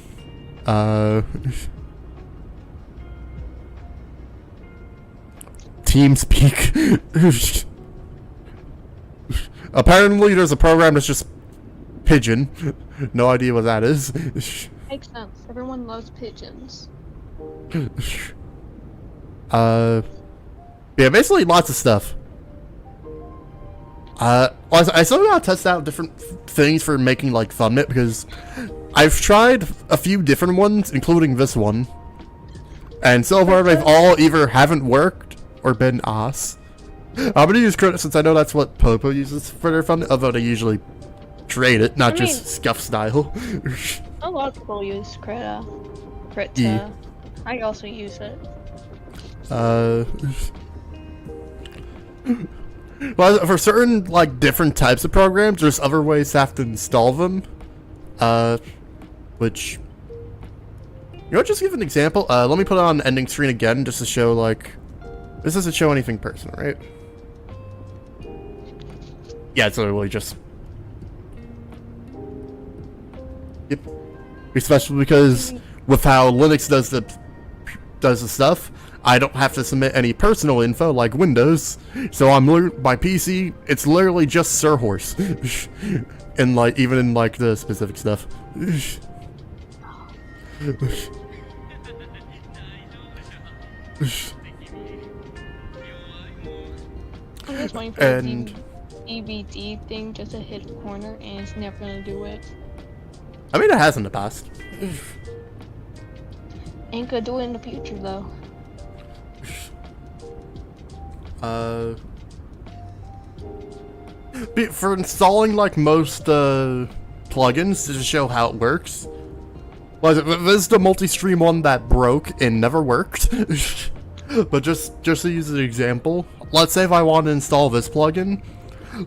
TeamSpeak. Apparently, there's a program that's just Pigeon. No idea what that is. Makes sense. Everyone loves pigeons. Yeah, basically lots of stuff. I still gotta test out different things for making like thumbnail because I've tried a few different ones, including this one, and so far they've all either haven't worked or been ass. I'm gonna use Crit since I know that's what Popo uses for their thumbnail, although they usually trade it, not just scuff style. A lot of people use Crit. I also use it. Well, for certain like different types of programs, there's other ways to have to install them. Which, you know, just give an example. Let me put it on ending screen again, just to show like, this doesn't show anything personal, right? Yeah, it's literally just. Yep. Especially because with how Linux does the stuff, I don't have to submit any personal info like Windows, so my PC. It's literally just SirHorse, and like even in like the specific stuff. I'm just waiting for the DVD thing just to hit a corner, and it's never gonna do it. I mean, it has in the past. Ain't gonna do it in the future though. For installing like most plugins to show how it works. Well, this is the multi-stream one that broke and never worked. But just to use an example, let's say if I want to install this plugin,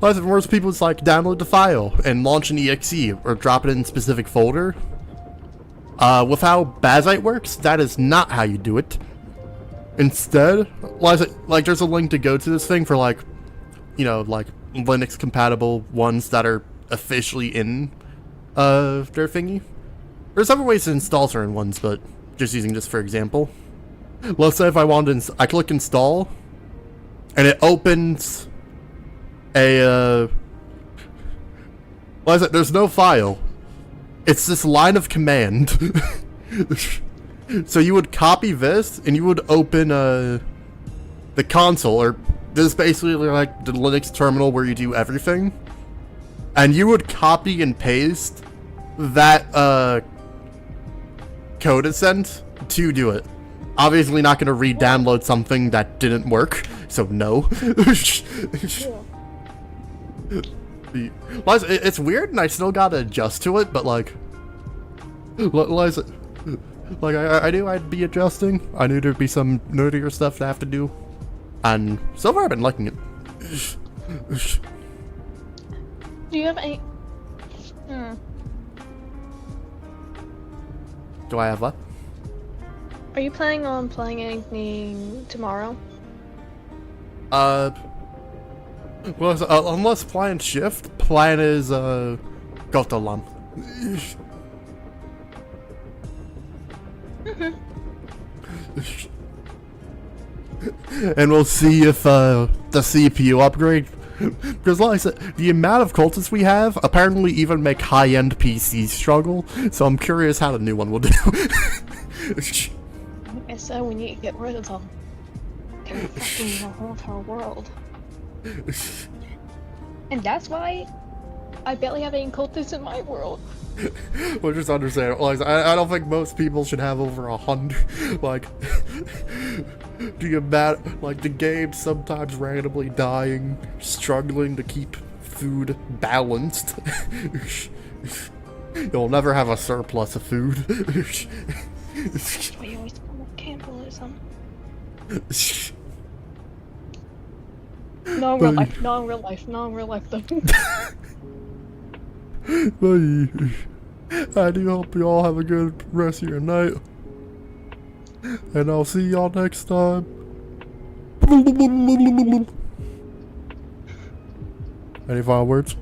most people just like download the file and launch an exe or drop it in a specific folder. With how Bazite works, that is not how you do it. Instead, like there's a link to go to this thing for like, you know, like Linux compatible ones that are officially in their thingy. There's other ways to install certain ones, but just using this for example. Let's say if I wanted to, I click install, and it opens a there's no file. It's this line of command. So you would copy this, and you would open the console, or this is basically like the Linux terminal where you do everything. And you would copy and paste that code it sent to do it. Obviously not going to re-download something that didn't work, so no. It's weird, and I still gotta adjust to it, but like, I knew I'd be adjusting. I knew there'd be some nerdier stuff to have to do, and so far I've been liking it. Do you have any? Do I have what? Are you planning on playing anything tomorrow? Well, unless plan shift, plan is Gotalam. And we'll see if the CPU upgrade, because like I said, the amount of cultists we have apparently even make high-end PCs struggle, so I'm curious how the new one will do. Like I said, we need to get rid of them. They're affecting the whole entire world. And that's why I barely have any cultists in my world. Well, just understand, like, I don't think most people should have over 100. Like, the amount, like, the game sometimes randomly dying, struggling to keep food balanced. You'll never have a surplus of food. That's why you always promote cannibalism. No in real life. No in real life. No in real life though. Bye. I do hope you all have a good rest of your night. And I'll see y'all next time. Any final words?